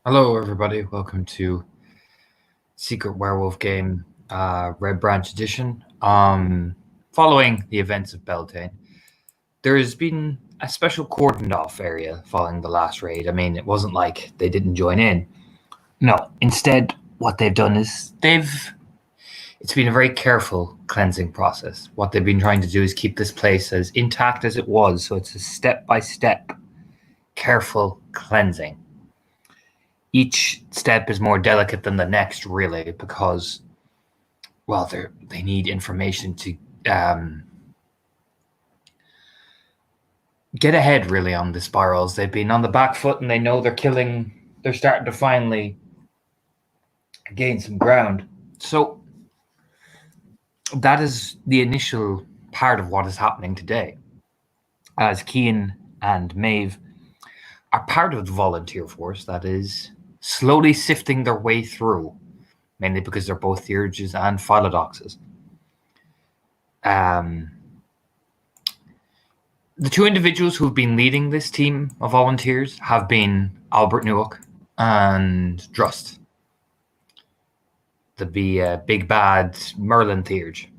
Hello, everybody. Welcome to Secret Werewolf Game, Red Branch Edition. Following the events of Beltane, there has been a special cordoned off area following the last raid. I mean, it wasn't like they didn't join in. No, instead, what they've done is it's been a very careful cleansing process. What they've been trying to do is keep this place as intact as it was, so it's a step-by-step, careful cleansing. Each step is more delicate than the next, really, because, well, they need information to get ahead, really, on the spirals. They've been on the back foot, and they know they're starting to finally gain some ground. So that is the initial part of what is happening today, as Cian and Maeve are part of the volunteer force that is slowly sifting their way through, mainly because they're both Theurges and Philodoxes. The two individuals who've been leading this team of volunteers have been Albert Newhook and Drust, the big bad Merlin Theurge.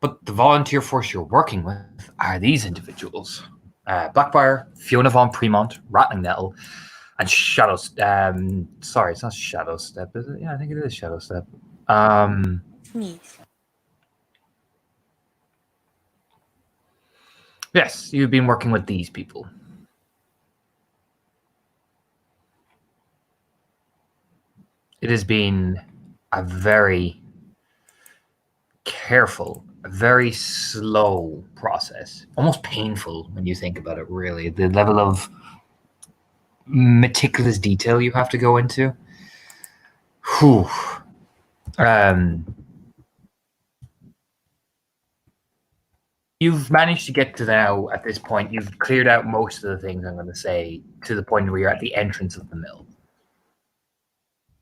But the volunteer force you're working with are these individuals. Blackbriar, Fiona von Premont, Rattling Nettle, and Shadow... sorry, it's not Shadow Step, is it? Yeah, I think it is Shadow Step. Yes, you've been working with these people. It has been a very careful, a very slow process, almost painful when you think about it, really. The level of meticulous detail you have to go into. Whew. You've managed to get to now, at this point, you've cleared out most of the things I'm going to say, to the point where you're at the entrance of the mill.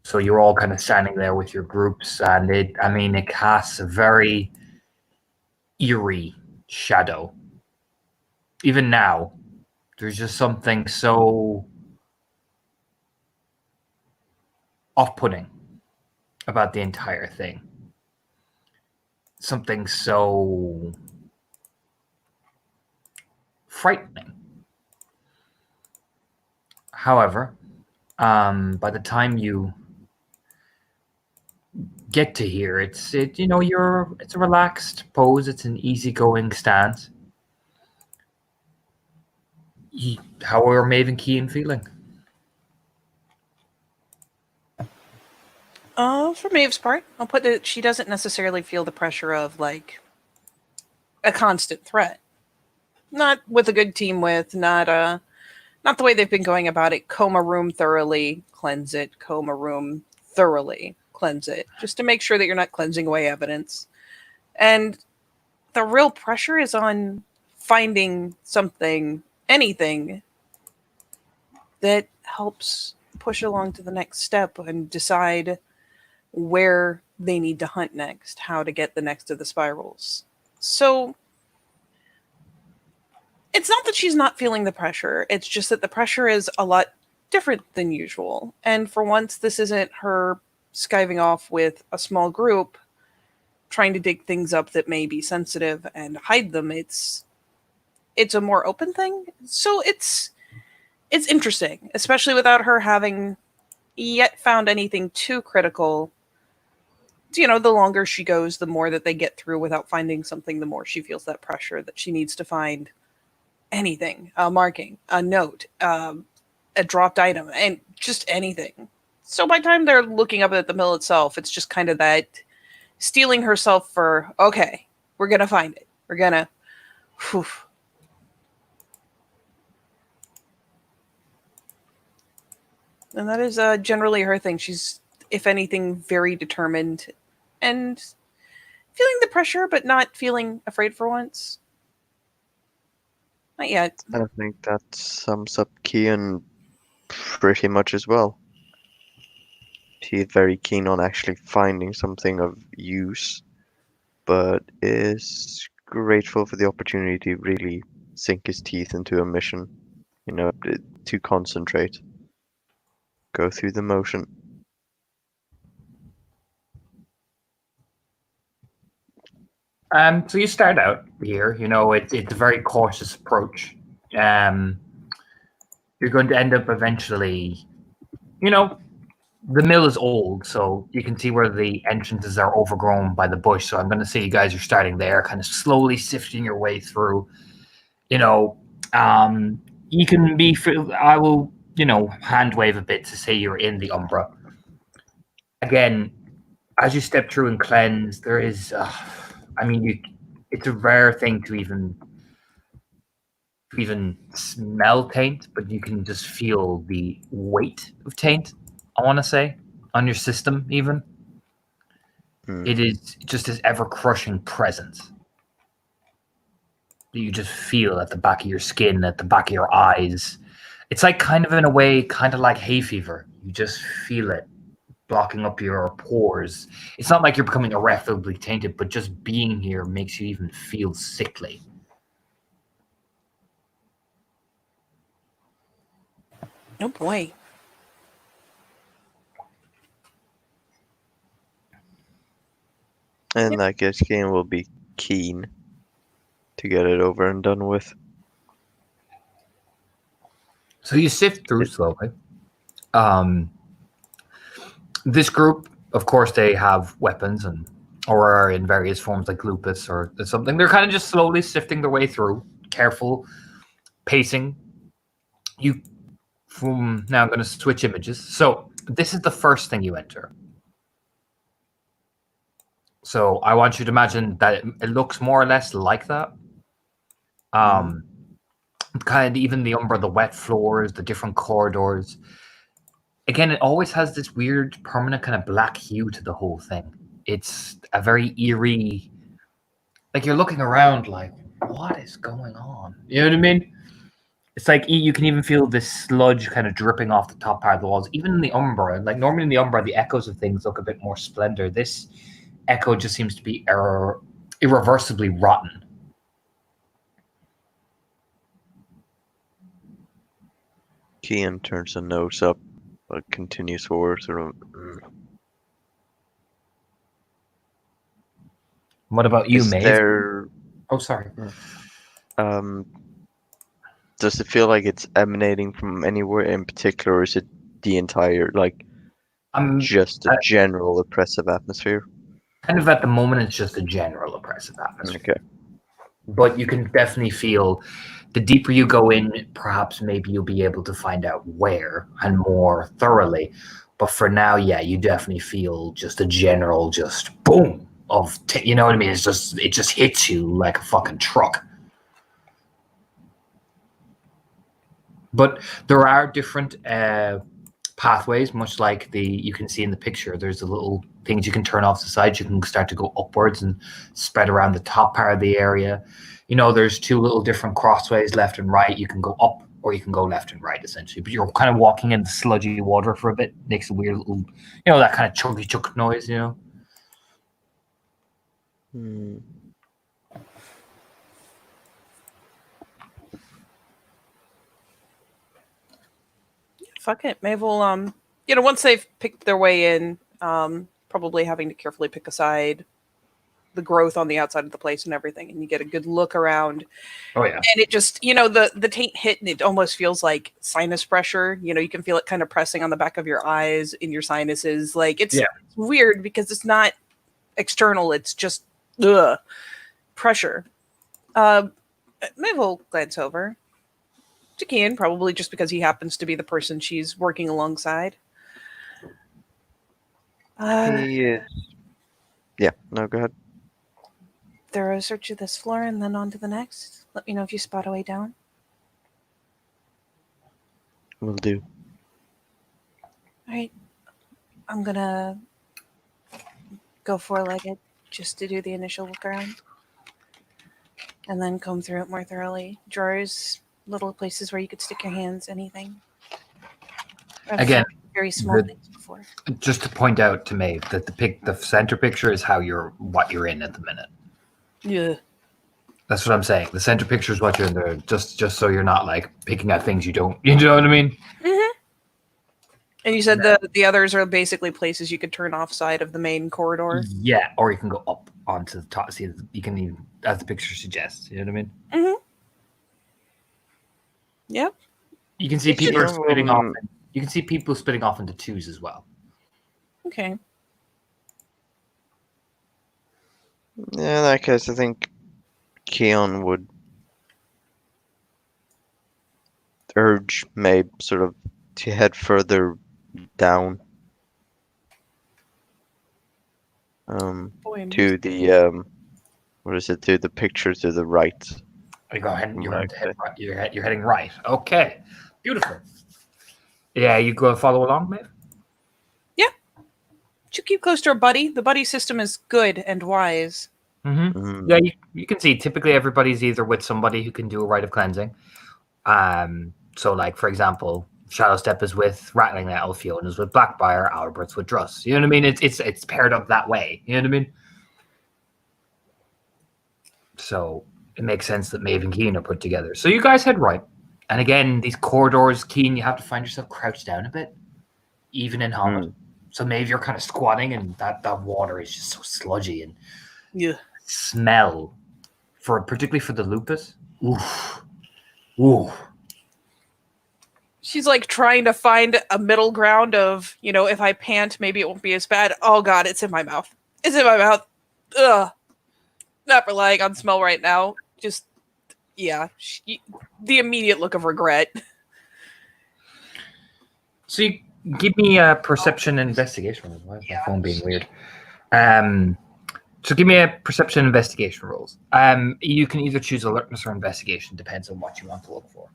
So you're all kind of standing there with your groups, and it casts a very eerie shadow. Even now, there's just something so off-putting about the entire thing. Something so frightening. However, by the time you get to here, it's a relaxed pose. It's an easygoing stance. How are Maeve and Cian feeling? For Maeve's part, I'll put that she doesn't necessarily feel the pressure of like a constant threat. Not with a good team with, not the way they've been going about it. Coma room thoroughly, cleanse it. Coma room thoroughly, cleanse it. Just to make sure that you're not cleansing away evidence. And the real pressure is on finding something, anything that helps push along to the next step and decide where they need to hunt next, how to get the next of the spirals. So it's not that she's not feeling the pressure, it's just that the pressure is a lot different than usual. And for once, this isn't her skiving off with a small group trying to dig things up that may be sensitive and hide them. It's a more open thing. So it's interesting, especially without her having yet found anything too critical. The longer she goes, the more that they get through without finding something, the more she feels that pressure that she needs to find anything, a marking, a note, a dropped item, and just anything. So by the time they're looking up at the mill itself, it's just kind of that steeling herself for, okay, we're going to find it. We're going to... And that is generally her thing. She's, if anything, very determined and feeling the pressure, but not feeling afraid for once. Not yet. I think that sums up Cian pretty much as well. He's very keen on actually finding something of use, but is grateful for the opportunity to really sink his teeth into a mission, to concentrate. go through the motion. So you start out here, it's a very cautious approach. You're going to end up eventually, the mill is old, so you can see where the entrances are overgrown by the bush. So I'm going to say you guys are starting there, kind of slowly sifting your way through. You can be, I will, hand wave a bit to say you're in the Umbra. Again, as you step through and cleanse, there is, it's a rare thing to even smell taint, but you can just feel the weight of taint, I want to say, on your system even. It is just this ever-crushing presence that you just feel at the back of your skin, at the back of your eyes. It's like kind of in a way, kind of like hay fever. You just feel it blocking up your pores. It's not like you're becoming irreparably tainted, but just being here makes you even feel sickly. Oh boy. And that guess game will be keen to get it over and done with. So you sift through slowly. This group, of course, they have weapons or are in various forms like lupus or something. They're kind of just slowly sifting their way through, careful, pacing. Now I'm going to switch images. So this is the first thing you enter. So I want you to imagine that it looks more or less like that. Kind of even the Umbra, the wet floors, the different corridors. Again, it always has this weird, permanent kind of black hue to the whole thing. It's a very eerie, like you're looking around like, what is going on? You know what I mean? It's like you can even feel this sludge kind of dripping off the top part of the walls. Even in the Umbra, like normally in the Umbra, the echoes of things look a bit more splendor. This echo just seems to be irreversibly rotten. Kian turns the nose up, but continues forward. What about you, Is Maeve? there? Oh, sorry. Does it feel like it's emanating from anywhere in particular, or is it the entire, just a general oppressive atmosphere? Kind of at the moment, it's just a general oppressive atmosphere. Okay. But you can definitely feel the deeper you go in, perhaps maybe you'll be able to find out where and more thoroughly. But for now, yeah, you definitely feel just a general just boom of, you know what I mean? It just hits you like a fucking truck. But there are different pathways, much like you can see in the picture. There's the little things you can turn off the sides. You can start to go upwards and spread around the top part of the area. There's two little different crossways, left and right. You can go up or you can go left and right, essentially. But you're kind of walking in the sludgy water for a bit. Makes a weird little, that kind of chunky chunk noise, Fuck it. Maybe we'll, once they've picked their way in, probably having to carefully pick aside the growth on the outside of the place and everything, and you get a good look around. Oh yeah. And it just, the taint hit, and it almost feels like sinus pressure. You can feel it kind of pressing on the back of your eyes, in your sinuses. Like it's weird because it's not external. It's just pressure. Maybe we'll glance over to Kian, probably just because he happens to be the person she's working alongside. Yeah, no, go ahead. Thorough search of this floor and then on to the next. Let me know if you spot a way down. Will do. All right. I'm going to go four-legged just to do the initial look around. And then comb through it more thoroughly. Drawers, little places where you could stick your hands, anything. Again, very small things before. Just to point out to Maeve that the center picture is what you're in at the minute. Yeah. That's what I'm saying. The center picture is what you're in there, just so you're not like picking at things you don't. You know what I mean? Mm-hmm. And you said the others are basically places you could turn off side of the main corridor. Yeah, or you can go up onto the top. See, you can even, as the picture suggests. You know what I mean? Mm-hmm. Yep. You can see It's people are just- splitting off. You can see people splitting off into twos as well. Okay. Yeah, in that case, I think Keon would urge Mabe sort of to head further down. Boy, To the what is it? To the picture to the right. You go ahead. You're going to head Okay. right. You're heading right. Okay, beautiful. Yeah, you go follow along, mate. you keep close to our buddy. The buddy system is good and wise. Mm-hmm. Mm, Yeah, you can see typically everybody's either with somebody who can do a rite of cleansing. So like for example, Shadowstep is with Rattling Nettle, Fiona's with Blackbriar, Albert's with Druss. You know what I mean? It's paired up that way. You know what I mean? So it makes sense that Maeve and Keen are put together. So you guys head right. And again, these corridors, Keen, you have to find yourself crouched down a bit, even in Hobbit. So Maeve, you're kind of squatting, and that water is just so sludgy and Yeah. smell particularly for the lupus. Oof. Ooh. She's like trying to find a middle ground of, if I pant, maybe it won't be as bad. Oh God, it's in my mouth. It's in my mouth. Ugh. Not relying on smell right now. Just, yeah. The immediate look of regret. So you give me a perception investigation roll. Why is my phone being weird? So give me a perception investigation rolls. You can either choose alertness or investigation, depends on what you want to look for.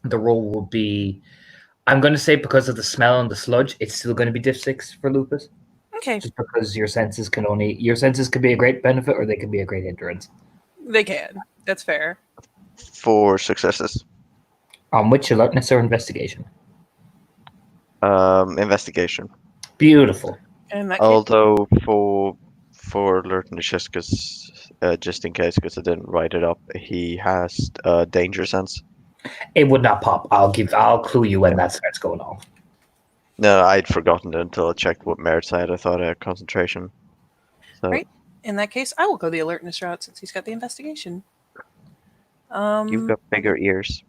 The roll will be, I'm going to say because of the smell and the sludge, it's still going to be diff 6 for lupus. Okay, Just because your senses can be a great benefit or they can be a great hindrance. they can. That's fair. 4 successes. On which alertness or investigation? Investigation. Beautiful. And that case, Although for alertness, just in case, because I didn't write it up, he has danger sense. It would not pop. I'll clue you when that starts going off. No, I'd forgotten it until I checked what merits I had. I thought I had concentration. So Right. in that case, I will go the alertness route since he's got the investigation. you've got bigger ears.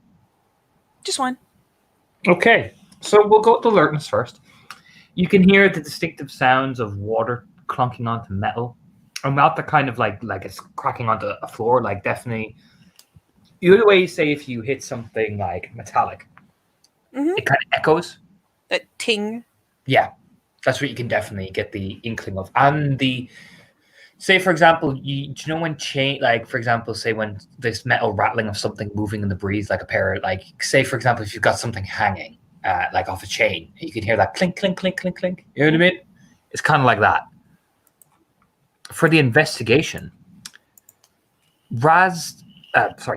Just one. Okay, so we'll go with alertness first. You can hear the distinctive sounds of water clunking onto metal, or not the kind of like it's cracking onto a floor. Like definitely, the other way you say if you hit something like metallic, Mhm. it kind of echoes. That ting. Yeah, that's what you can definitely get the inkling of. And say for example, do you know when chain, like for example, say when this metal rattling of something moving in the breeze, like a pair, like say for example, if you've got something hanging, like off a chain, you can hear that clink, clink, clink, clink, clink. You know what I mean? It's kind of like that. For the investigation,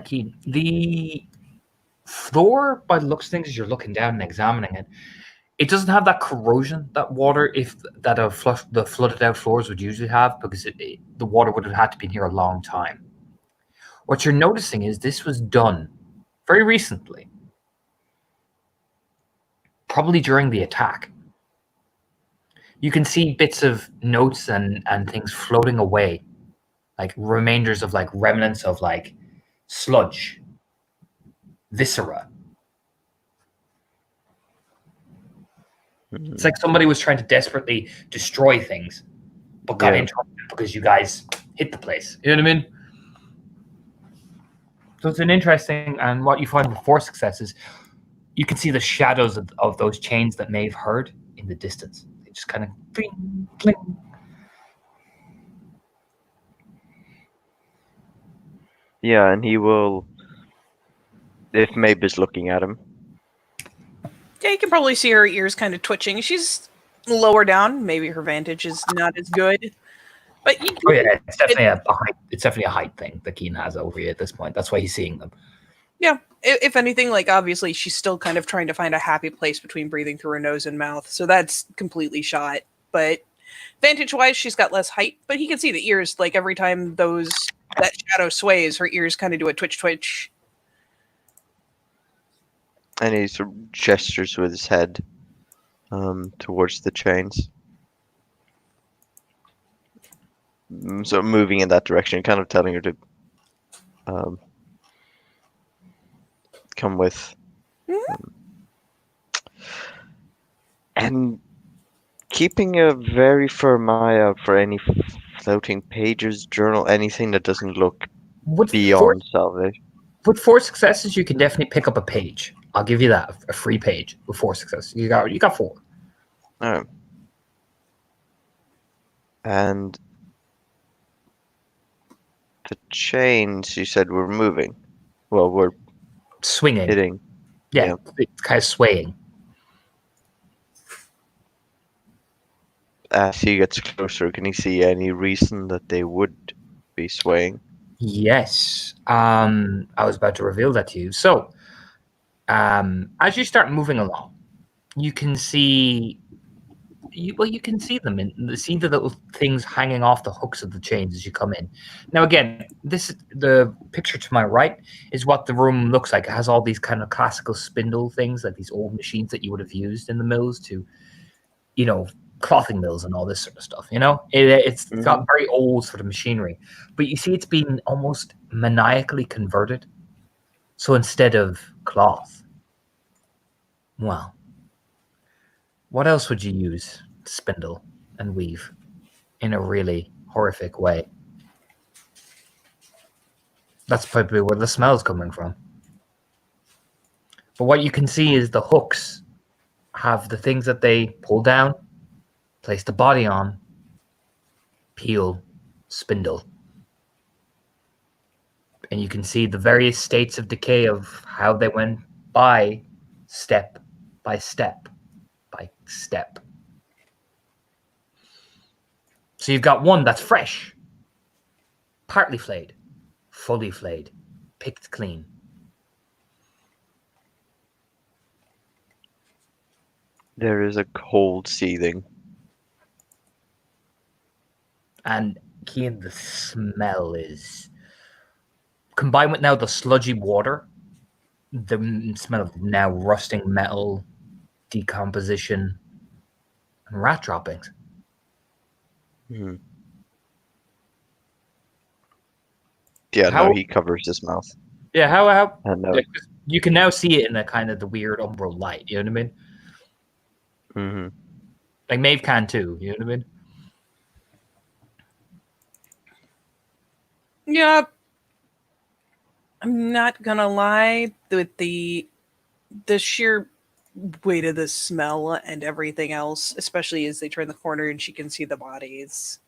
Keen, the floor, by the looks of things, as you're looking down and examining it, it doesn't have that corrosion that water, the flooded out floors would usually have, because the water would have had to be in here a long time. What you're noticing is this was done very recently, probably during the attack. You can see bits of notes and things floating away, like remainders of like remnants of like sludge, viscera. It's like somebody was trying to desperately destroy things, but got Yeah. into it because you guys hit the place. You know what I mean? So it's an interesting, and what you find with 4 successes, you can see the shadows of those chains that Maeve heard in the distance. They just kind of bling, bling. Yeah, and he will, if Mabe is looking at him. Yeah, you can probably see her ears kind of twitching. She's lower down. Maybe her vantage is not as good. But you Oh yeah, it's definitely a height. It's definitely a height thing that Keen has over you at this point. That's why he's seeing them. yeah, if anything, like obviously she's still kind of trying to find a happy place between breathing through her nose and mouth. So that's completely shot. But vantage wise, she's got less height. But he can see the ears. Like every time that shadow sways, her ears kind of do a twitch twitch. And he sort of gestures with his head towards the chains. So moving in that direction, kind of telling her to um, come with. And keeping a very firm eye out for any floating pages, journal, anything that doesn't look With beyond salvage. with 4 successes, you can definitely pick up a page. I'll give you that, a free page with 4 successes. You got 4. Oh. And the chains you said were moving. Well, we're Swinging. hitting. Yeah, it's kind of swaying. As he gets closer, can he see any reason that they would be swaying? Yes. I was about to reveal that to you. So, as you start moving along, you can see you can see them and see the little things hanging off the hooks of the chains as you come in. Now, again, the picture to my right is what the room looks like. It has all these kind of classical spindle things, like these old machines that you would have used in the mills to, clothing mills and all this sort of stuff. It's got very old sort of machinery, but you see it's been almost maniacally converted. So instead of cloth, well, what else would you use to spindle and weave in a really horrific way? That's probably where the smell's coming from. But what you can see is the hooks have the things that they pull down, place the body on, peel, spindle. And you can see the various states of decay of how they went by step by step by step. So you've got one that's fresh, partly flayed, fully flayed, picked clean. There is a cold seething. And Cian, the smell is combined with now the sludgy water, the smell of now rusting metal, decomposition, and rat droppings. Hmm. Yeah, How- no, he covers his mouth. Yeah, how And you can now see it in the kind of the weird umbral light, you know what I mean? mhm. Like Maeve can too, you know what I mean? Yeah. I'm not gonna lie, with the sheer weight of the smell and everything else, especially as they turn the corner and she can see the bodies.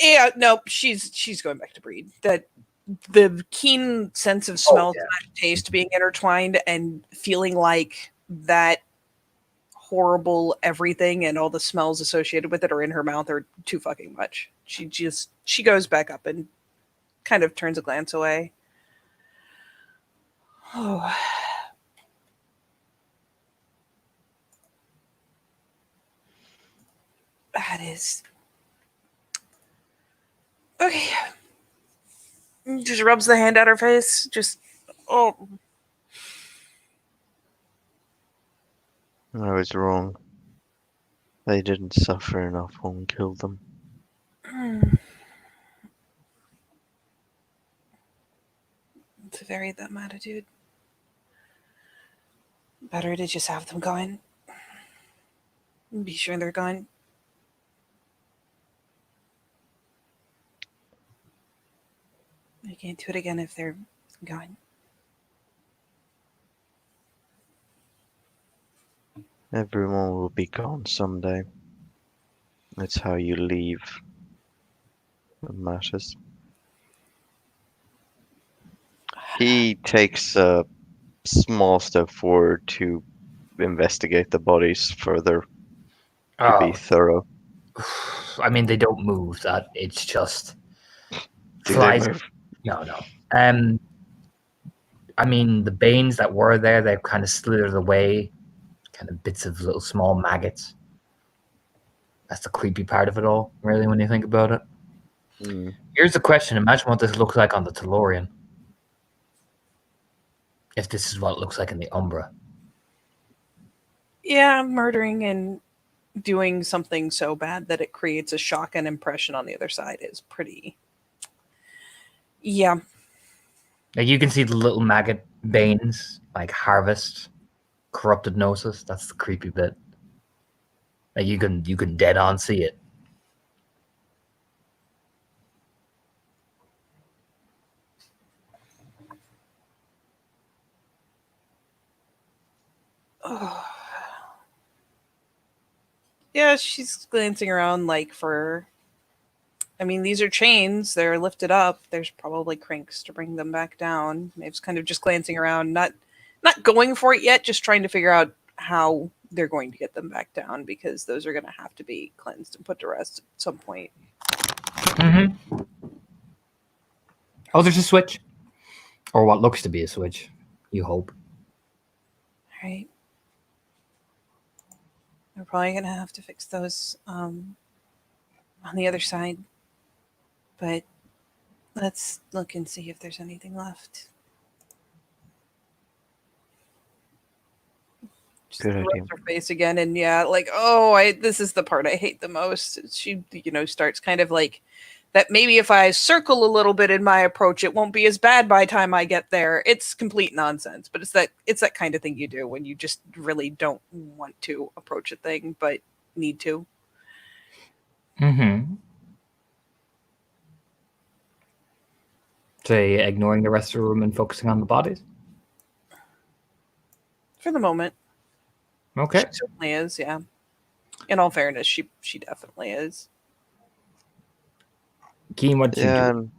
Yeah, no, she's going back to breed. That the keen sense of smell, taste being intertwined and feeling like that horrible everything and all the smells associated with it are in her mouth are too fucking much. She goes back up and kind of turns a glance away. Oh. That is okay. Just rubs the hand at her face. Just oh. I was wrong. They didn't suffer enough when we killed them. To vary that attitude. Better to just have them gone. Be sure they're gone. I can't do it again if they're gone. Everyone will be gone someday. That's how you leave what matters. He takes a small step forward to investigate the bodies further, to be thorough. I mean, they don't move. That it's just Do flies. they move? No. I mean, the Banes that were there, they've kind of slithered away, kind of bits of little small maggots. That's the creepy part of it all, really, when you think about it. Mm. Here's the question. Imagine what this looks like on the Tellurian. If this is what it looks like in the Umbra. Yeah, murdering and doing something so bad that it creates a shock and impression on the other side is pretty. Yeah. Like you can see the little maggot veins, like harvest, corrupted gnosis. That's the creepy bit. Like you can dead on see it. Oh. Yeah, she's glancing around like for. I mean, these are chains. They're lifted up. There's probably cranks to bring them back down. Maeve's kind of just glancing around, not going for it yet, just trying to figure out how they're going to get them back down because those are going to have to be cleansed and put to rest at some point. Mm-hmm. Oh, there's a switch. Or what looks to be a switch. You hope. All right. We're probably going to have to fix those on the other side. But let's look and see if there's anything left. Just Good idea. rubs her face again, and yeah, like, this is the part I hate the most. She, starts kind of like that. Maybe if I circle a little bit in my approach, it won't be as bad by the time I get there. It's complete nonsense, but it's that kind of thing you do when you just really don't want to approach a thing, but need to. Mm-hmm. Say ignoring the rest of the room and focusing on the bodies? For the moment. Okay. She certainly is, yeah. In all fairness, she definitely is. Keen, what you do? And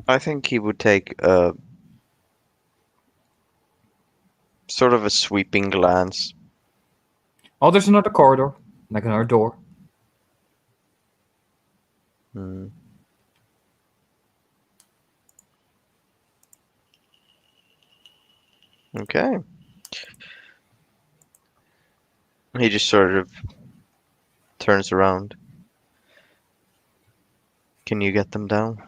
I think he would take a sort of a sweeping glance. Oh, there's another corridor, like another door. Hmm. Okay. He just sort of turns around. Can you get them down?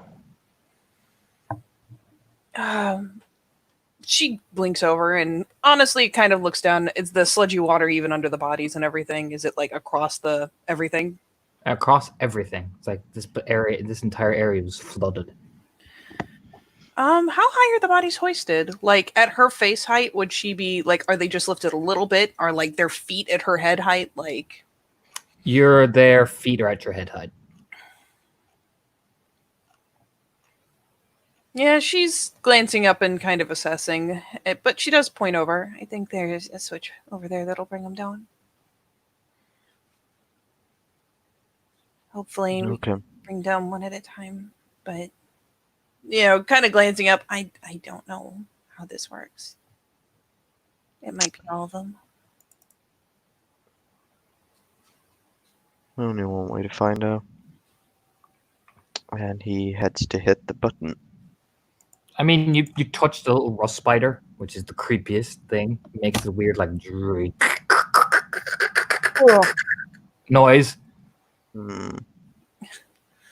She blinks over and honestly kind of looks down. Is the sludgy water even under the bodies and everything? Is it like across the everything? Across everything. It's like this entire area was flooded. How high are the bodies hoisted? Like at her face height, would she be like, are they just lifted a little bit? Are like their feet at her head height? Like Their feet are at your head height. yeah, she's glancing up and kind of assessing it, but she does point over. I think there's a switch over there that'll bring them down. Hopefully we Okay. can bring down one at a time, but kind of glancing up, I don't know how this works. It might be all of them. Only one way to find out. And he heads to hit the button. I mean, you touch the little rust spider, which is the creepiest thing. It makes a weird like noise. Hmm.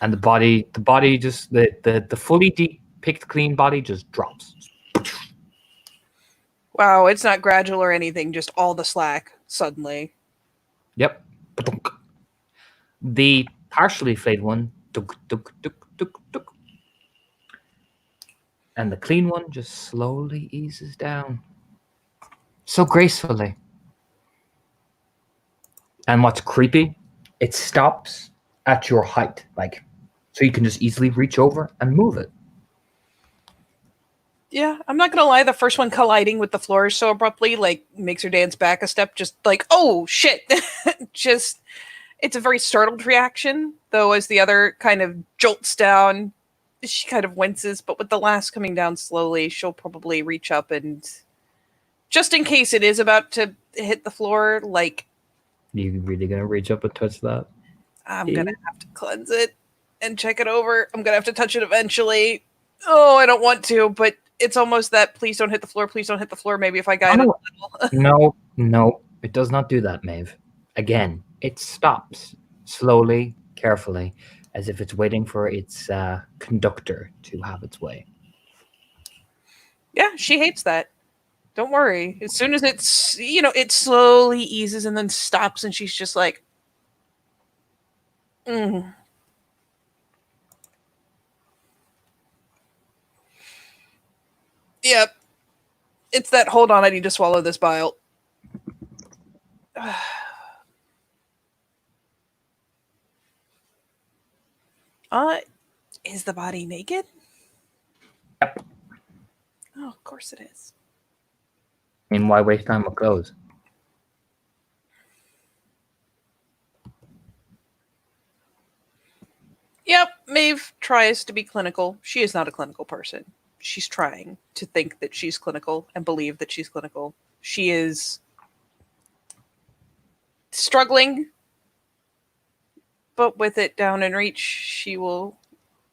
And the body just the fully picked clean body just drops. Wow, it's not gradual or anything, just all the slack suddenly. Yep. The partially flayed one, duk, duk, duk, duk, duk. And the clean one just slowly eases down. So gracefully. And what's creepy, it stops at your height, like, so you can just easily reach over and move it. Yeah, I'm not gonna lie, the first one colliding with the floor so abruptly, like, makes her dance back a step, just like, oh, shit! Just, it's a very startled reaction, though as the other kind of jolts down, she kind of winces, but with the last coming down slowly, she'll probably reach up and, just in case it is about to hit the floor, like... You really gonna reach up and touch that? I'm gonna have to cleanse it and check it over. I'm gonna have to touch it eventually. Oh, I don't want to, but it's almost that please don't hit the floor, please don't hit the floor. Maybe if I guide it a little. No, it does not do that, Maeve. Again, it stops slowly, carefully, as if it's waiting for its conductor to have its way. Yeah, she hates that. Don't worry. As soon as it's, it slowly eases and then stops, and she's just like, mm. Yep. It's that, hold on, I need to swallow this bile. Is the body naked? Yep. Oh, of course it is. I mean, why waste time with clothes? Yep, Maeve tries to be clinical. She is not a clinical person. She's trying to think that she's clinical and believe that she's clinical. She is struggling, but with it down in reach, she will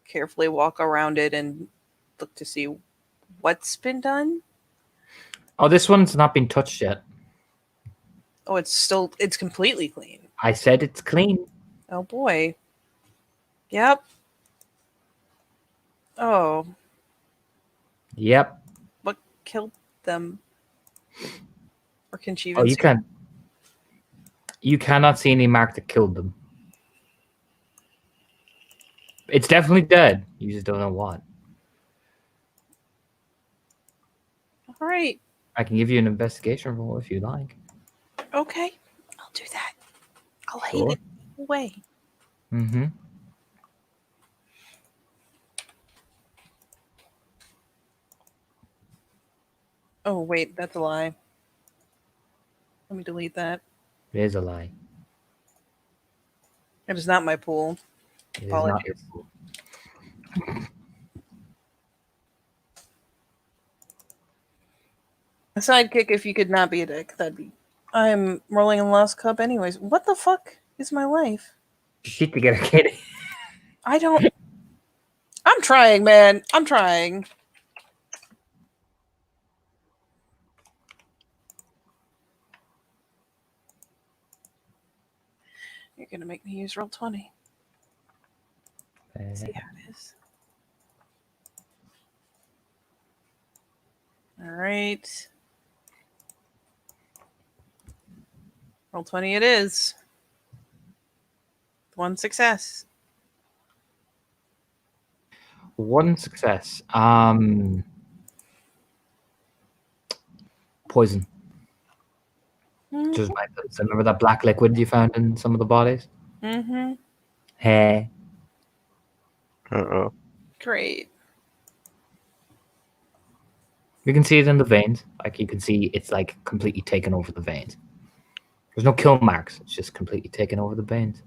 carefully walk around it and look to see what's been done. Oh, this one's not been touched yet. Oh, it's completely clean. I said it's clean. Oh boy. Yep. Oh, Yep. what killed them? Or can she Oh, even you see? can. You cannot see any mark that killed them. It's definitely dead. You just don't know what. All right. I can give you an investigation roll if you like. Okay. I'll do that. I'll hate Sure. it away. Mm-hmm. Oh, wait, that's a lie. Let me delete that. It is a lie. It is not my pool. It is not your Apologies. pool. A sidekick, if you could not be a dick, that'd be. I'm rolling in Lost Cup anyways. What the fuck is my life? Shit to get a kid. I don't. I'm trying, man. I'm trying. You're gonna make me use roll 20. See how it is. All right. Roll 20 it is. One success. One success. Poison. Just like this. Remember that black liquid you found in some of the bodies? Mm-hmm. Hey. Uh-oh. Great. You can see it in the veins. Like you can see it's like completely taken over the veins. There's no kill marks. It's just completely taken over the veins.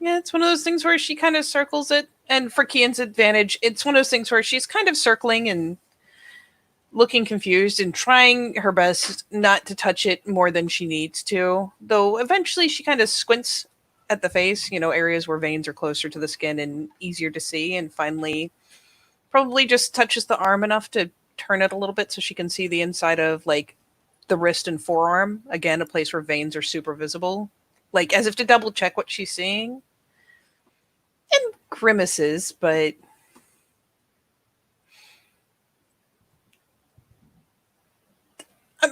Yeah, it's one of those things where she kind of circles it. And for Kian's advantage, it's one of those things where she's kind of circling and looking confused and trying her best not to touch it more than she needs to. Though eventually she kind of squints at the face, areas where veins are closer to the skin and easier to see, and finally probably just touches the arm enough to turn it a little bit so she can see the inside of like the wrist and forearm. Again, a place where veins are super visible. Like as if to double check what she's seeing. And grimaces, but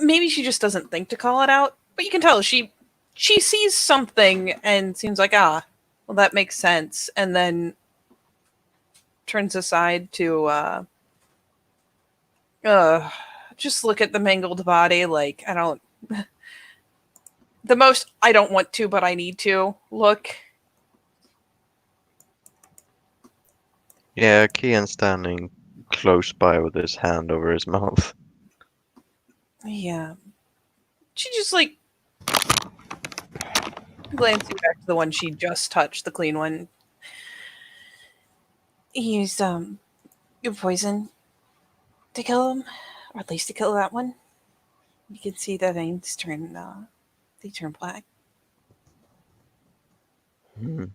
maybe she just doesn't think to call it out. But you can tell she sees something and seems like, well, that makes sense, and then turns aside to just look at the mangled body. Like I don't. The most I don't want to, but I need to look. Yeah, Kian's standing close by with his hand over his mouth. Yeah. She just like glancing back to the one she just touched, the clean one. He used your poison to kill him, or at least to kill that one. You can see the veins turn they turn black. Hmm.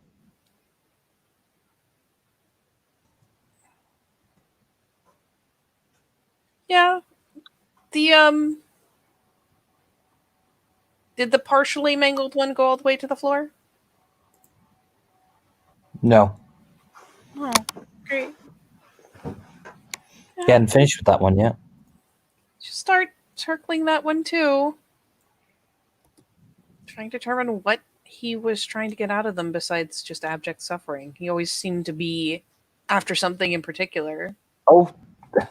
Yeah. The Did the partially mangled one go all the way to the floor? No, Oh, great. he hadn't finished with that one yet. Just start circling that one too. Trying to determine what he was trying to get out of them besides just abject suffering. He always seemed to be after something in particular. Oh,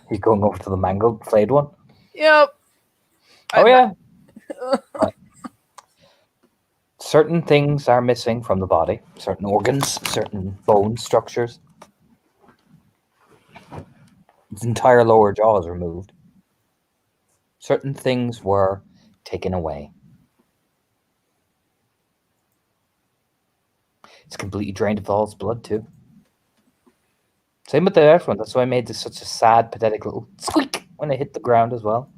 he's going over to the mangled, flayed one. Yep. Oh, yeah. Right. Certain things are missing from the body, certain organs, certain bone structures. Its entire lower jaw is removed. Certain things were taken away. It's completely drained of all its blood, too. Same with the earth one. That's why I made this such a sad, pathetic little squeak when it hit the ground as well.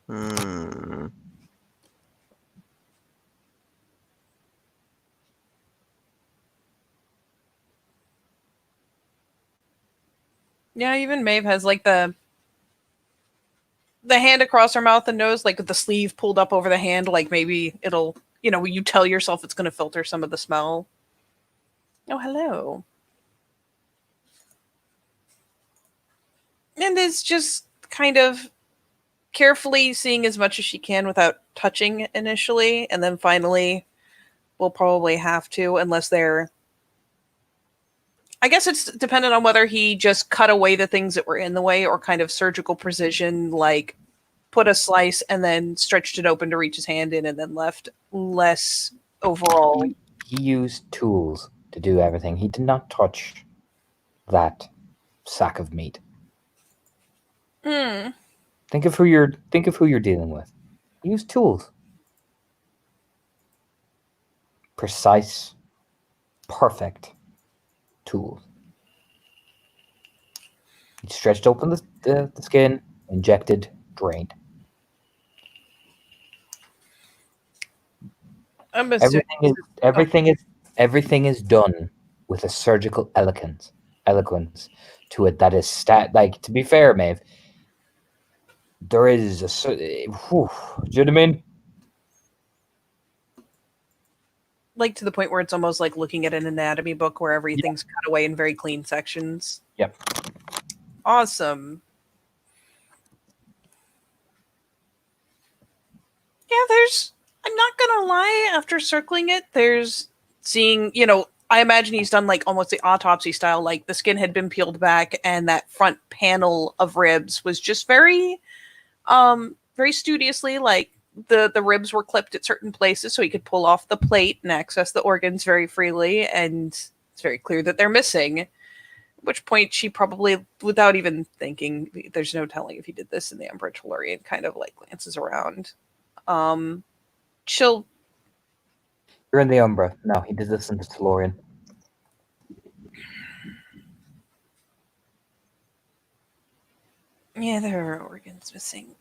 Hmm. Yeah, even Maeve has like the hand across her mouth and nose, like with the sleeve pulled up over the hand, like maybe it'll, you tell yourself it's going to filter some of the smell. Oh, hello. And is just kind of carefully seeing as much as she can without touching initially, and then finally we'll probably have to, unless they're... I guess it's dependent on whether he just cut away the things that were in the way or kind of surgical precision, like put a slice and then stretched it open to reach his hand in and then left less overall. He used tools to do everything. He did not touch that sack of meat. Hmm. Think of who you're dealing with. He used tools. Precise, perfect tools. He stretched open the skin, injected, drained. I'm assuming Everything is done with a surgical eloquence to it that is like, to be fair, Maeve, there is do you know what I mean? like to the point where it's almost like looking at an anatomy book where everything's cut away in very clean sections. Yep. Awesome. Yeah, I'm not gonna lie, after circling it, there's seeing, I imagine he's done like almost the autopsy style, like the skin had been peeled back and that front panel of ribs was just very studiously, like the ribs were clipped at certain places so he could pull off the plate and access the organs very freely, and it's very clear that they're missing. At which point she probably, without even thinking, there's no telling if he did this in the Umbra Tellurian, kind of like glances around. She'll... You're in the Umbra. No, he did this in the Tellurian. Yeah, there are organs missing.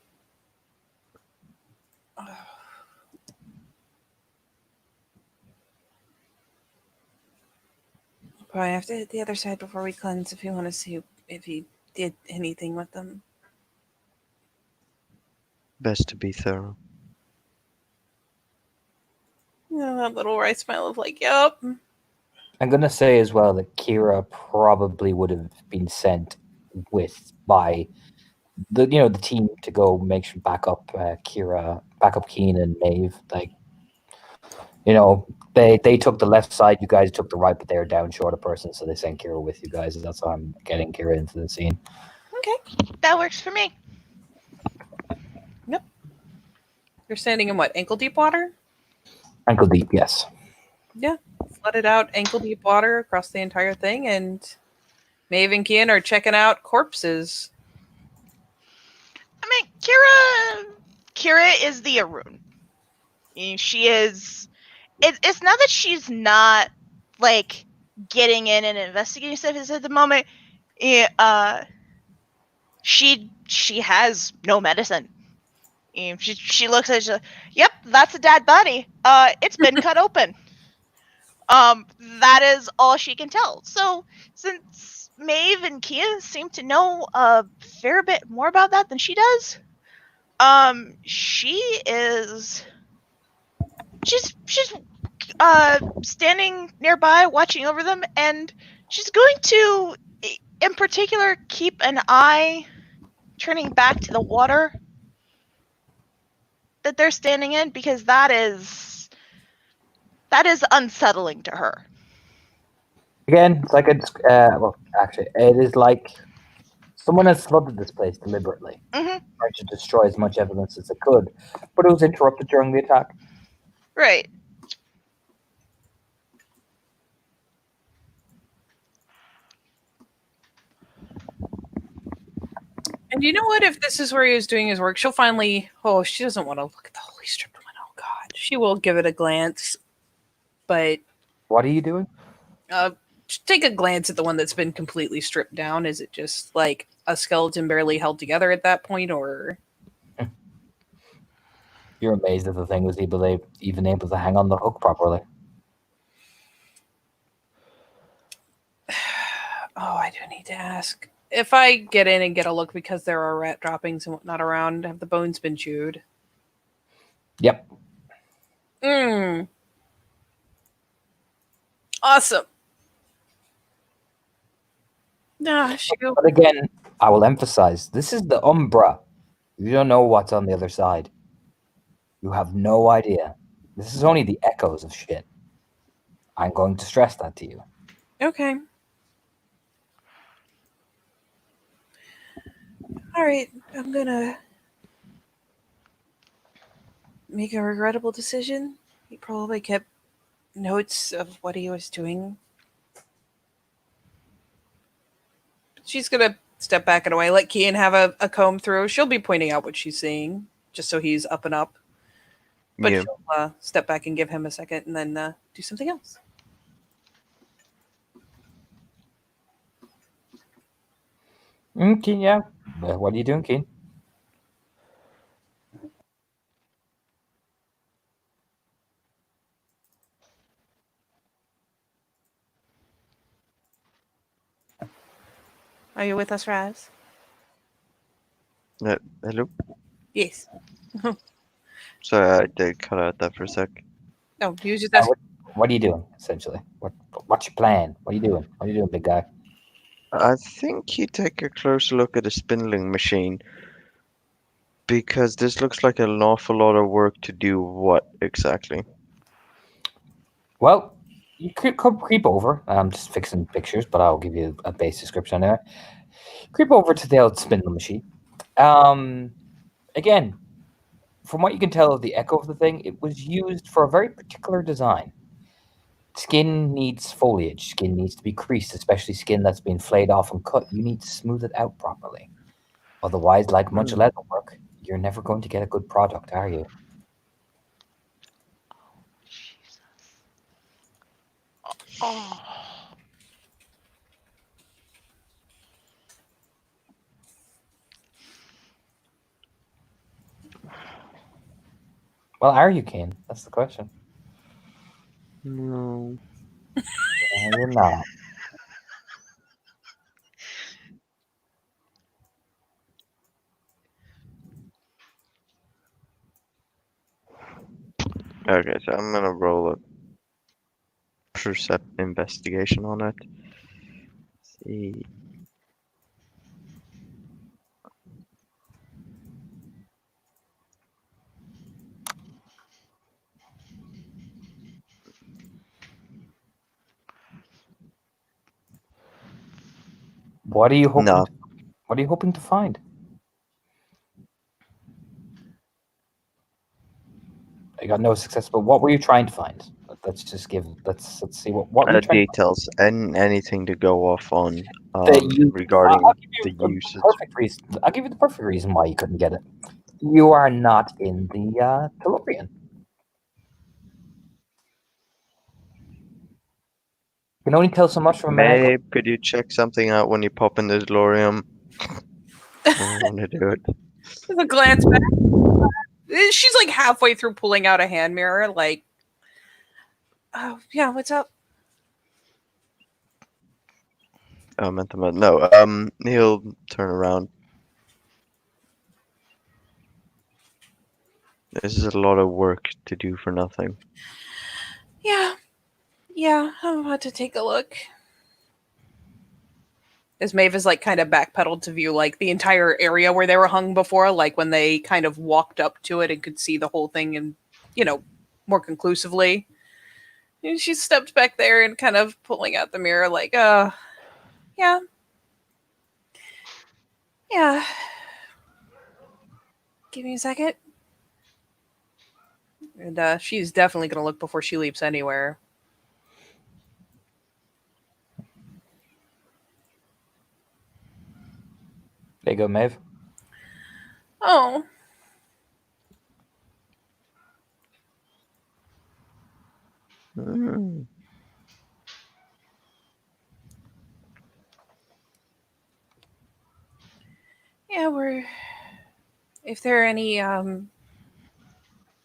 Probably have to hit the other side before we cleanse if you want to see if he did anything with them. Best to be thorough. Yeah, that little wry smile of like, yep. I'm gonna say as well that Kira probably would have been sent by the team to go make sure back up Keen and Maeve. Like, they took the left side, you guys took the right, but they were down short a person, so they sent Kira with you guys. And that's how I'm getting Kira into the scene. Okay, that works for me. Yep. You're standing in what, ankle deep water? Ankle deep, yes. Yeah, flooded out ankle deep water across the entire thing, and Maeve and Kian are checking out corpses. I mean, Kira is the Arun. She is. It's not that she's not like getting in and investigating stuff. Is at the moment, she has no medicine. She looks at it, yep, that's a dead body. It's been cut open. That is all she can tell. So since Maeve and Kia seem to know a fair bit more about that than she does, she is she's standing nearby, watching over them, and she's going to, in particular, keep an eye turning back to the water that they're standing in, because that is unsettling to her. Again, it's like well, actually, it is like someone has flooded this place deliberately, Mhm. trying to destroy as much evidence as it could, but it was interrupted during the attack. Right. And you know what? If this is where he was doing his work, she'll finally. Oh, she doesn't want to look at the holy stripped one. Oh God, she will give it a glance, but What are you doing? just take a glance at the one that's been completely stripped down. Is it just like a skeleton barely held together at that point, or? You're amazed that the thing was even able to hang on the hook properly. Oh, I do need to ask. If I get in and get a look because there are rat droppings and whatnot around, have the bones been chewed? Yep. Awesome. Nah, shoot. But again, I will emphasize, this is the Umbra. You don't know what's on the other side. You have no idea. This is only the echoes of shit. I'm going to stress that to you. Okay. All right, I'm gonna make a regrettable decision. He probably kept notes of what he was doing. She's gonna step back and away, let Kian have a comb through. She'll be pointing out what she's seeing, just so he's up and up. But Yeah. she'll step back and give him a second, and then do something else. Keen, yeah. What are you doing, Keen? Are you with us, Raz? Hello? Yes. Sorry, I did cut out that for a sec. No, he was just asking. What are you doing, essentially? What's your plan? What are you doing? What are you doing, big guy? I think you take a closer look at the spindling machine, because this looks like an awful lot of work to do what exactly? Well, you could creep over. I'm just fixing pictures, but I'll give you a base description there. Creep over to the old spindle machine. Again, from what you can tell of the echo of the thing, it was used for a very particular design. Skin needs foliage. Skin needs to be creased, especially skin that's been flayed off and cut. You need to smooth it out properly. Otherwise, like much leather work, you're never going to get a good product, are you? Oh. Well, are you, Kane? That's the question. No. No, you're not. Okay, so I'm gonna roll a percept investigation on it. See. What are you hoping? No. What are you hoping to find? I got no success, but what were you trying to find? Let's see what were you trying Details and anything to go off on to regarding I'll give you the the usage. perfect reason. I'll give you the perfect reason why you couldn't get it. You are not in the Tellurian. You can only tell so much from an echo. Babe, could you check something out when you pop in the DeLorean? I want to do it. With a glance back. She's like halfway through pulling out a hand mirror, like, oh, yeah, what's up? Oh, meant to no. He'll turn around. This is a lot of work to do for nothing. Yeah. Yeah, I'm about to take a look. As Maeve is like kind of backpedaled to view like the entire area where they were hung before, like when they kind of walked up to it and could see the whole thing and, more conclusively. And she stepped back there and kind of pulling out the mirror, like, yeah. Yeah. Give me a second. And she's definitely going to look before she leaps anywhere. There you go, Maeve. Oh. Hmm. Yeah, if there are any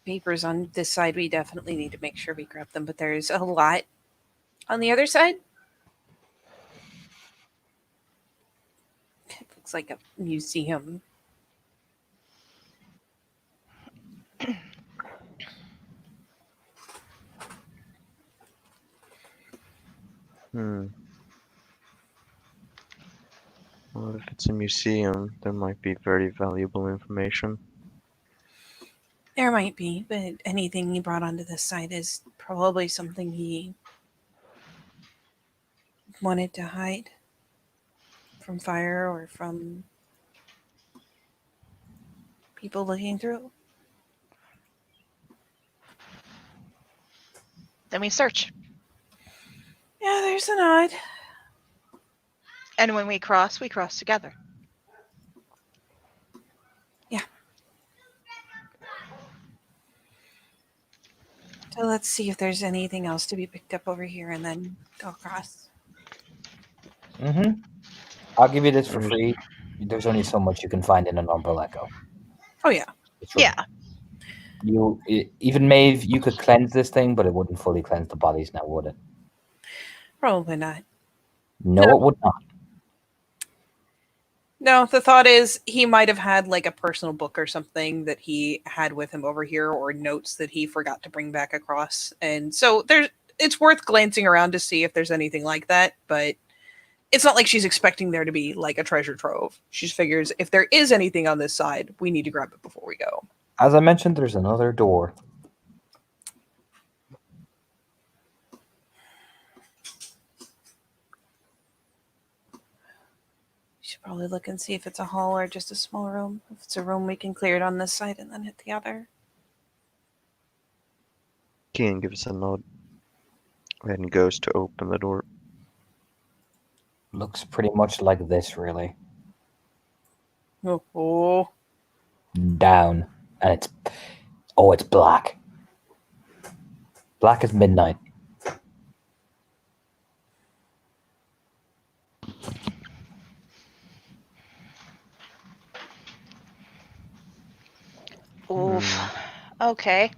papers on this side, we definitely need to make sure we grab them, but there's a lot on the other side. It looks like a museum. Hmm. Well, if it's a museum, there might be very valuable information. There might be, but anything he brought onto this side is probably something he wanted to hide from fire or from people looking through. Then we search. Yeah, there's a nod. And when we cross together. So let's see if there's anything else to be picked up over here and then go across. Mm-hmm. I'll give you this for free. There's only so much you can find in an Umbral Echo. Oh, yeah. Yeah. Even Maeve, you could cleanse this thing, but it wouldn't fully cleanse the bodies now, would it? Probably not. No, No. it would not. No, the thought is he might have had like a personal book or something that he had with him over here or notes that he forgot to bring back across. And so it's worth glancing around to see if there's anything like that, but it's not like she's expecting there to be like a treasure trove. She just figures if there is anything on this side, we need to grab it before we go. As I mentioned, there's another door. Should probably look and see if it's a hall or just a small room. If it's a room, we can clear it on this side and then hit the other. Kian gives a nod and goes to open the door. Looks pretty much like this, really. Oh. Down. And it's black. Black as midnight. Oof. Okay.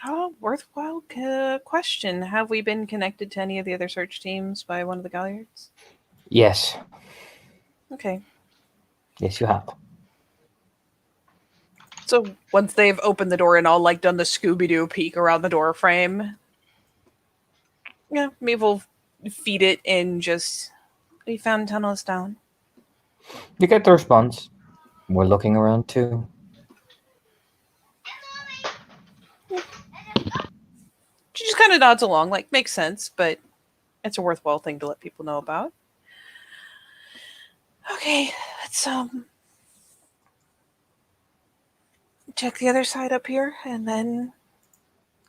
Oh, worthwhile question. Have we been connected to any of the other search teams by one of the Galliards? Yes. Okay. Yes, you have. So once they've opened the door and all like done the Scooby-Doo peek around the door frame, yeah, maybe we'll feed it in just, we found tunnels down. You get the response. We're looking around too. She just kind of nods along, like, makes sense, but it's a worthwhile thing to let people know about. Okay, let's check the other side up here and then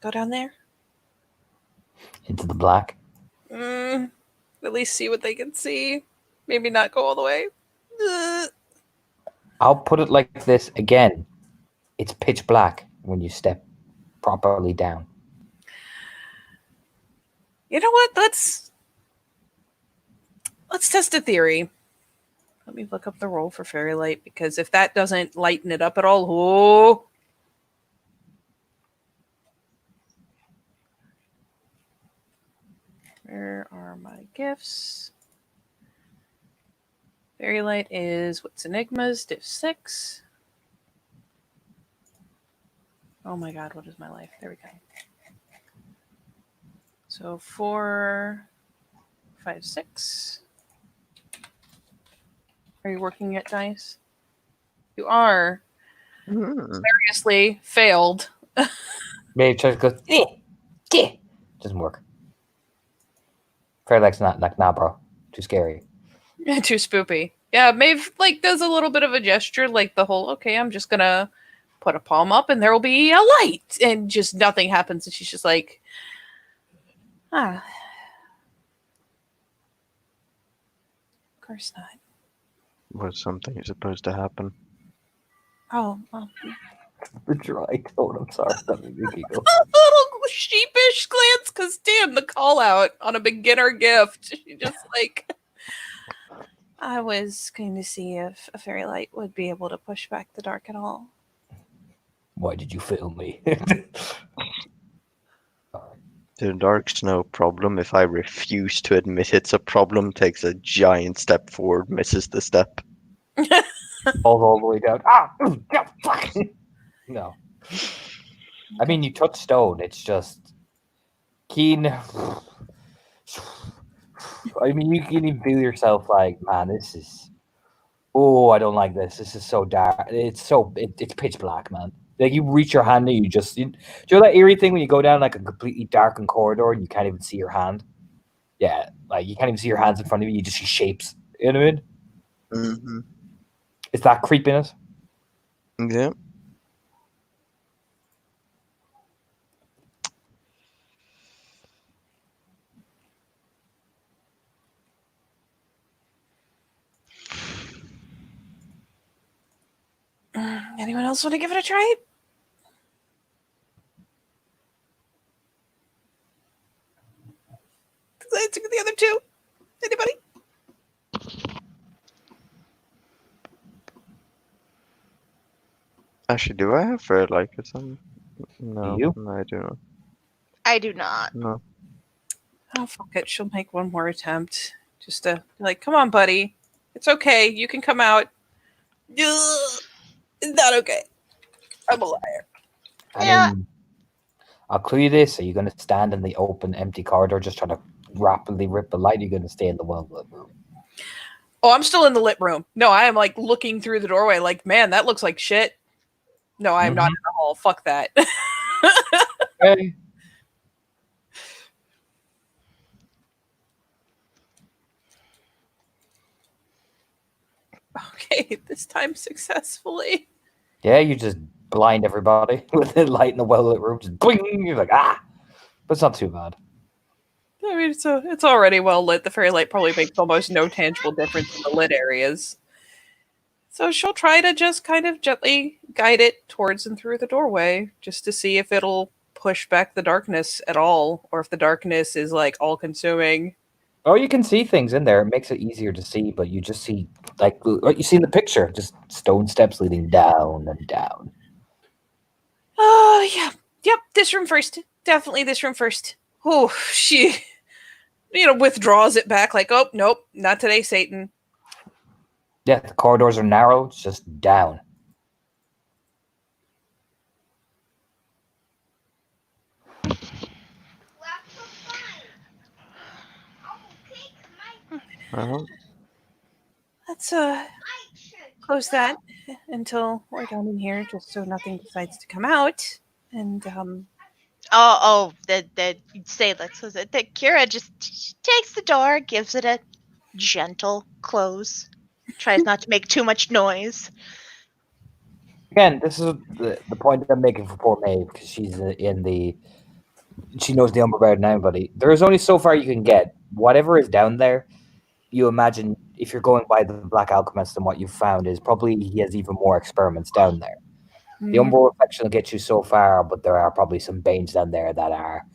go down there. Into the black. At least see what they can see. Maybe not go all the way. I'll put it like this again. It's pitch black when you step properly down. You know what? Let's test a theory. Let me look up the roll for fairy light, because if that doesn't lighten it up at all, oh. Where are my gifts? Fairy light is what's Enigma's div 6. Oh my god, what is my life? There we go. So 4, 5, 6. Are you working yet, dice? You are. Seriously failed. Maybe try to go. Doesn't work. Fairlight's not like, nah, bro. Too scary. Too spoopy. Yeah, Maeve like does a little bit of a gesture, like the whole, okay, I'm just gonna put a palm up and there will be a light, and just nothing happens, and she's just like, of course not. Was something supposed to happen? Oh, well. The dry tone. I'm sorry. That made me giggle. A little sheepish glance, because damn, the call out on a beginner gift. She just like, I was going to see if a fairy light would be able to push back the dark at all. Why did you fail me? The dark's no problem. If I refuse to admit it's a problem, takes a giant step forward, misses the step. Falls all the way down. Yeah, fuck. No. I mean, you touch stone. It's just keen. I mean, you can even feel yourself like, man, this is. Oh, I don't like this. This is so dark. It's pitch black, man. Like you reach your hand and do you know that eerie thing when you go down like a completely darkened corridor and you can't even see your hand? Yeah, like you can't even see your hands in front of you. You just see shapes. You know what I mean? Mm-hmm. It's that creepiness. Yeah. Anyone else want to give it a try? Glancing at the other two. Anybody? Actually, do I have Fair Light or something? No, You? no, I do not. I do not. No. Oh, fuck it. She'll make one more attempt. Just to be like, come on, buddy. It's okay. You can come out. Ugh. It's not okay. I'm a liar. Yeah. I mean, I'll clue you this. Are you going to stand in the open, empty corridor just trying to rapidly rip the light? Or are you going to stay in the well-lit room? Oh, I'm still in the lit room. No, I am like looking through the doorway like, man, that looks like shit. No, I am not in the hall. Fuck that. Okay. Okay, this time successfully. Yeah, you just blind everybody with the light in the well-lit room. Just bling! You're like, ah! But it's not too bad. I mean, it's already well lit. The fairy light probably makes almost no tangible difference in the lit areas. So she'll try to just kind of gently guide it towards and through the doorway, just to see if it'll push back the darkness at all, or if the darkness is like all-consuming. Oh, you can see things in there. It makes it easier to see, but you just see, like, what you see in the picture, just stone steps leading down and down. Oh, yeah. Yep, this room first. Definitely this room first. Oh, she, withdraws it back like, oh, nope, not today, Satan. Yeah, the corridors are narrow. It's just down. Uh-huh. Let's close that until we're down in here, just so nothing decides to come out. And That say let's close it. That Kira just takes the door, gives it a gentle close, tries not to make too much noise. Again, this is the point I'm making for poor Maeve, because she's she knows the Umber better than anybody. There is only so far you can get. Whatever is down there, you imagine if you're going by the Black Alchemist and what you've found is probably he has even more experiments down there. The Umber reflection will get you so far, but there are probably some Banes down there that are.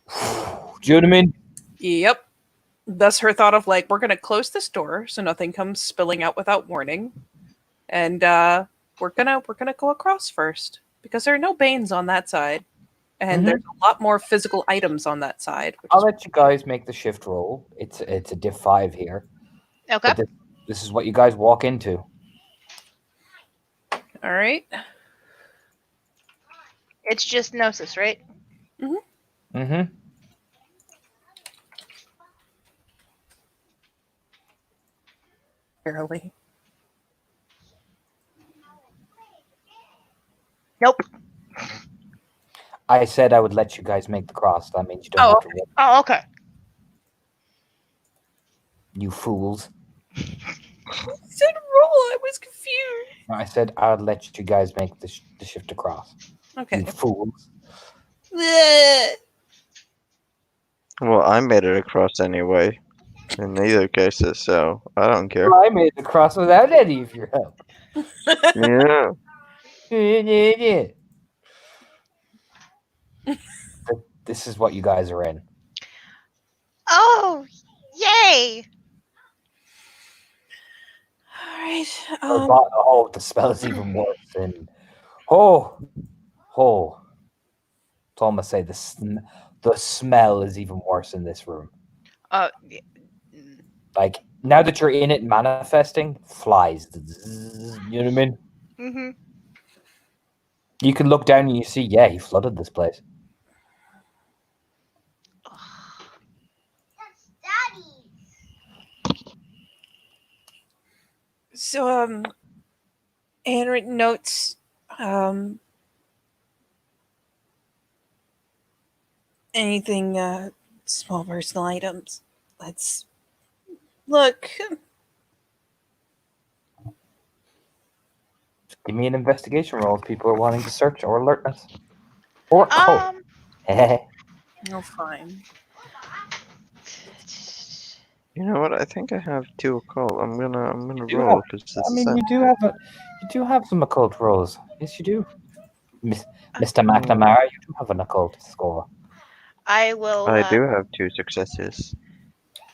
Do you know what I mean? Yep. Thus her thought of like, we're going to close this door so nothing comes spilling out without warning. And we're gonna go across first, because there are no Banes on that side. And there's a lot more physical items on that side. I'll let you guys make the shift roll. It's a diff 5 here. Okay. But This is what you guys walk into. All right. It's just Gnosis, right? Mm-hmm. Barely. Nope. I said I would let you guys make the cross. That means you don't Oh, have to roll. Oh, okay. You fools. You said roll. I was confused. I said I would let you guys make the shift across. Okay. You fools. Bleh. Well, I made it across anyway. In neither cases, so I don't care. I made the cross without any of your help. Yeah. This is what you guys are in. Oh, yay! All right. Oh, the smell is even worse. And oh, it's almost say the smell is even worse in this room. Y- Like now that you're in it, manifesting flies. You know what I mean? mhm. You can look down and you see, yeah, he flooded this place. So, handwritten notes. Anything, small personal items. Let's look. Give me an investigation roll if people are wanting to search or alertness. Or code. Oh, fine. You know what? I think I have 2 occult. I'm gonna do roll because it's I mean, set. you do have some occult rolls. Yes, you do. Mr. McNamara, you do have an occult score. I will. I do have 2 successes.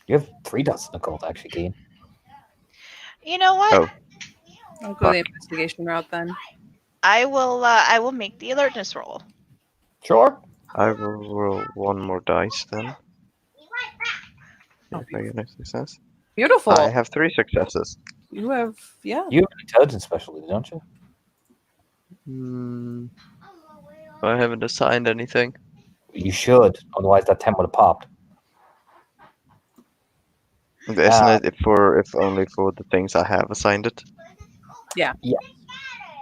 You have 3 dozen occult, actually, Keen. You know what? Oh. I'll go the investigation route then. I will make the alertness roll. Sure. I will roll 1 more dice then. Oh, If I get a success. Beautiful. I have 3 successes. You have, yeah. You have an intelligence specialty, don't you? I haven't assigned anything. You should. Otherwise, that 10 would have popped. Isn't it if only for the things I have assigned it? Yeah. Yeah.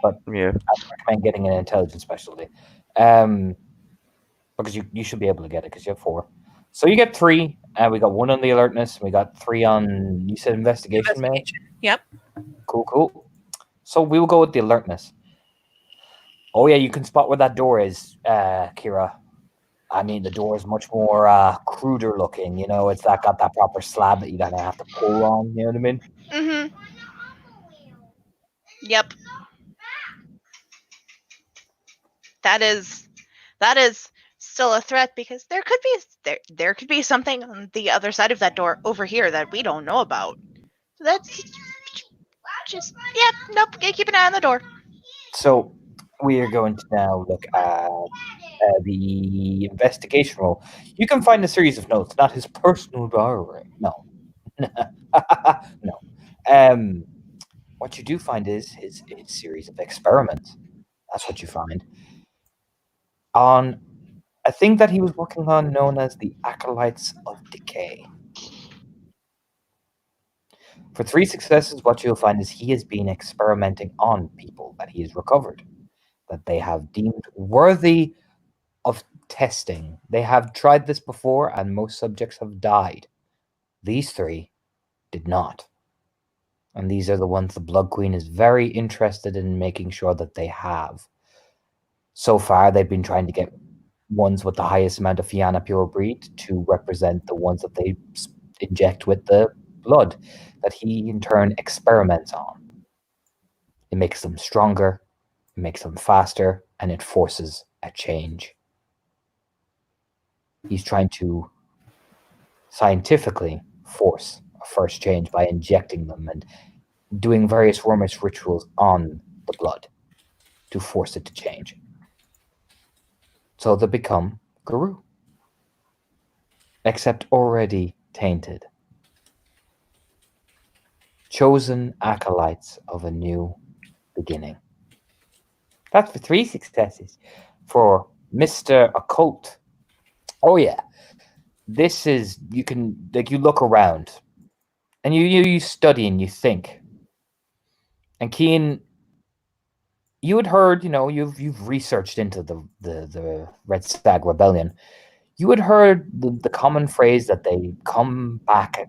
But yeah, I recommend getting an intelligence specialty. Because you should be able to get it because you have 4. So you get 3, and we got 1 on the alertness, and we got 3 on, you said investigation, man? Yep. Cool. So we will go with the alertness. Oh yeah, you can spot where that door is, Kira. I mean, the door is much more cruder looking. You know, it's got that proper slab that you don't have to pull on. You know what I mean? Mhm. Yep. That is still a threat because there could be something on the other side of that door over here that we don't know about. So that's just nope. Keep an eye on the door. So we are going to now look at the investigation roll. You can find a series of notes, not his personal diary. No. No. What you do find is his series of experiments. That's what you find. On a thing that he was working on known as the Acolytes of Decay. For 3 successes, what you'll find is he has been experimenting on people that he has recovered, that they have deemed worthy of testing. They have tried this before, and most subjects have died. These 3 did not. And these are the ones the Blood Queen is very interested in making sure that they have. So far, they've been trying to get ones with the highest amount of Fianna Pure breed to represent the ones that they inject with the blood that he in turn experiments on. It makes them stronger, it makes them faster, and it forces a change. He's trying to scientifically force a first change by injecting them and doing various Romish rituals on the blood to force it to change. So they become Guru. Except already tainted. chosen acolytes of a new beginning. That's for 3 successes. For Mr. Occult. Oh yeah. This is, you can, like, you look around and you study and you think. And Keen, you had heard, you've researched into the Red Stag Rebellion. You had heard the common phrase that they come back,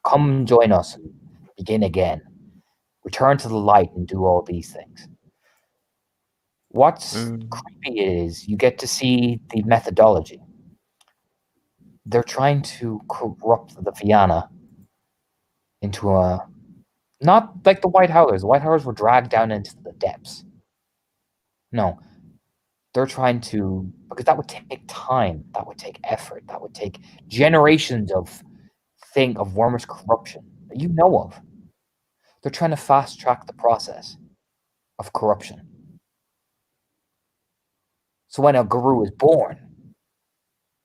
come join us and begin again. Return to the light and do all these things. What's creepy is you get to see the methodology. They're trying to corrupt the Fianna into a, not like the White Howlers. The White Howlers were dragged down into the depths. No, they're trying to, because that would take time, that would take effort, that would take generations of Worm's corruption that you know of. They're trying to fast track the process of corruption. So when a Guru is born,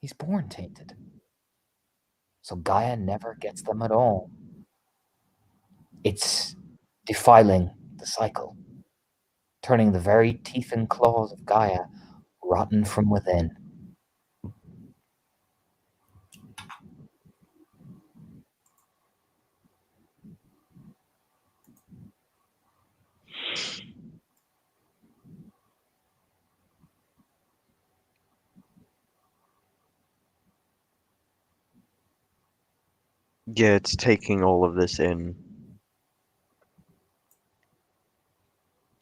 he's born tainted. So Gaia never gets them at all. It's defiling the cycle, turning the very teeth and claws of Gaia rotten from within. Yeah, it's taking all of this in.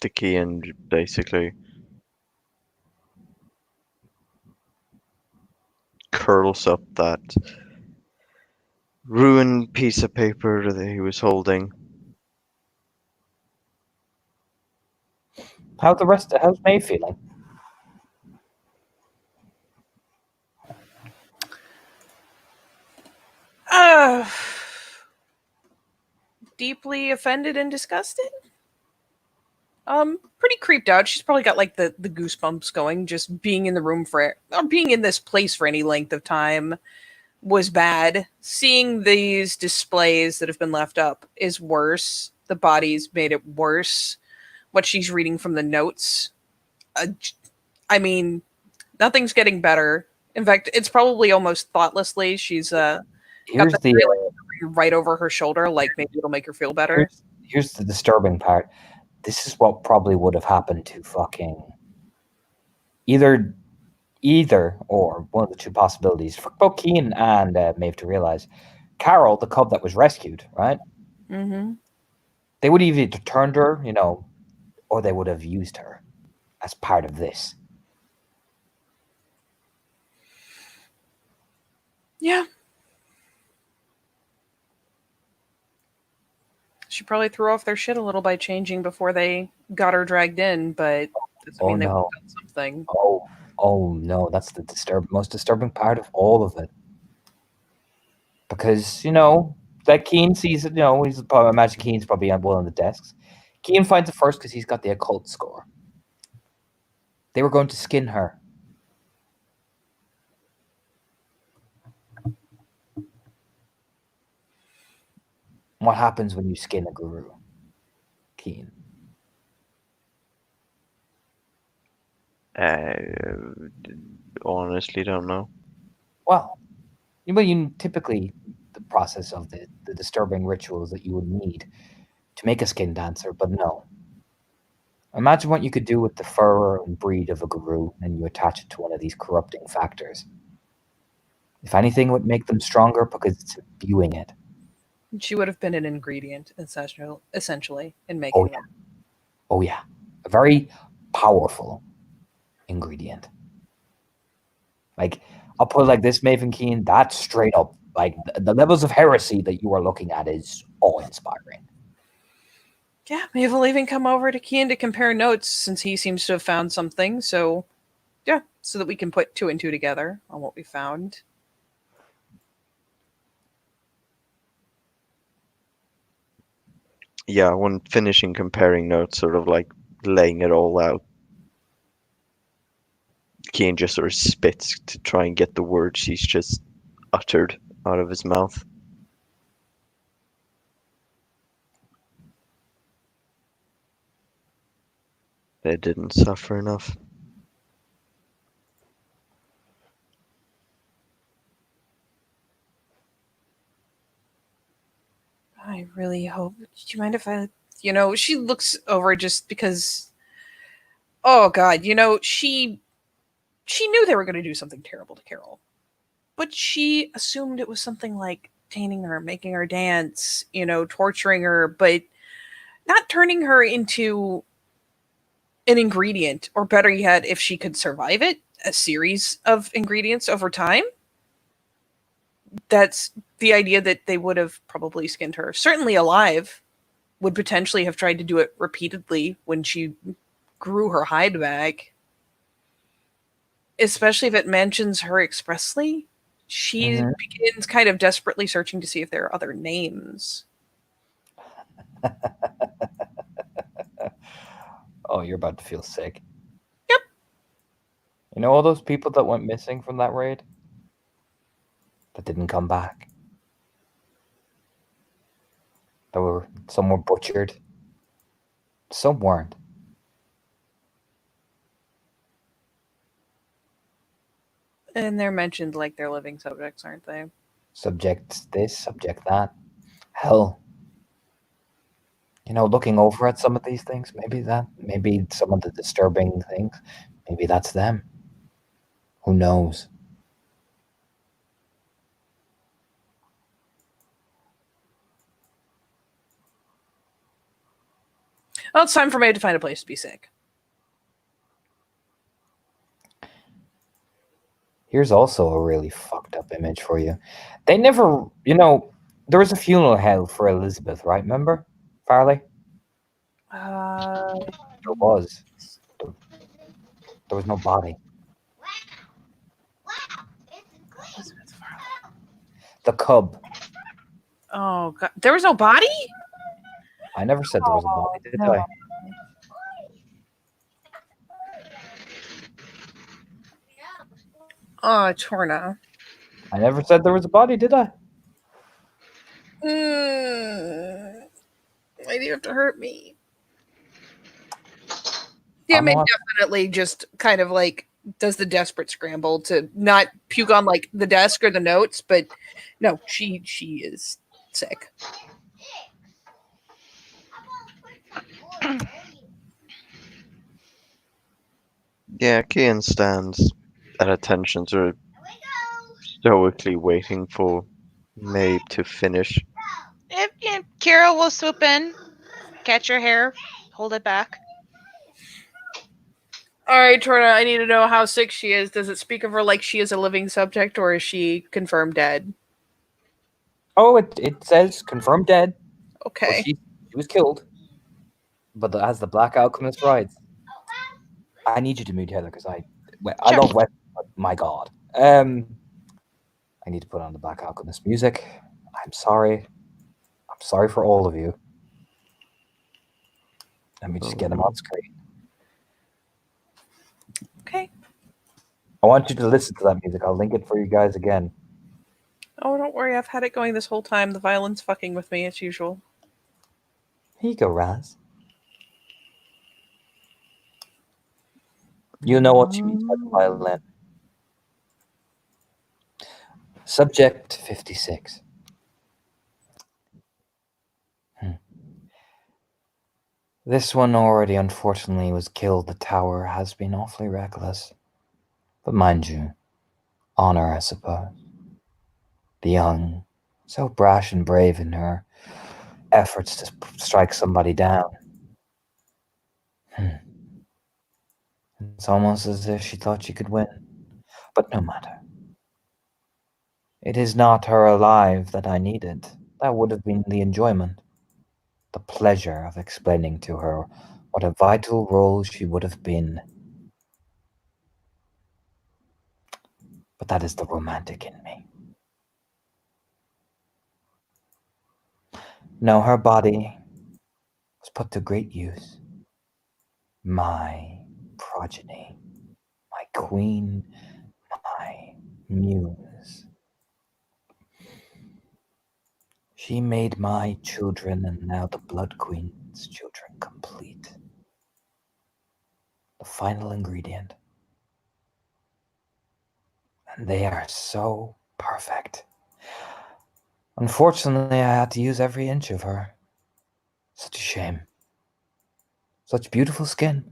The key and basically curls up that ruined piece of paper that he was holding. How's May feeling? Deeply offended and disgusted. Pretty creeped out. She's probably got like the goosebumps going. Just being in the room or being in this place for any length of time was bad. Seeing these displays that have been left up is worse. The bodies made it worse. What she's reading from the notes, I mean, nothing's getting better. In fact, it's probably almost thoughtlessly. She's Here's got the right over her shoulder, like maybe it'll make her feel better. here's the disturbing part. This is what probably would have happened to fucking either or one of the two possibilities for both Keen and Maeve to realize. Carol, the cub that was rescued, right? Mm-hmm. They would have either turned her, or they would have used her as part of this. Yeah. She probably threw off their shit a little by changing before they got her dragged in, but doesn't mean they would have done something. Oh no, that's the most disturbing part of all of it. Because, that Keen sees it, he's probably, I imagine Keen's probably on one of the desks. Keen finds it first because he's got the occult score. They were going to skin her. What happens when you skin a Guru? Keen. Honestly don't know. Well, you typically, the process of the disturbing rituals that you would need to make a skin dancer, but no. Imagine what you could do with the fur and breed of a Guru, and you attach it to one of these corrupting factors. If anything, it would make them stronger because it's imbuing it. She would have been an ingredient, essentially, in making them. Oh yeah. A very powerful ingredient. Like, I'll put it like this, Maven Keen, that's straight up, like, the levels of heresy that you are looking at is awe-inspiring. Yeah, Maeve will even come over to Keen to compare notes since he seems to have found something. So, yeah, so that we can put 2 and 2 together on what we found. Yeah, when finishing comparing notes, sort of like laying it all out, Kane just sort of spits to try and get the words he's just uttered out of his mouth. They didn't suffer enough. I really hope. Do you mind if I, she looks over just because. Oh God, she knew they were going to do something terrible to Carol, but she assumed it was something like detaining her, making her dance, torturing her, but not turning her into an ingredient, or better yet, if she could survive it, a series of ingredients over time. That's the idea that they would have probably skinned her. Certainly alive, would potentially have tried to do it repeatedly when she grew her hide back. Especially if it mentions her expressly. She Mhm. begins kind of desperately searching to see if there are other names. Oh, you're about to feel sick. Yep. You know all those people that went missing from that raid? That didn't come back? Some were butchered. Some weren't. And they're mentioned like they're living subjects, aren't they? Subject this, subject that. Hell, looking over at some of these things, maybe some of the disturbing things, maybe that's them. Who knows? Well, it's time for me to find a place to be sick. Here's also a really fucked up image for you. They never, there was a funeral held for Elizabeth, right? Remember, Farley? There was. There was no body. The cub. Oh God, there was no body. I never said there was a body, did no. I? Oh, Torna. I never said there was a body, did I? Why do you have to hurt me? Yeah, it definitely just kind of like does the desperate scramble to not puke on like the desk or the notes, but no, she is sick. Yeah, Kian stands at attention, sort of stoically waiting for Mabe to finish. If Kira will swoop in, catch your hair, hold it back. All right, Torna, I need to know how sick she is. Does it speak of her like she is a living subject, or is she confirmed dead? Oh, it says confirmed dead. Okay. Well, she was killed. But as the Black Alchemist writes, I need you to mute Heather because I love West, but my God. I need to put on the Black Alchemist music. I'm sorry. I'm sorry for all of you. Let me just get them on screen. Okay. I want you to listen to that music. I'll link it for you guys again. Oh, don't worry. I've had it going this whole time. The violin's fucking with me as usual. Here you go, Raz. You know what she means by the violin. Subject 56. This one already unfortunately was killed. The tower has been awfully reckless. But mind you, honor, I suppose. The young, so brash and brave in her efforts to strike somebody down. It's almost as if she thought she could win. But no matter. It is not her alive that I needed. That would have been the enjoyment, the pleasure of explaining to her what a vital role she would have been. But that is the romantic in me. No, her body was put to great use. My progeny, my queen, my muse. She made my children and now the Blood Queen's children complete. the final ingredient. And they are so perfect. Unfortunately, I had to use every inch of her. Such a shame. Such beautiful skin.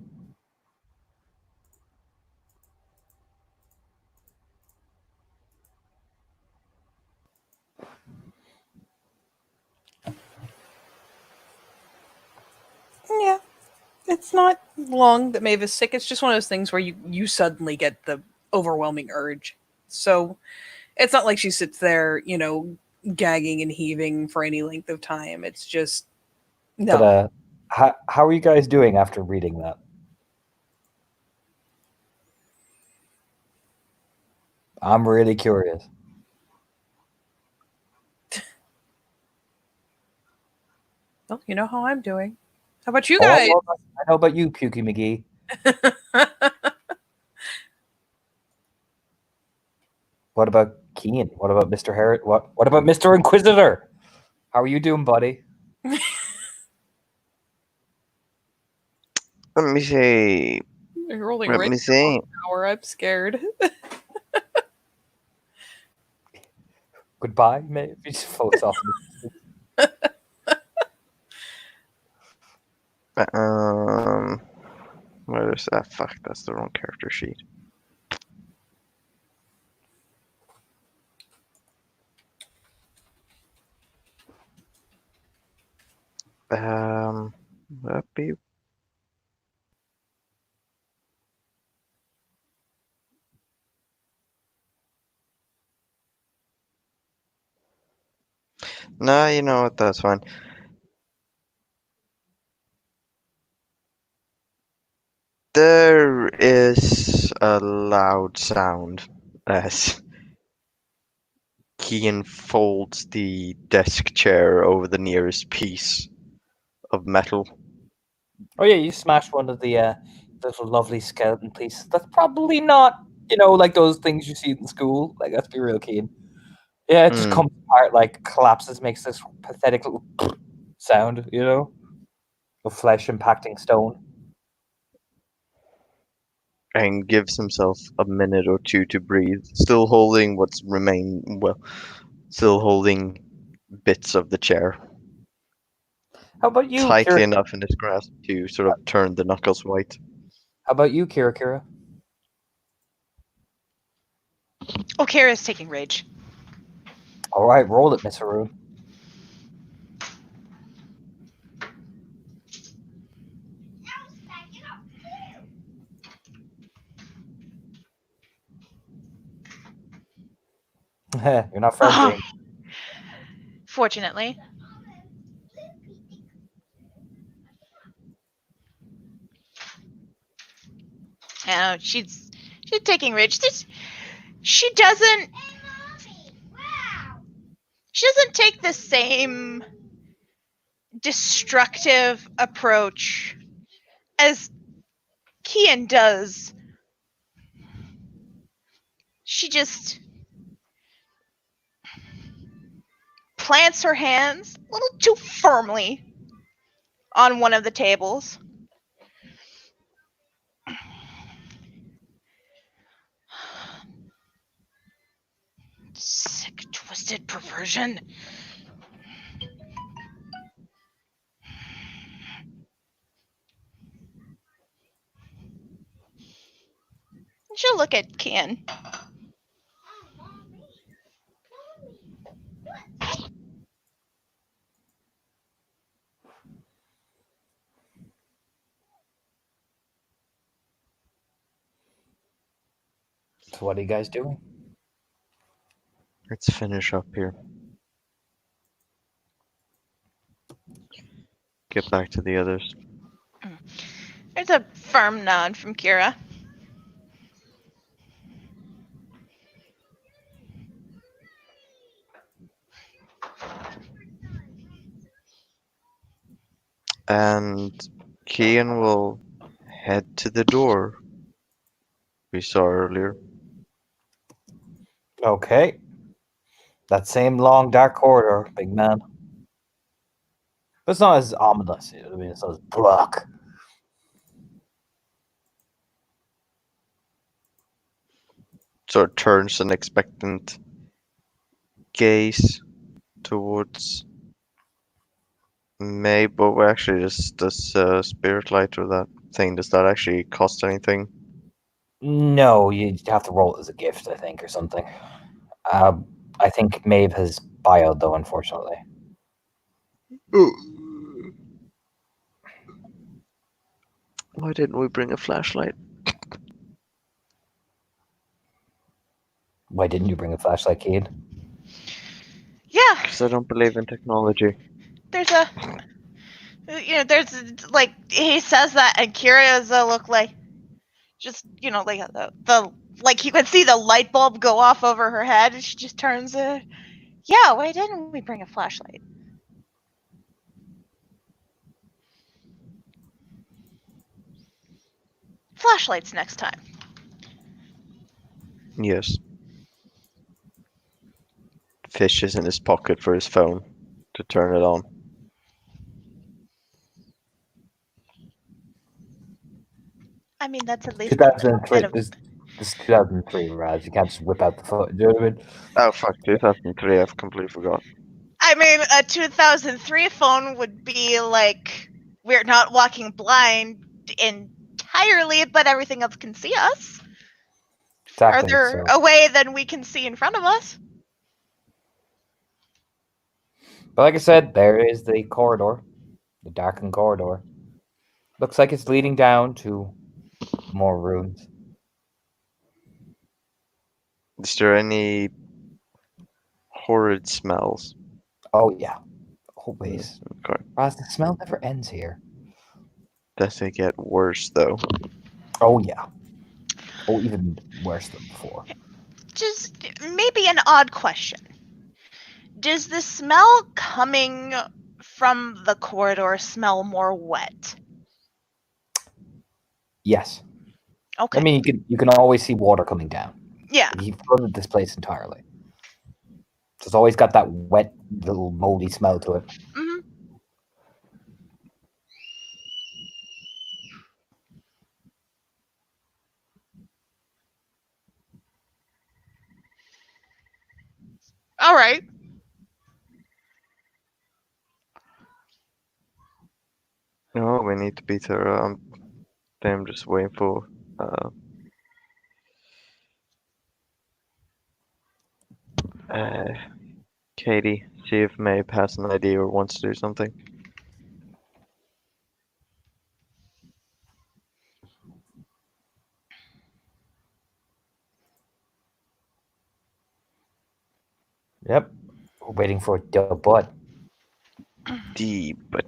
Yeah. It's not long that Maeve is sick. It's just one of those things where you suddenly get the overwhelming urge. So it's not like she sits there, gagging and heaving for any length of time. It's just no. But how are you guys doing after reading that? I'm really curious. Well, you know how I'm doing. How about you Oh, guys? I know about you, Pukey McGee. What about Keen? What about Mr. Harris? What about Mr. Inquisitor? How are you doing, buddy? Let me see. You're rolling Let right me see. power. I'm scared. Goodbye, mate. He just floats off. Where is that? Fuck, that's the wrong character sheet. That be no, you know what? That's fine. There is a loud sound as Kian folds the desk chair over the nearest piece of metal. Oh yeah, you smashed one of the little lovely skeleton pieces. That's probably not, like those things you see in school. Like, let's be real, Keen. Yeah, it just comes apart, like collapses, makes this pathetic little sound, of flesh impacting stone. And gives himself a minute or two to breathe, still holding what's remained, still holding bits of the chair How about you, tightly Kira? enough in his grasp to sort of turn the knuckles white. How about you, Kira? Oh, Kira's taking rage. All right, roll it, Miss Haroon. You're not friends, Uh-huh. James. Fortunately. She's taking rage. She doesn't take the same destructive approach as Kian does. She just plants her hands a little too firmly on one of the tables. Sick, twisted perversion. She'll look at Kian. So what are you guys doing? Let's finish up here. Get back to the others. There's a firm nod from Kira. And Kian will head to the door we saw earlier. Okay. That same long, dark corridor, big man. But it's not as ominous. I mean, it's not as black. sort of turns an expectant gaze towards May, but we actually just does spirit light or that thing. Does that actually cost anything? No, you'd have to roll it as a gift, I think, or something. I think Maeve has bioed, though, unfortunately. Why didn't we bring a flashlight? Why didn't you bring a flashlight, Keane? Yeah, Because I don't believe in technology. there's a, there's like he says that, and Kira's look like, just like the like you can see the light bulb go off over her head, and she just turns. Yeah, why didn't we bring a flashlight? Flashlights next time. Yes. Fishes in his pocket for his phone to turn it on. I mean, that's at least a bit 2003. of. This is 2003, Raz. You can't just whip out the phone. Do you know what I mean? Oh fuck, 2003, I've completely forgot. I mean, a 2003 phone would be like we're not walking blind entirely, but everything else can see us. Exactly. Farther So. away than we can see in front of us. But like I said, there is the corridor, the darkened corridor. Looks like it's leading down to more rooms. Is there any horrid smells? Oh yeah, always. Okay. Raz, the smell never ends here. Does it get worse though? Oh yeah. Oh, even worse than before. Just maybe an odd question. Does the smell coming from the corridor smell more wet? Yes. Okay. I mean, you can always see water coming down. Yeah. He flooded this place entirely. So it's always got that wet, little moldy smell to it. Mm-hmm. All right. No, we need to beat her. I'm just waiting for Katie. See if Maeve has an idea or wants to do something. Yep. We're waiting for the butt. But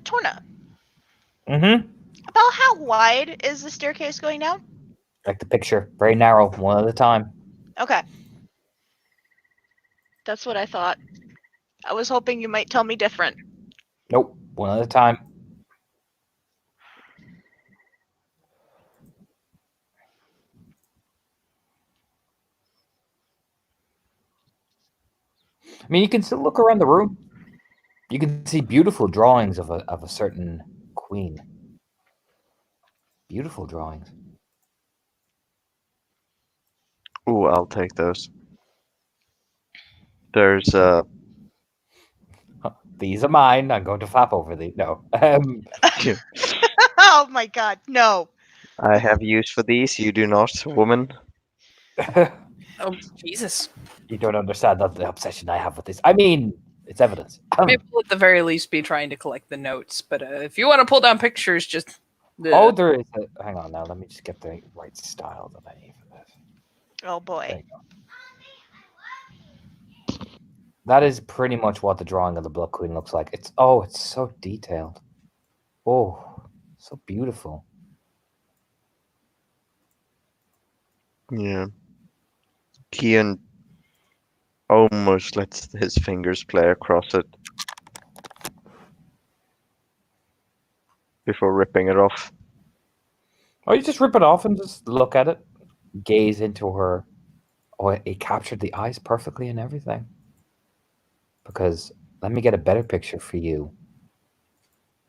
Torna, Mm-hmm. about how wide is the staircase going down? Like the picture. Very narrow, one at a time. Okay. That's what I thought. I was hoping you might tell me different. Nope. One at a time. I mean, you can still look around the room. You can see beautiful drawings of a certain queen. Beautiful drawings. ooh, I'll take those. There's These are mine. I'm going to flap over these. No. Oh my god, no. I have use for these. You do not, woman. Oh, Jesus. You don't understand the obsession I have with this. I mean, it's evidence. Maybe we'll at the very least be trying to collect the notes, but if you want to pull down pictures, just. Oh, there is a... Hang on now. Let me just get the right style that I need for this. Oh boy. There you go. That is pretty much what the drawing of the Blood Queen looks like. It's so detailed. Oh, so beautiful. Yeah. Kian almost lets his fingers play across it before ripping it off. Or you just rip it off and just look at it, gaze into her. Oh, it captured the eyes perfectly and everything. Because let me get a better picture for you.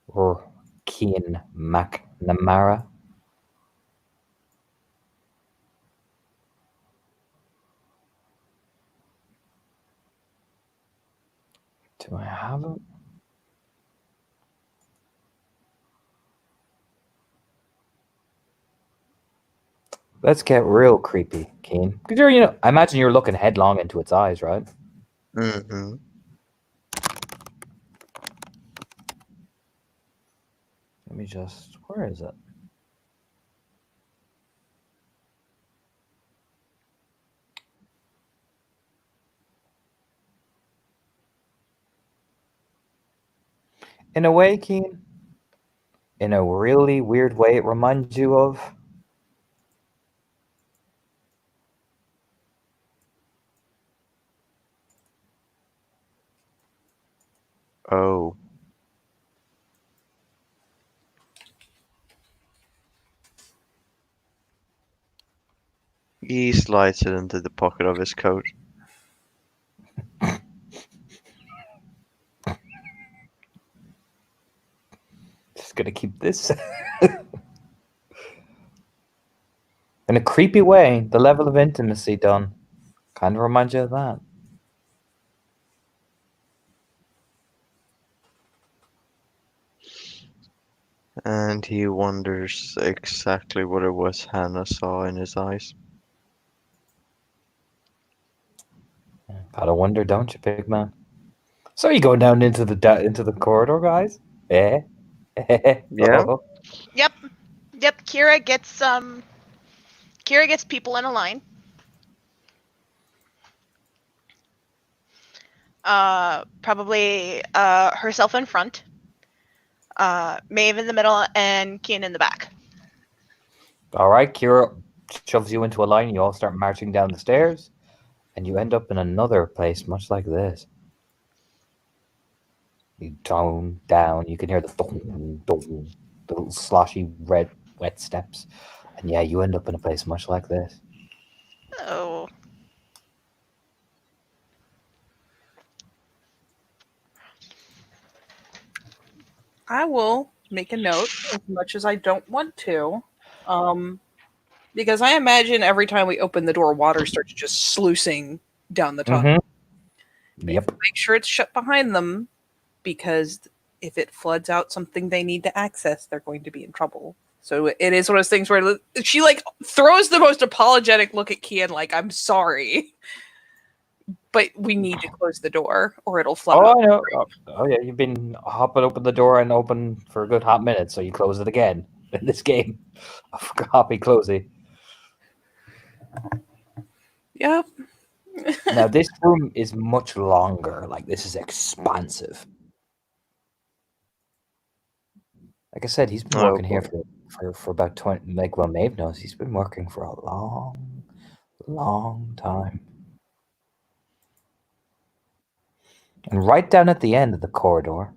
Or Kian McNamara. Do I have it? Let's get real creepy, Keen. Because I imagine you're looking headlong into its eyes, right? Mm-hmm. Let me just. Where is it? In a way, Keen. In a really weird way, it reminds you of. Oh. He slides it into the pocket of his coat. Just gonna keep this. In a creepy way, the level of intimacy done kind of reminds you of that. And he wonders exactly what it was Hannah saw in his eyes. Gotta wonder, don't you, big man? So you going down into the corridor, guys? Eh? Yeah. Oh. Yep. Kira gets people in a line. Probably herself in front. Maeve in the middle and Kian in the back. All right, Kira shoves you into a line. You all start marching down the stairs, and you end up in another place much like this. You down. You can hear the dong, dong, the little sloshy red wet steps, and yeah, you end up in a place much like this. Oh. I will make a note as much as I don't want to. Because I imagine every time we open the door, water starts just sluicing down the tunnel. Yep. Make sure it's shut behind them, because if it floods out something they need to access, they're going to be in trouble. So it is one of those things where she throws the most apologetic look at Kian, like, I'm sorry, but we need to close the door or it'll flood Oh, out. I know. Oh, yeah, you've been hopping open the door and open for a good hot minute, so you close it again in this game. Hoppy closey. Yeah. Now, this room is much longer. Like, this is expansive. Like I said, he's been Oh, working here boy. for about 20, like, well, Maeve knows, he's been working for a long time. And right down at the end of the corridor,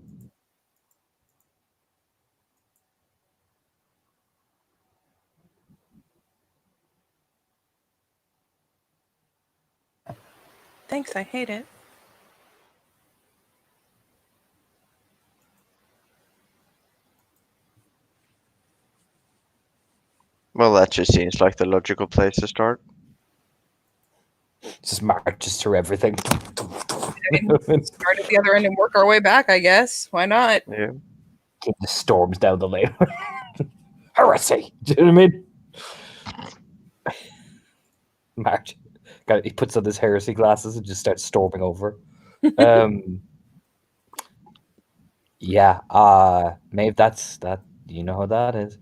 Thanks, I hate it. Well, that just seems like the logical place to start. just marches through everything. Start at the other end and work our way back, I guess. Why not? Yeah. He just storms down the lane. Heresy! Do you know what I mean? March. He puts on his heresy glasses and just starts storming over. Yeah, Maeve, that's that. You know how that is.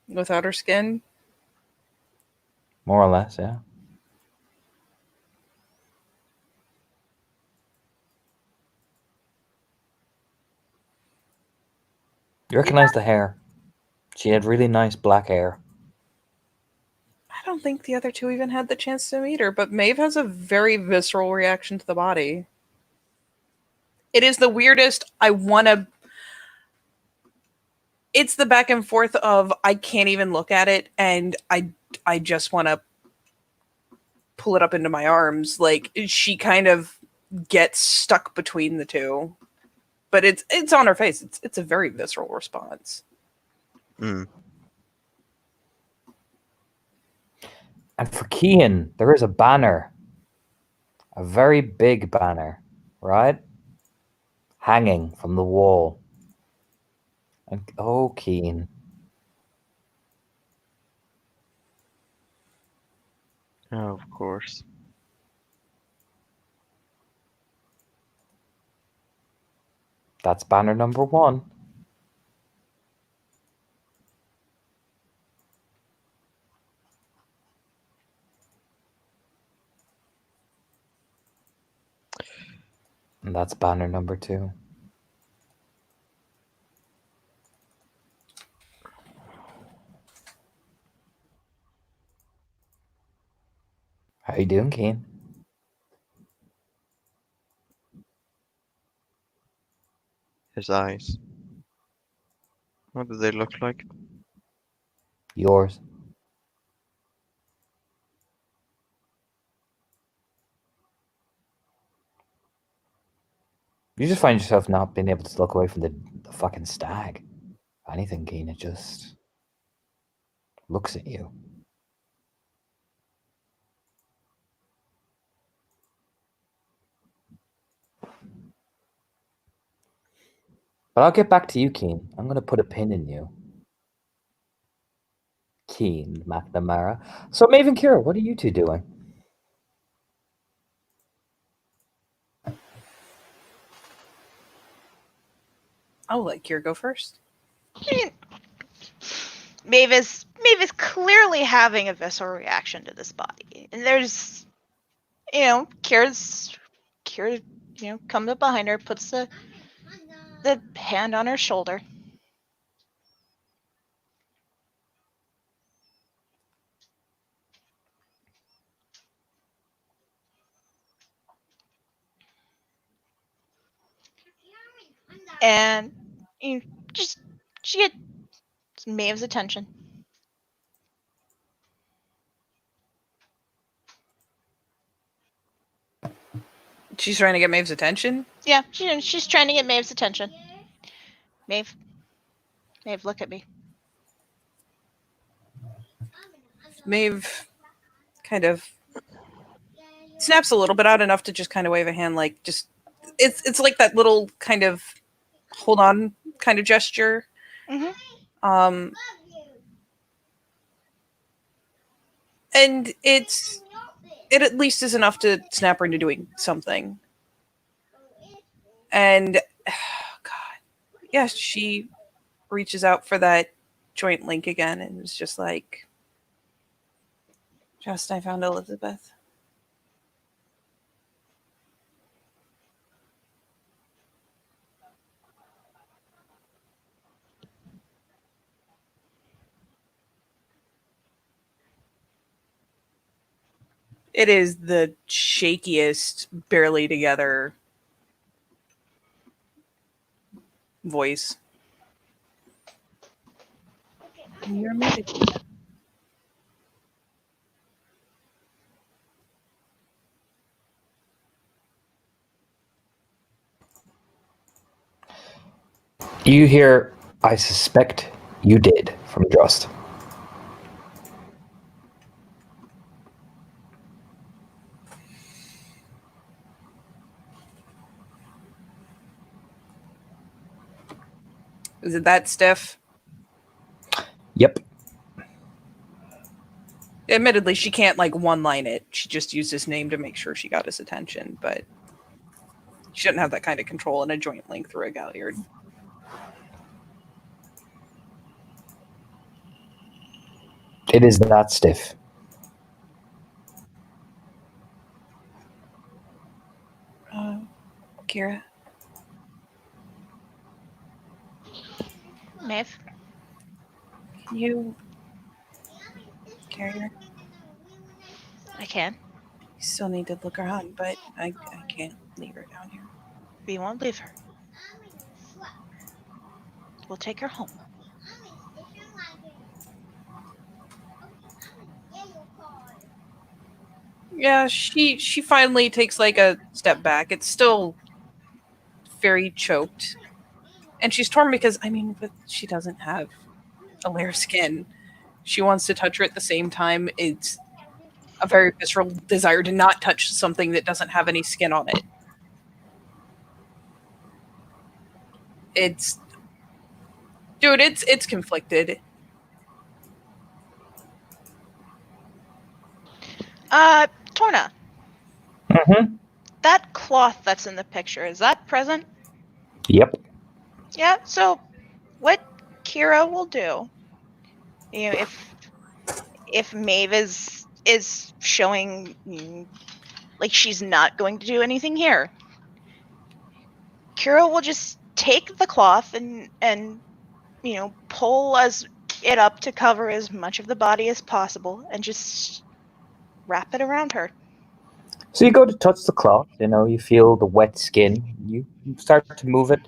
Without her skin? More or less, yeah. You recognize the hair. She had really nice black hair. I don't think the other two even had the chance to meet her, but Maeve has a very visceral reaction to the body. It is the weirdest. I want to. it's the back and forth of I can't even look at it, and I just want to pull it up into my arms. Like, she kind of gets stuck between the two, but it's on her face. It's a very visceral response. Mm. And for Kian, there is a banner, a very big banner, right? Hanging from the wall. And, oh, Kian. Oh, of course. That's banner number 1. And that's banner number 2. How you doing, Keen? His eyes. What do they look like? Yours. You just find yourself not being able to look away from the fucking stag. If anything, Keen, it just looks at you. But I'll get back to you, Keen. I'm going to put a pin in you. Keen McNamara. So, Maeve and Kira, what are you two doing? I'll let Kier go first. Maeve is clearly having a visceral reaction to this body, and there's, Kira's, comes up behind her, puts the hand on her shoulder. And she gets Maeve's attention. She's trying to get Maeve's attention? Yeah, she's trying to get Maeve's attention. Maeve, look at me. Maeve kind of snaps a little bit out, enough to just kind of wave a hand, like, just it's like that little kind of hold on kind of gesture. Mm-hmm. And it at least is enough to snap her into doing something. And God, yeah, she reaches out for that joint link again and is just like, just I found Elizabeth. It is the shakiest, barely together voice. You're muted. You hear, I suspect you did, from Just. Is it that stiff? Yep. Admittedly, she can't like one line it. She just used his name to make sure she got his attention, but she shouldn't have that kind of control in a joint link through a Galliard. It is that stiff. Kira? Maeve? Can you carry her? I can. You still need to look around, but I can't leave her down here. We won't leave her. We'll take her home. Yeah, she finally takes like a step back. It's still very choked. And she's torn because but she doesn't have a layer of skin. She wants to touch her at the same time. It's a very visceral desire to not touch something that doesn't have any skin on it. It's dude, it's conflicted. Torna, Mm-hmm. that cloth that's in the picture, is that present? Yep. Yeah, so what Kira will do, if Maeve is showing like she's not going to do anything here, Kira will just take the cloth and pull it up to cover as much of the body as possible and just wrap it around her. So you go to touch the cloth, you feel the wet skin, you start to move it,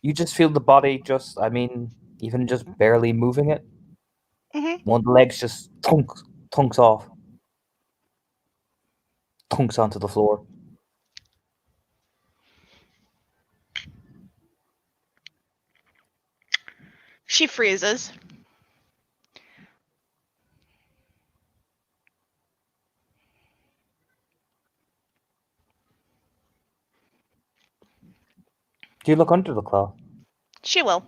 you just feel the body even just barely moving it. Hmm. One of the legs just thunks off, thunks onto the floor. She freezes. Do you look under the cloth? She will.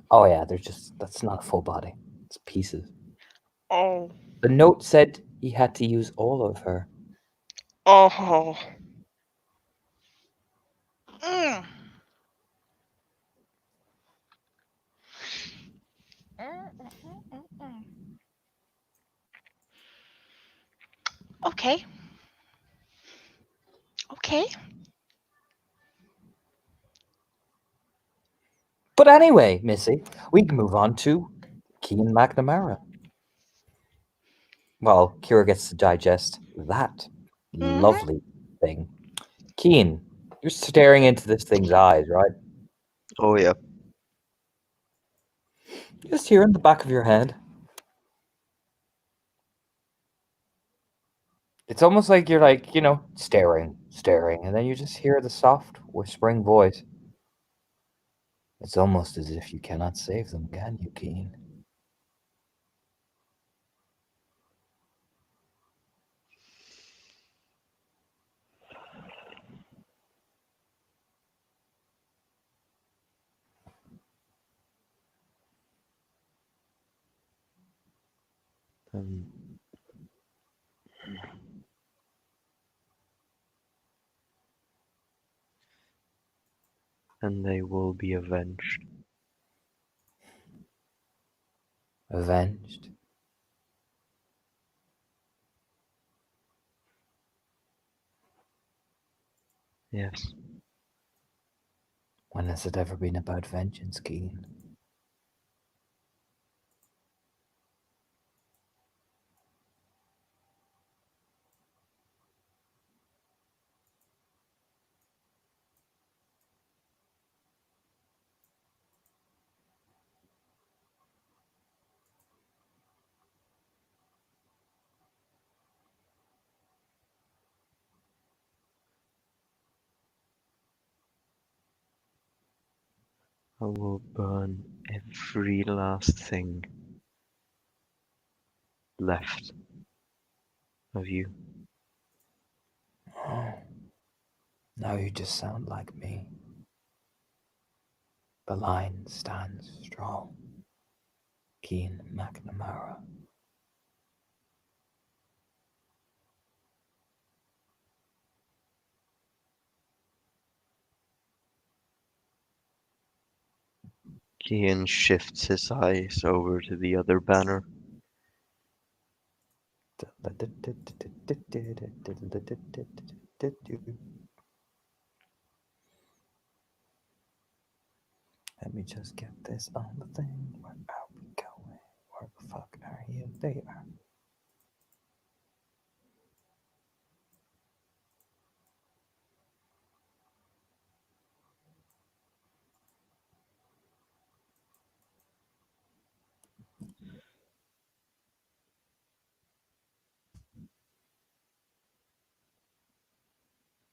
Oh yeah, that's not a full body. It's pieces. Oh. The note said he had to use all of her. Oh. Mm. Okay. Okay. But anyway, Missy, we can move on to Keen McNamara. Well, Kira gets to digest that lovely thing. Keen, you're staring into this thing's eyes, right? Oh yeah. Just here in the back of your head. It's almost like you're staring, and then you just hear the soft, whispering voice. It's almost as if you cannot save them, can you, Keen? Um, and they will be avenged. Avenged? Yes. When has it ever been about vengeance, Keen? I will burn every last thing left of you. Oh, now you just sound like me. The line stands strong. Keen McNamara. Kian shifts his eyes over to the other banner. Let me just get this on the thing. Where are we going? Where the fuck are you? There you are.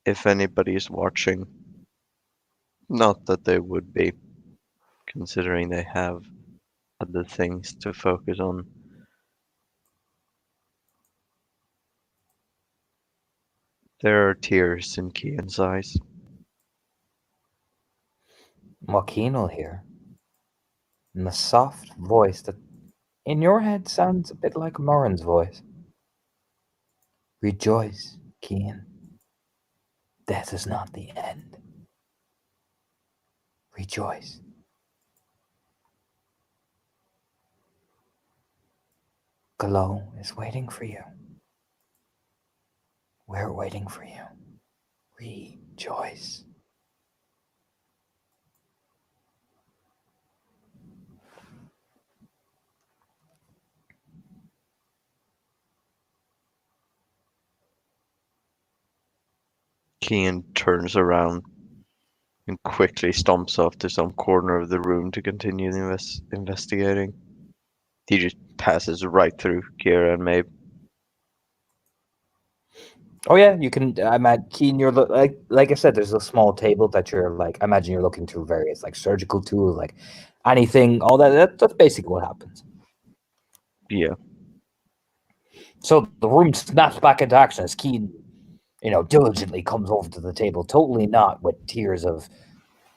if anybody is watching. Not that they would be, considering they have other things to focus on. There are tears in Kian's eyes. What Keen will hear, and the soft voice that in your head sounds a bit like Morin's voice. Rejoice, Keen. Death is not the end. Rejoice. Glow is waiting for you. We're waiting for you. Rejoice. Kian turns around and quickly stomps off to some corner of the room to continue the investigating. He just passes right through Kira and Maeve. Oh yeah, you can. I'm at Keen. You're like I said. There's a small table that you're like. I imagine you're looking through various like surgical tools, like anything, all that. That's basically what happens. Yeah. So the room snaps back into action as Keen, diligently comes over to the table, totally not with tears of,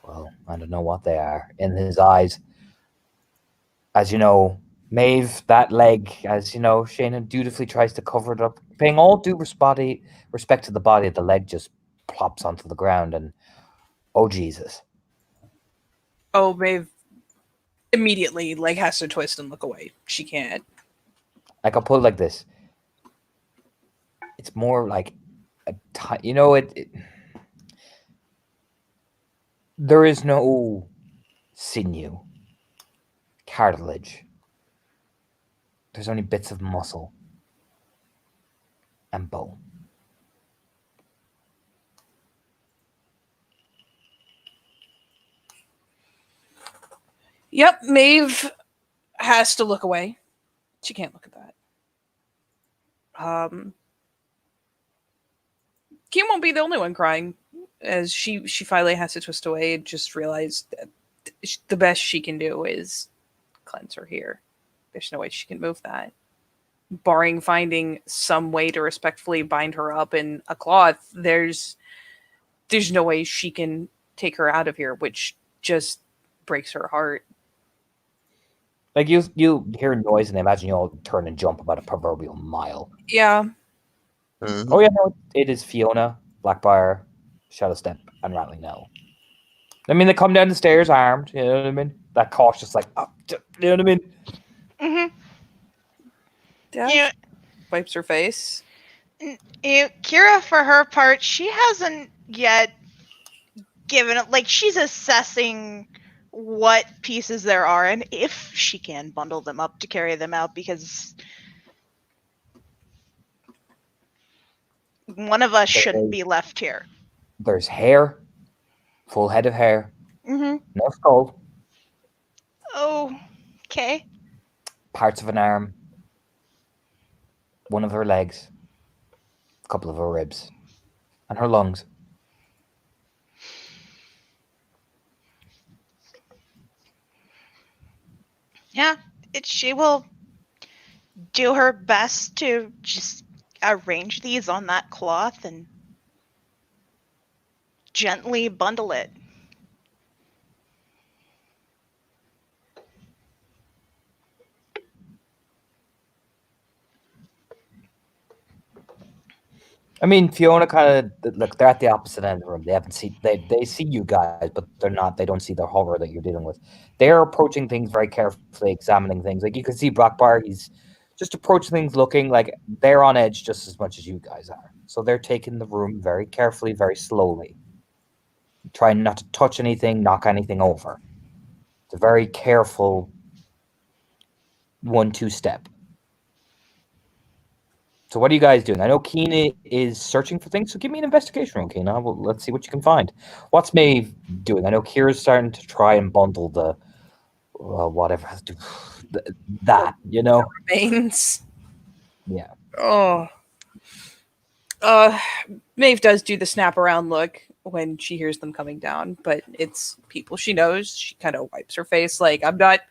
well, I don't know what they are, in his eyes. As you know, Maeve, that leg, as you know, Shayna dutifully tries to cover it up, paying all due respect to the body, the leg just plops onto the ground, and oh Jesus. Oh, Maeve immediately has to twist and look away. She can't. Like, I'll put it like this. It's more like there is no sinew, cartilage. There's only bits of muscle and bone. Yep, Maeve has to look away. She can't look at that. Kim won't be the only one crying, as she finally has to twist away and just realize that the best she can do is cleanse her here. There's no way she can move that. Barring finding some way to respectfully bind her up in a cloth, there's no way she can take her out of here, which just breaks her heart. Like, you hear a noise and I imagine you all turn and jump about a proverbial mile. Yeah. Mhm. Oh yeah, no, it is Fiona, Blackbriar, Shadowstep, and Rattling Nell. I mean, they come down the stairs armed, you know what I mean? That cautious, like, you know what I mean? Mm-hmm. Dash wipes her face. Kira, for her part, she hasn't yet given it. Like, she's assessing what pieces there are and if she can bundle them up to carry them out, because one of us shouldn't be left here. There's hair, full head of hair, Mm-hmm. no skull, Oh, okay. parts of an arm, one of her legs, a couple of her ribs, and her lungs. Yeah, she will do her best to just arrange these on that cloth and gently bundle it. I mean, Fiona kind of look. They're at the opposite end of the room. They haven't seen. They see you guys, but they're not. They don't see the horror that you're dealing with. They're approaching things very carefully, examining things. Like, you can see Blackbriar. He's just approaching things, looking like they're on edge just as much as you guys are. So they're taking the room very carefully, very slowly, trying not to touch anything, knock anything over. It's a very careful 1-2 step. So what are you guys doing? I know Keena is searching for things, so give me an investigation roll, Keena. Well, let's see what you can find. What's Maeve doing? I know Kira's starting to try and bundle the whatever that, you know? Remains. Yeah. Oh. Maeve does do the snap around look when she hears them coming down, but it's people she knows. She kind of wipes her face like, I'm not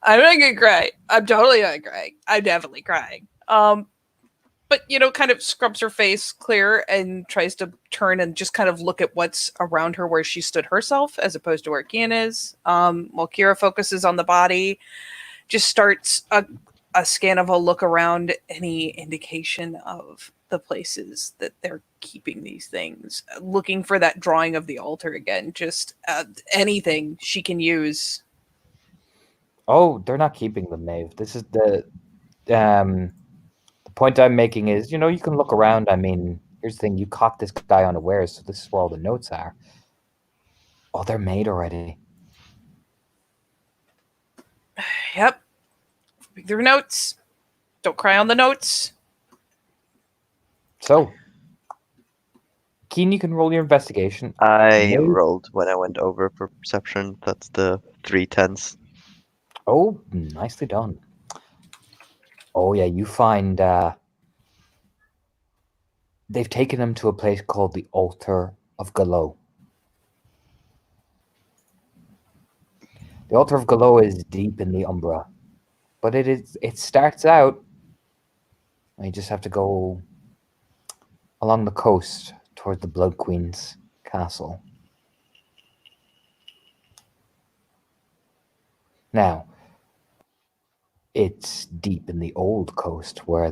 gonna cry. I'm totally not crying. I'm definitely crying. But kind of scrubs her face clear and tries to turn and just kind of look at what's around her where she stood herself as opposed to where Kian is. While Kira focuses on the body, just starts a scan of a look around, any indication of the places that they're keeping these things, looking for that drawing of the altar again, just anything she can use. Oh, they're not keeping them, Maeve. This is the point I'm making is, you can look around. I mean, here's the thing: you caught this guy unawares, so this is where all the notes are. Oh, they're made already. Yep. Read their notes. Don't cry on the notes. So, Keen, you can roll your investigation. I Maeve- rolled when I went over perception. That's the 3 10s. Oh, nicely done. Oh yeah, you find they've taken him to a place called the Altar of Galo. The Altar of Galo is deep in the Umbra, but it starts out. You just have to go along the coast toward the Blood Queen's castle. Now, it's deep in the old coast where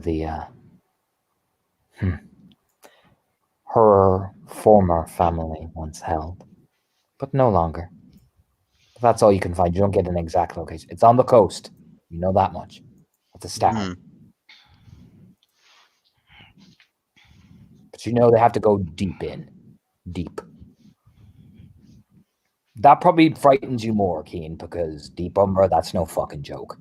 her former family once held, but no longer. That's all you can find. You don't get an exact location. It's on the coast. You know that much. At the start. Hmm. But they have to go deep in. Deep. That probably frightens you more, Keen, because Deep Umbra, that's no fucking joke.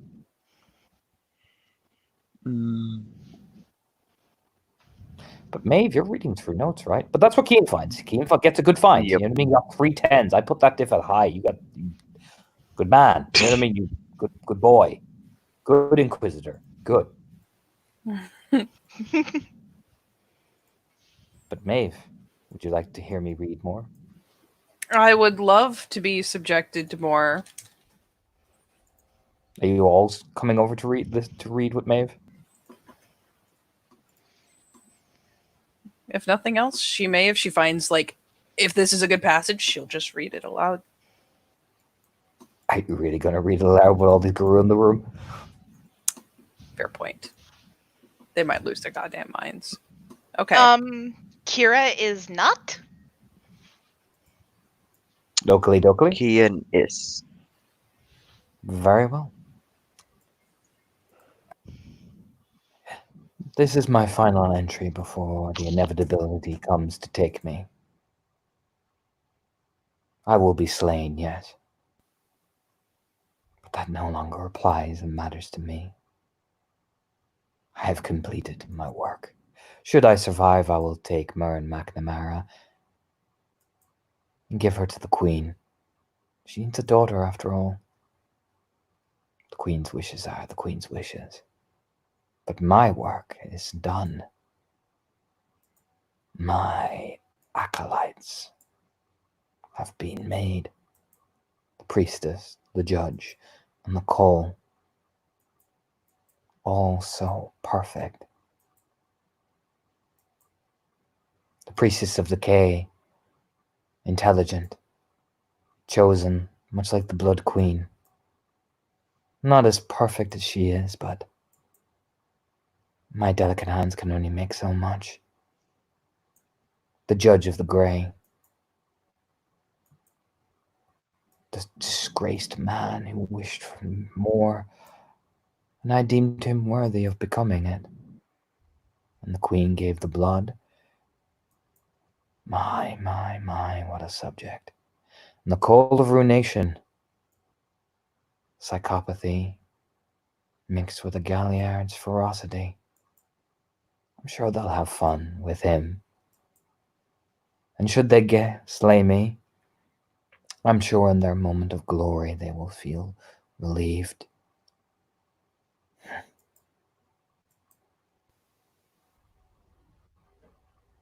But Maeve, you're reading through notes, right? But that's what Keen finds. Keen gets a good find. Yep. You know what I mean? You got 3 10s. I put that diff at high. You got good man. You know what I mean? You good boy. Good Inquisitor. Good. But Maeve, would you like to hear me read more? I would love to be subjected to more. Are you all coming over to read with Maeve? If nothing else, she may, if she finds, if this is a good passage, she'll just read it aloud. Are you really going to read it aloud with all these guru in the room? Fair point. They might lose their goddamn minds. Okay. Kira is not. Dokily. Kian is. Very well. This is my final entry before the inevitability comes to take me. I will be slain, yes. But that no longer applies and matters to me. I have completed my work. Should I survive, I will take Murren McNamara and give her to the Queen. She needs a daughter, after all. The Queen's wishes are the Queen's wishes. But my work is done. My acolytes have been made. The priestess, the judge, and the call. All so perfect. The priestess of decay, intelligent, chosen, much like the Blood Queen. Not as perfect as she is, but my delicate hands can only make so much. The judge of the grey. The disgraced man who wished for more, and I deemed him worthy of becoming it. And the Queen gave the blood. My, what a subject. And the call of ruination. Psychopathy mixed with a Galliard's ferocity. I'm sure they'll have fun with him. And should they slay me, I'm sure in their moment of glory they will feel relieved.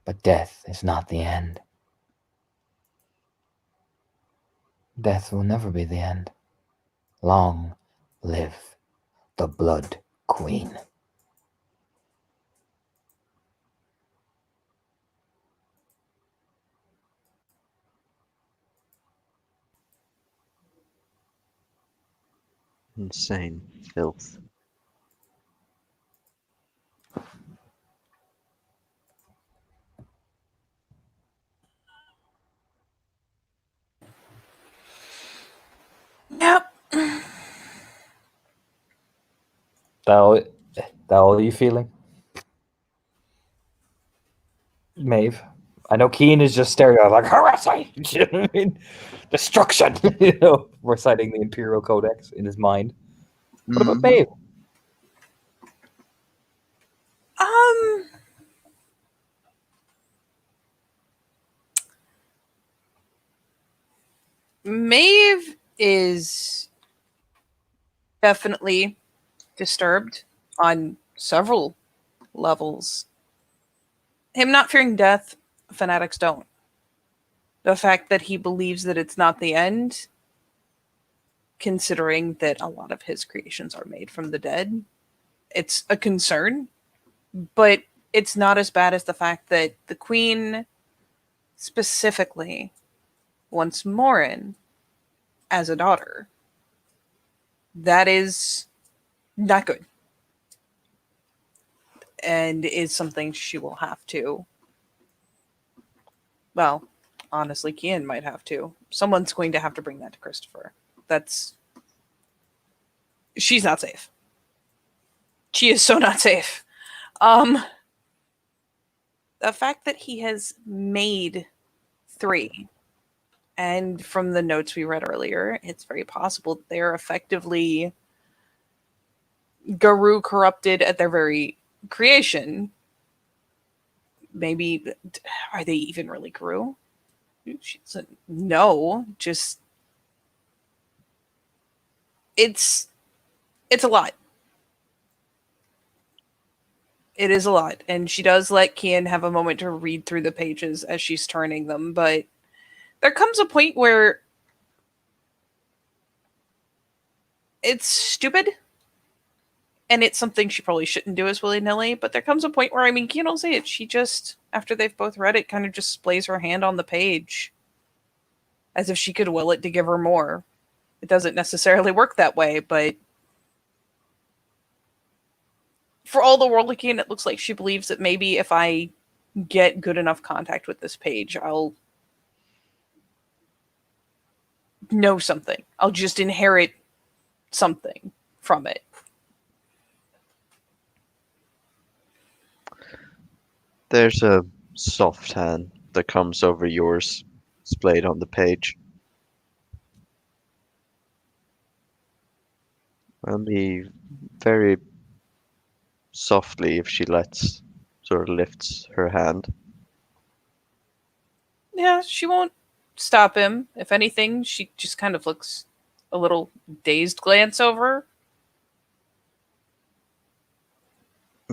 But death is not the end. Death will never be the end. Long live the Blood Queen. Insane filth. Yep. That all you feeling? Maeve? I know Keen is just staring at it like, heresy! You know what I mean? Destruction! Reciting the Imperial Codex in his mind. What about Maeve? Maeve is definitely disturbed on several levels. Him not fearing death, fanatics don't. The fact that he believes that it's not the end, considering that a lot of his creations are made from the dead, it's a concern, but it's not as bad as the fact that the Queen specifically wants Morin as a daughter. That is not good. And is something she will have to. Well, honestly, Kian might have to. Someone's going to have to bring that to Christopher. She's not safe. She is so not safe. The fact that he has made 3, and from the notes we read earlier, it's very possible they're effectively Garou corrupted at their very creation. Maybe, are they even really Garou? She doesn't know. Just, it's a lot. It is a lot. And she does let Kian have a moment to read through the pages as she's turning them, but there comes a point where it's stupid, and it's something she probably shouldn't do as willy-nilly, but there comes a point where, I mean, Kian will say it, she just, after they've both read it, kind of just splays her hand on the page as if she could will it to give her more. It doesn't necessarily work that way, but for all the world, Kian, it looks like she believes that maybe if I get good enough contact with this page, I'll know something. I'll just inherit something from it. There's a soft hand that comes over yours, displayed on the page. And be very softly if she sort of lifts her hand. Yeah, she won't stop him. If anything, she just kind of looks a little dazed glance over.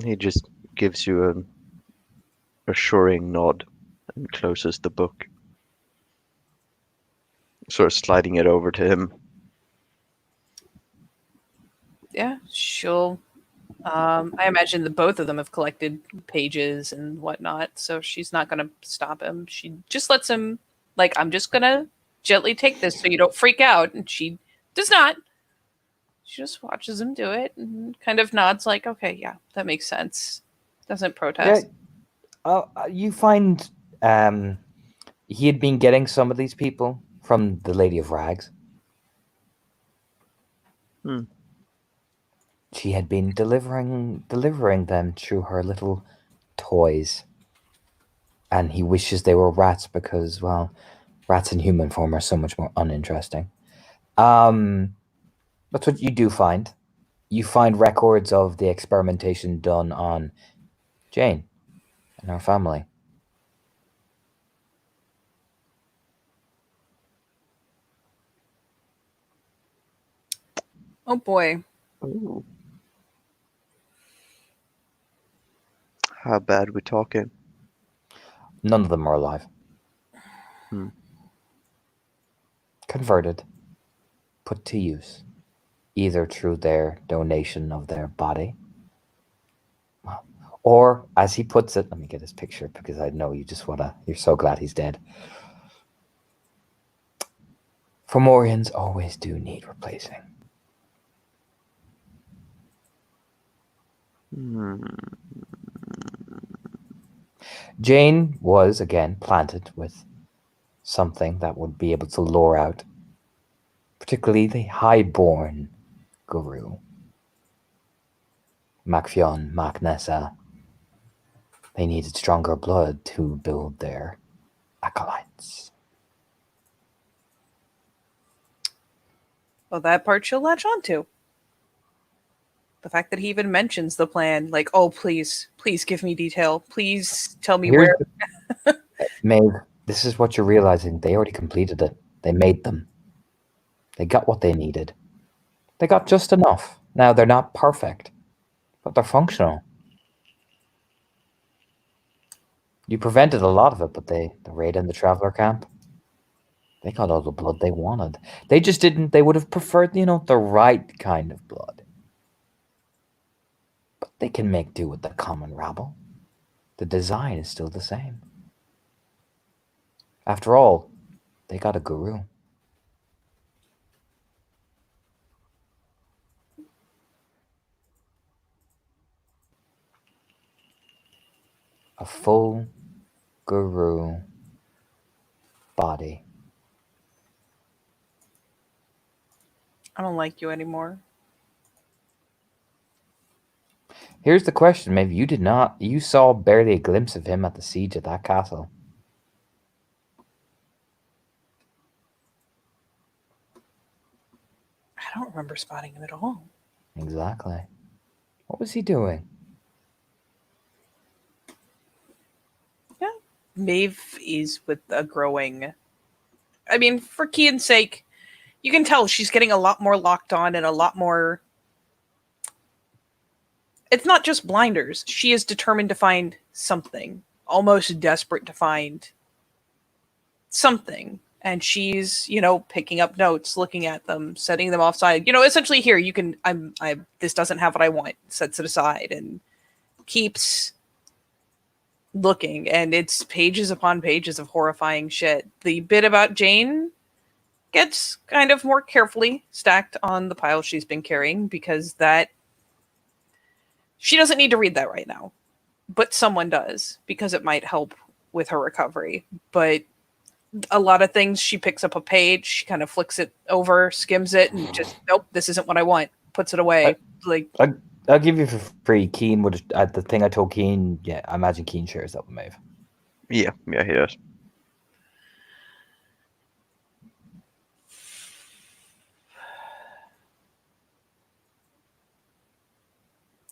He just gives you an assuring nod and closes the book, sort of sliding it over to him. Yeah, she'll. I imagine that both of them have collected pages and whatnot, so she's not going to stop him. She just lets him, like, I'm just going to gently take this so you don't freak out. And she does not. She just watches him do it and kind of nods, like, okay, yeah, that makes sense. Doesn't protest. Yeah. You find he had been getting some of these people from the Lady of Rags. She had been delivering them through her little toys. And he wishes they were rats because, well, rats in human form are so much more uninteresting. That's what you do find. You find records of the experimentation done on Jane and her family. Oh boy. Ooh. How bad we talking? None of them are alive. Hmm. Converted, put to use, either through their donation of their body, or as he puts it, let me get his picture because I know you're so glad he's dead. Fomorians always do need replacing. Hmm. Jane was again planted with something that would be able to lure out, particularly the highborn guru. Macfion, Macnessa. They needed stronger blood to build their acolytes. Well, that part she'll latch onto. The fact that he even mentions the plan, like, oh, please give me detail. Please tell me Here's where. Maeve, this is what you're realizing. They already completed it. They made them. They got what they needed. They got just enough. Now, they're not perfect, but they're functional. You prevented a lot of it, but the raid in the traveler camp, they got all the blood they wanted. They just didn't, they would have preferred, the right kind of blood. But they can make do with the common rabble. The design is still the same. After all, they got a guru. A full guru body. I don't like you anymore. Here's the question, maybe you saw barely a glimpse of him at the siege of that castle. I don't remember spotting him at all. Exactly. What was he doing? Yeah. Maeve is with a growing. I mean, for Kian's sake, you can tell she's getting a lot more locked on and a lot more. It's not just blinders. She is determined to find something, almost desperate to find something. And she's, picking up notes, looking at them, setting them offside. Essentially here, you can, this doesn't have what I want, sets it aside and keeps looking. And it's pages upon pages of horrifying shit. The bit about Jane gets kind of more carefully stacked on the pile she's been carrying because she doesn't need to read that right now, but someone does because it might help with her recovery. But a lot of things, she picks up a page, she kind of flicks it over, skims it, and just, nope, this isn't what I want, puts it away. I'll give you for free. Keen would the thing I told Keen. Yeah, I imagine Keen shares that with Maeve. Yeah, he does.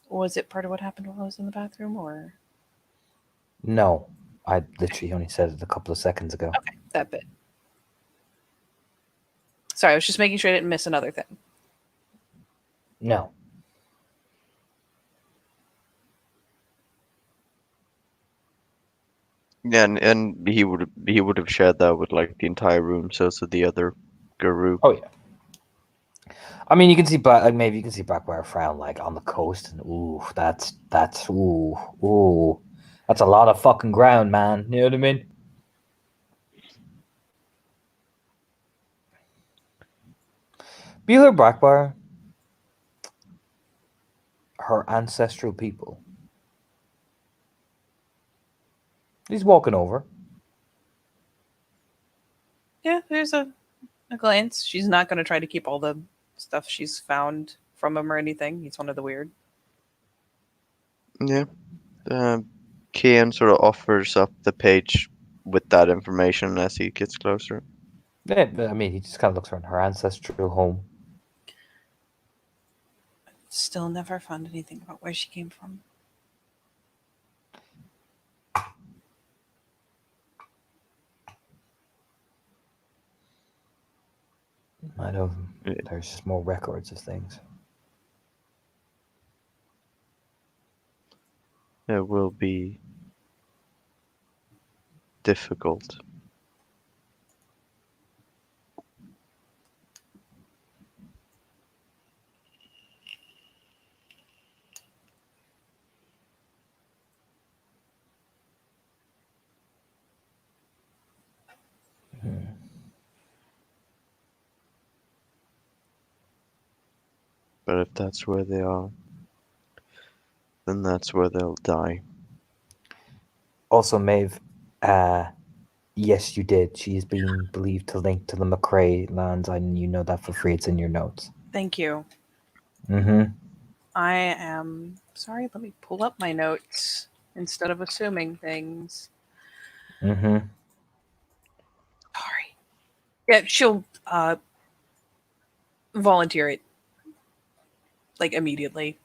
Was it part of what happened while I was in the bathroom, or? No, I literally only said it a couple of seconds ago. Okay, that bit. Sorry, I was just making sure I didn't miss another thing. No. Yeah, and he would have shared that with like the entire room, so the other guru. Oh yeah. I mean, you can see maybe you can see Blackwire frown like on the coast, and that's that's a lot of fucking ground, man. You know what I mean? Bueller Blackwire, her ancestral people. He's walking over. Yeah, there's a glance. She's not going to try to keep all the stuff she's found from him or anything. He's one of the weird. Yeah. Kian sort of offers up the page with that information as he gets closer. Yeah, I mean, he just kind of looks around her ancestral home. Still never found anything about where she came from. I know there's just more records of things. There will be difficult. But if that's where they are, then that's where they'll die. Also, Maeve, yes, you did. She's been believed to link to the McCrae lands, and you know that for free. It's in your notes. Thank you. Mm-hmm. I am sorry. Let me pull up my notes instead of assuming things. Mm-hmm. Sorry. Yeah, she'll volunteer it like immediately.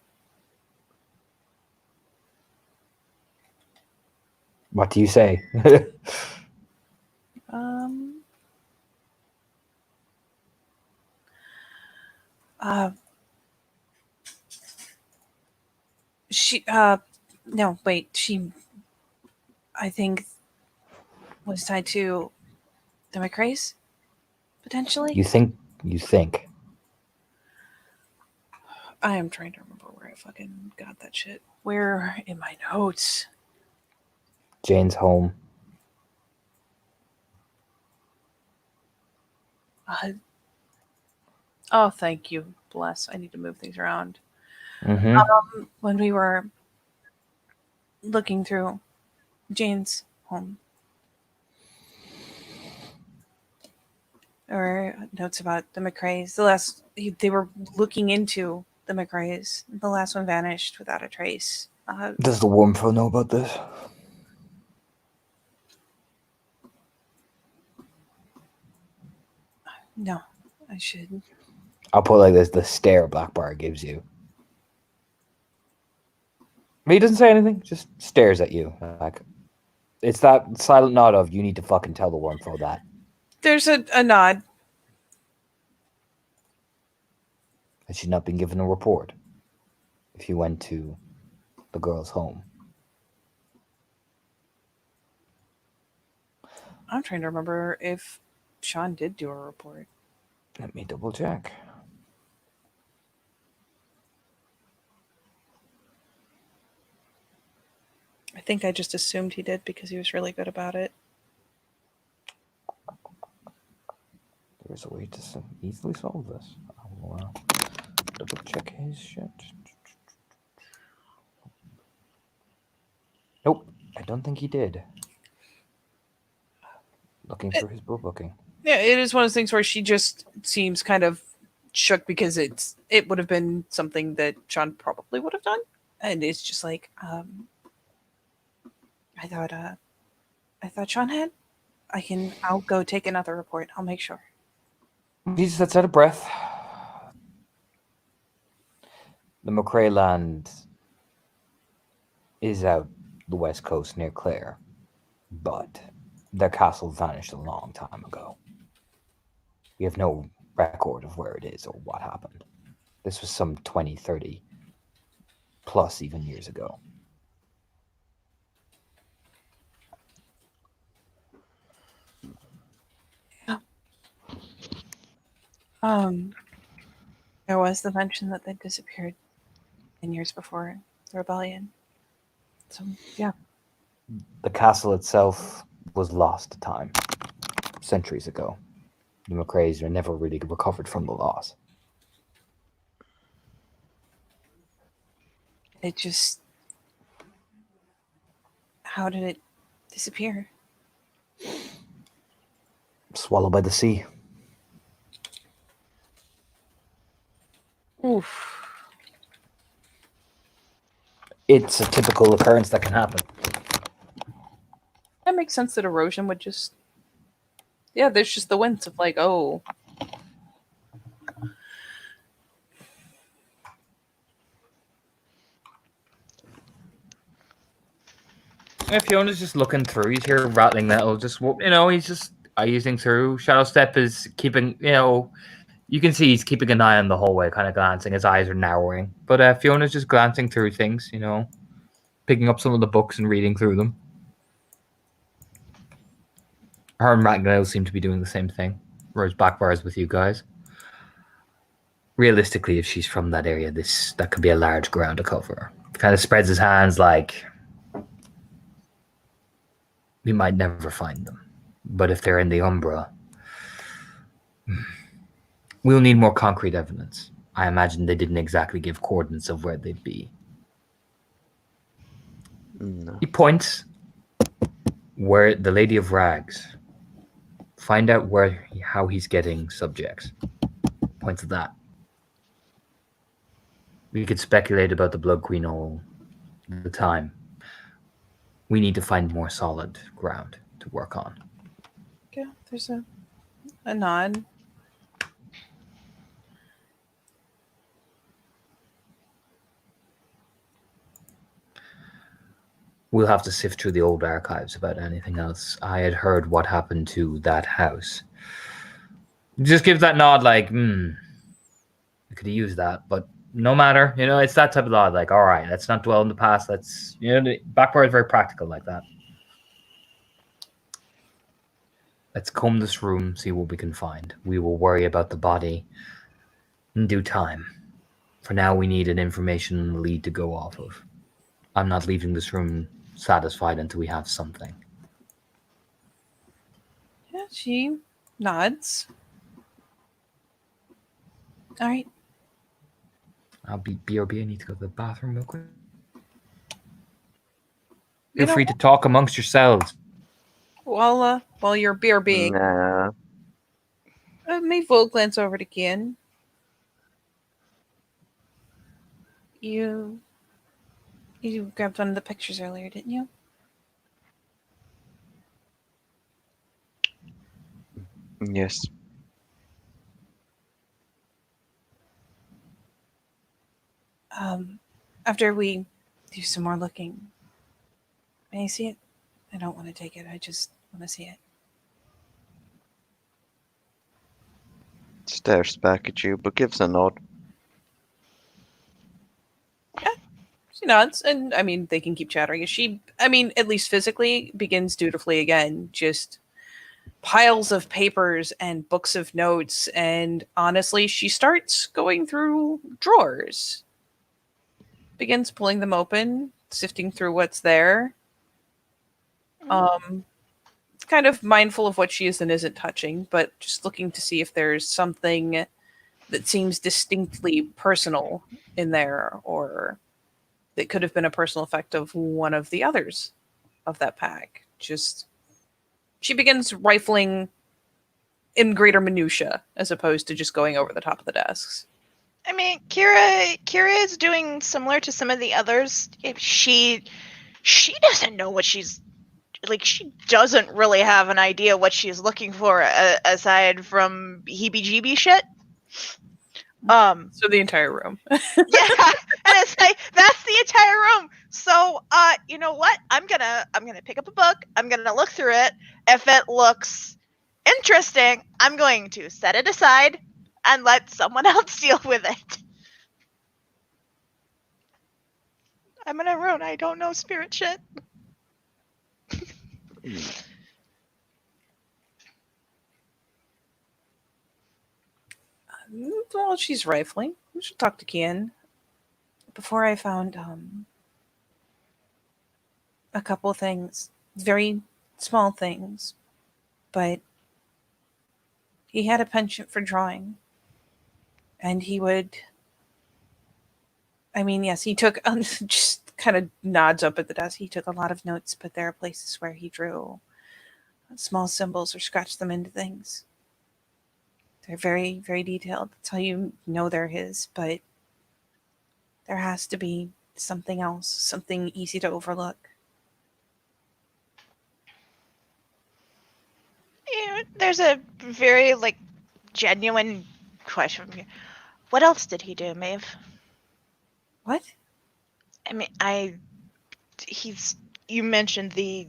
What do you say? Um. Uh. She. No, wait. She. I think was tied to the McRae's potentially. You think? I am trying to remember where I fucking got that shit. Where in my notes? Jane's home. Oh, thank you. Bless. I need to move things around. Mm-hmm. When we were looking through Jane's home, or notes about the McRae's. They were looking into the McRae's. The last one vanished without a trace. Does the Wormful know about this? No, I should. I'll put it like this: the stare Blackbar gives you. But he doesn't say anything; just stares at you. Like it's that silent nod of you need to fucking tell the Wormful that. There's a nod. Had she not been given a report if you went to the girl's home? I'm trying to remember if Sean did do a report. Let me double check. I think I just assumed he did because he was really good about it. There's a way to easily solve this. I will double check his shit. Nope, I don't think he did. Looking through his book booking. Yeah, it is one of those things where she just seems kind of shook because it would have been something that Sean probably would have done, and it's just like I thought Sean had. I'll go take another report. I'll make sure. He just lets out a breath. The McCrae land is out the west coast near Clare, but their castle vanished a long time ago. We have no record of where it is or what happened. This was some 20, 30 plus even years ago. There was the mention that they disappeared 10 years before the rebellion. So yeah. The castle itself was lost to time centuries ago. The McCrae's are never really recovered from the loss. It just... How did it disappear? Swallowed by the sea. Oof. It's a typical occurrence that can happen. That makes sense that erosion would just... Yeah, there's just the winds of like, oh... Yeah, Fiona's just looking through. He's here rattling metal. He's just using through. Shadow Step is keeping, you can see he's keeping an eye on the hallway, kind of glancing. His eyes are narrowing. But Fiona's just glancing through things, picking up some of the books and reading through them. Her and Ragnar seem to be doing the same thing, whereas Backbar is with you guys. Realistically, if she's from that area, that could be a large ground to cover. Kind of spreads his hands like we might never find them. But if they're in the Umbra, we'll need more concrete evidence. I imagine they didn't exactly give coordinates of where they'd be. No. He points where the Lady of Rags. Find out how he's getting subjects. Points at that. We could speculate about the Blood Queen all the time. We need to find more solid ground to work on. Yeah, there's a nod. We'll have to sift through the old archives about anything else. I had heard what happened to that house. Just give that nod like, we could have used that, but no matter. It's that type of nod like, all right, let's not dwell in the past. Backbar is very practical like that. Let's comb this room, see what we can find. We will worry about the body in due time. For now, we need an information lead to go off of. I'm not leaving this room satisfied until we have something. Yeah, she nods. All right. I'll be BRB. I need to go to the bathroom real quick. You Feel know free to talk amongst yourselves. While you're BRBing, Nah. maybe we'll glance over to Kian. You grabbed one of the pictures earlier, didn't you? Yes. After we do some more looking, may I see it? I don't want to take it. I just want to see it. Stares back at you, but gives a nod. She nods, and I mean, they can keep chattering. At least physically, begins dutifully again. Just piles of papers and books of notes, and honestly, she starts going through drawers. Begins pulling them open, sifting through what's there. Kind of mindful of what she is and isn't touching, but just looking to see if there's something that seems distinctly personal in there, or that could have been a personal effect of one of the others of that pack. She begins rifling in greater minutia as opposed to just going over the top of the desks. I mean, Kira is doing similar to some of the others. She doesn't know what she's like. She doesn't really have an idea what she's looking for aside from heebie-jeebie shit. So the entire room. Yeah, and it's like that's the entire room. So, you know what? I'm gonna pick up a book. I'm gonna look through it. If it looks interesting, I'm going to set it aside and let someone else deal with it. I'm an Arun. I don't know spirit shit. While she's rifling, we should talk to Kian. Before I found a couple things, very small things, but he had a penchant for drawing, and he would. I mean, yes, he took just kind of nods up at the desk. He took a lot of notes, but there are places where he drew small symbols or scratched them into things. They're very, very detailed. That's how you know they're his, but there has to be something else, something easy to overlook. There's a very, genuine question. What else did he do, Maeve? What? I mean, you mentioned the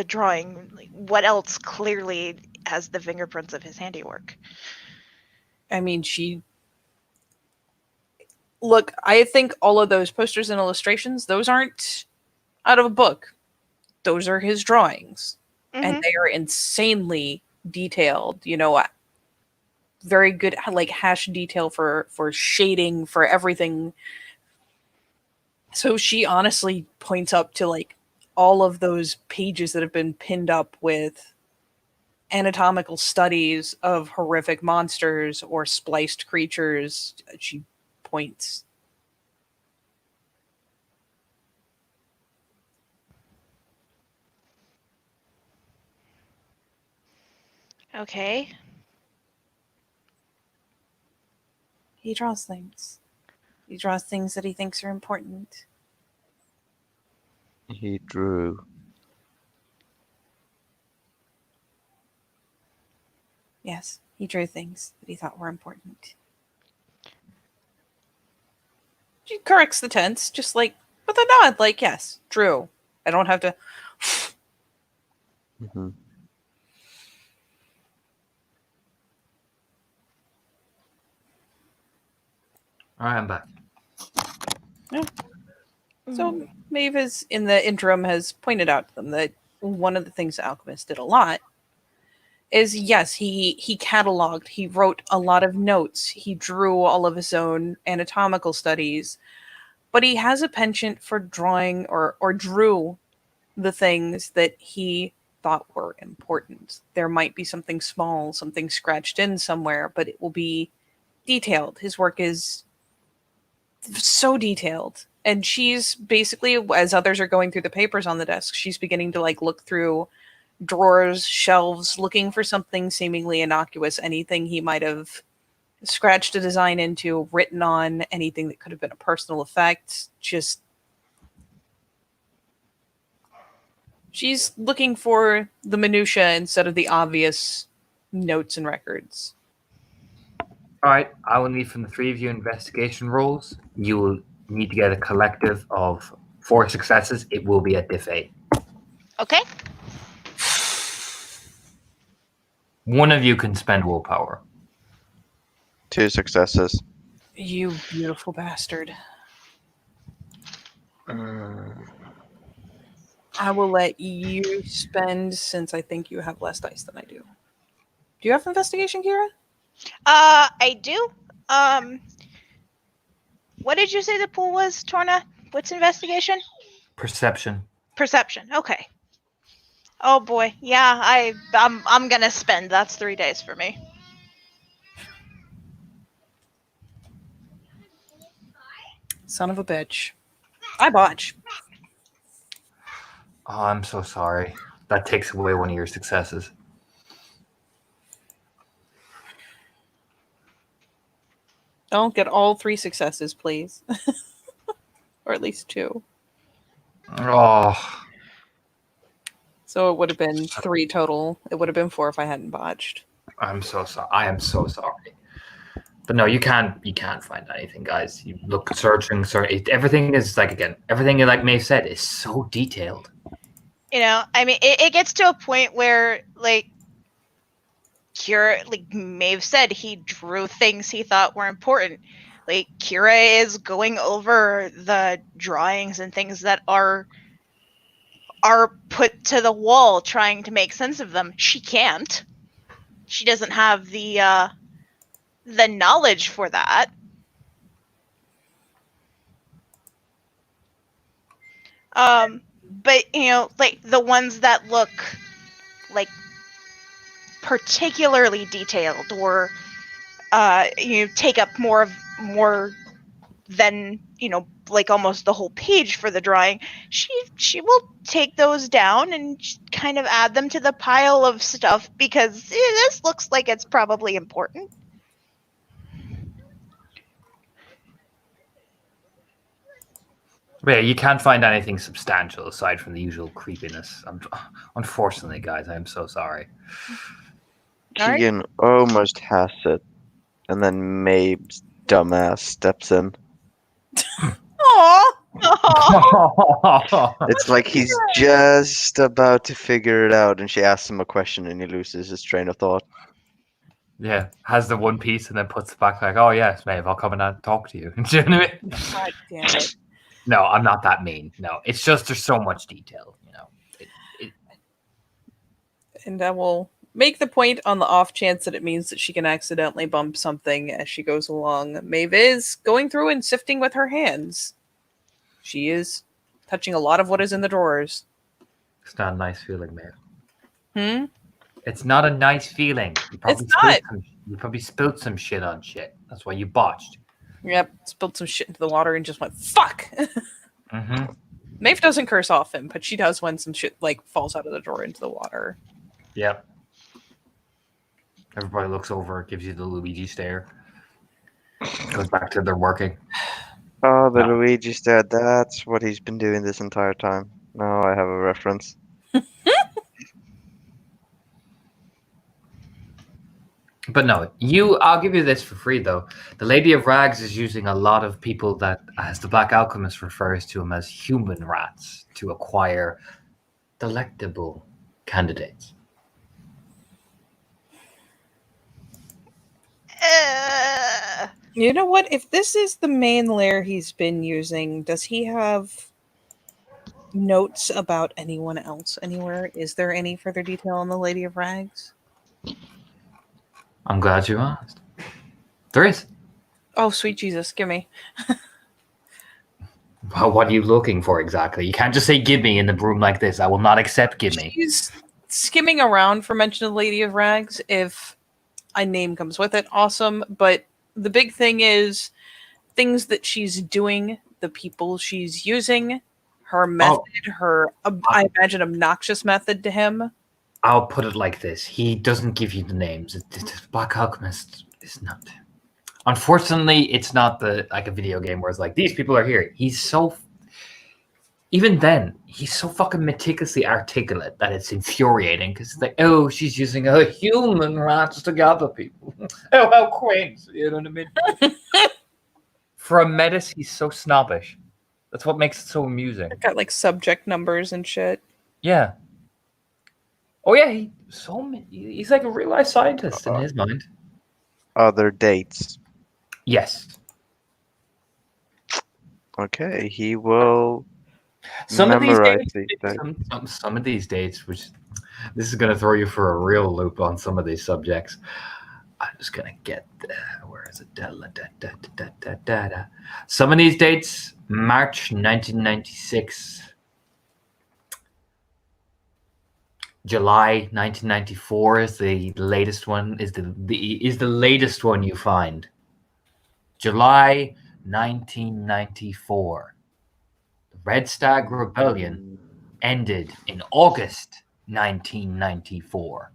drawing. What else clearly has the fingerprints of his handiwork? I mean, Look, I think all of those posters and illustrations, those aren't out of a book. Those are his drawings. and Mhm. they are insanely detailed. Very good, like hash detail for shading, for everything. So she honestly points up to like all of those pages that have been pinned up with anatomical studies of horrific monsters or spliced creatures. She points. Okay. He draws things. He draws things that he thinks are important. He drew. Yes, he drew things that he thought were important. She corrects the tense, just like with a nod, like, yes, drew. I don't have to. Mhm. All right, I'm back. So Maeve has, in the interim, has pointed out to them that one of the things the alchemist did a lot is, yes, he cataloged, he wrote a lot of notes, he drew all of his own anatomical studies, but he has a penchant for drawing or drew the things that he thought were important. There might be something small, something scratched in somewhere, but it will be detailed. His work is so detailed. And she's basically, as others are going through the papers on the desk, she's beginning to like look through drawers, shelves, looking for something seemingly innocuous, anything he might have scratched a design into, written on, anything that could have been a personal effect. Just she's looking for the minutia instead of the obvious notes and records. All right, I will need from the three of you investigation rolls. You will need to get a collective of 4 successes. It will be at diff 8. Okay. One of you can spend willpower. 2 successes. You beautiful bastard. I will let you spend, since I think you have less dice than I do. Do you have investigation, Kira? I do. What did you say the pool was, Torna? What's investigation? Perception. Perception. Okay. Oh boy. Yeah, I'm gonna spend. That's 3 days for me. Son of a bitch. I botch. Oh, I'm so sorry. That takes away one of your successes. Don't get all 3 successes, please. Or at least 2. Oh, So it would have been 3 total. It would have been 4 if I hadn't botched. I'm so sorry. I am so sorry. But no, you can't find anything, guys. You look searching, everything is like, again, everything like Maeve said is so detailed. I mean, it gets to a point where, like, Kira, like Maeve said, he drew things he thought were important. Like, Kira is going over the drawings and things that are put to the wall, trying to make sense of them. She can't. She doesn't have the knowledge for that. But like the ones that look like particularly detailed, or take up more than like almost the whole page for the drawing, she will take those down and kind of add them to the pile of stuff, because this looks like it's probably important. Yeah, you can't find anything substantial aside from the usual creepiness. Unfortunately, guys, I am so sorry. Alright. Keegan almost has it, and then Maeve's dumbass steps in. Aww! It's like he's just about to figure it out, and she asks him a question, and he loses his train of thought. Yeah, has the one piece and then puts it back like, oh yes, Maeve, I'll come and talk to you. Do you know what I mean? God damn it. No, I'm not that mean. No, it's just there's so much detail. And I will make the point on the off chance that it means that she can accidentally bump something as she goes along. Maeve is going through and sifting with her hands. She is touching a lot of what is in the drawers. It's not a nice feeling, man. Hmm? It's not a nice feeling. You probably spilled some shit on shit. That's why you botched. Yep, spilled some shit into the water and just went, fuck! Mm-hmm. Maeve doesn't curse often, but she does when some shit like falls out of the drawer into the water. Yep. Everybody looks over, gives you the Luigi stare. Goes back to their working. Oh, the No. Luigi stare. That's what he's been doing this entire time. Now I have a reference. But no, I'll give you this for free though. The Lady of Rags is using a lot of people that, as the Black Alchemist refers to them as human rats, to acquire delectable candidates. You know what? If this is the main lair he's been using, does he have notes about anyone else anywhere? Is there any further detail on the Lady of Rags? I'm glad you asked. There is. Oh, sweet Jesus, give me. Well, what are you looking for exactly? You can't just say "give me" in the room like this. I will not accept "give me." She's skimming around for mention of Lady of Rags. If a name comes with it, awesome. But the big thing is things that she's doing, the people she's using, her method, her, I imagine, obnoxious method to him. I'll put it like this: he doesn't give you the names. Black Alchemist is not. Unfortunately, it's not like a video game where it's like these people are here. Even then, he's so fucking meticulously articulate that it's infuriating because it's like, oh, she's using a human rats to gather people. Oh, how quaint! You know what I mean? For a Metis, he's so snobbish. That's what makes it so amusing. Got like subject numbers and shit. Yeah. Oh yeah, he's like a real life scientist in his mind. Other dates. Yes. Okay, he will Some of these memorize dates, these dates. some of these dates, which this is going to throw you for a real loop on some of these subjects. I'm just going to get where is it? Some of these dates, March 1996, July 1994 is the latest one. Is the latest one you find? July 1994. The Red Stag Rebellion ended in August 1994.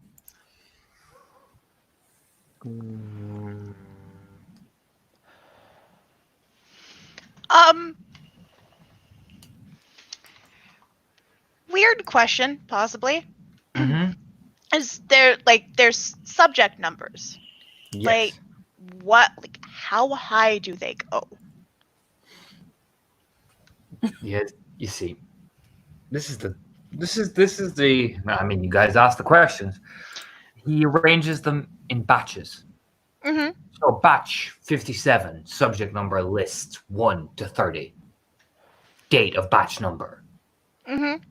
Weird question, possibly. Mm-hmm. Is there there's subject numbers? Yes. Like what? Like how high do they go? Yeah, you see, this is the. I mean, you guys asked the questions. He arranges them in batches. Mm-hmm. So batch 57, subject number lists 1 to 30. Date of batch number. Mm-hmm.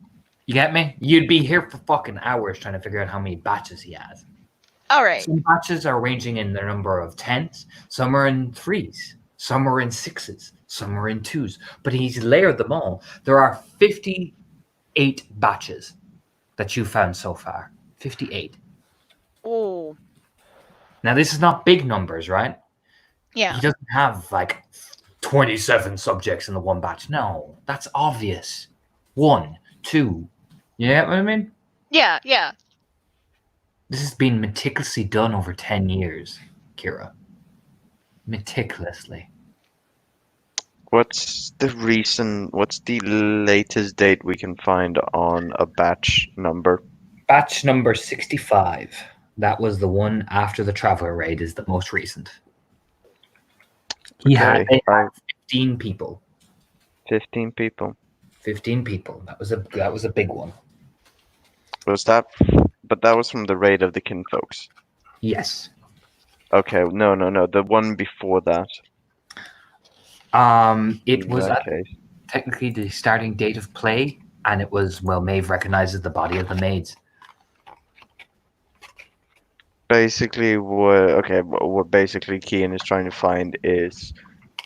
You get me? You'd be here for fucking hours trying to figure out how many batches he has. All right. Some batches are ranging in their number of 10s, some are in 3s, some are in 6s, some are in 2s, but he's layered them all. There are 58 batches that you found so far. 58. Oh. Now, this is not big numbers, right? Yeah. He doesn't have like 27 subjects in the one batch. No, that's obvious. 1, 2. You get what I mean? Yeah. Yeah. This has been meticulously done over 10 years, Kira. Meticulously. What's the latest date we can find on a batch number? Batch number 65. That was the one after the Traveler raid is the most recent. They had 15 people. 15 people. 15 people. That was a big one. Was that? But that was from the raid of the Kinfolks. Yes. Okay, no. The one before that. It was technically the starting date of play, and it was Maeve recognizes the body of the maids. Basically, what basically Kian is trying to find is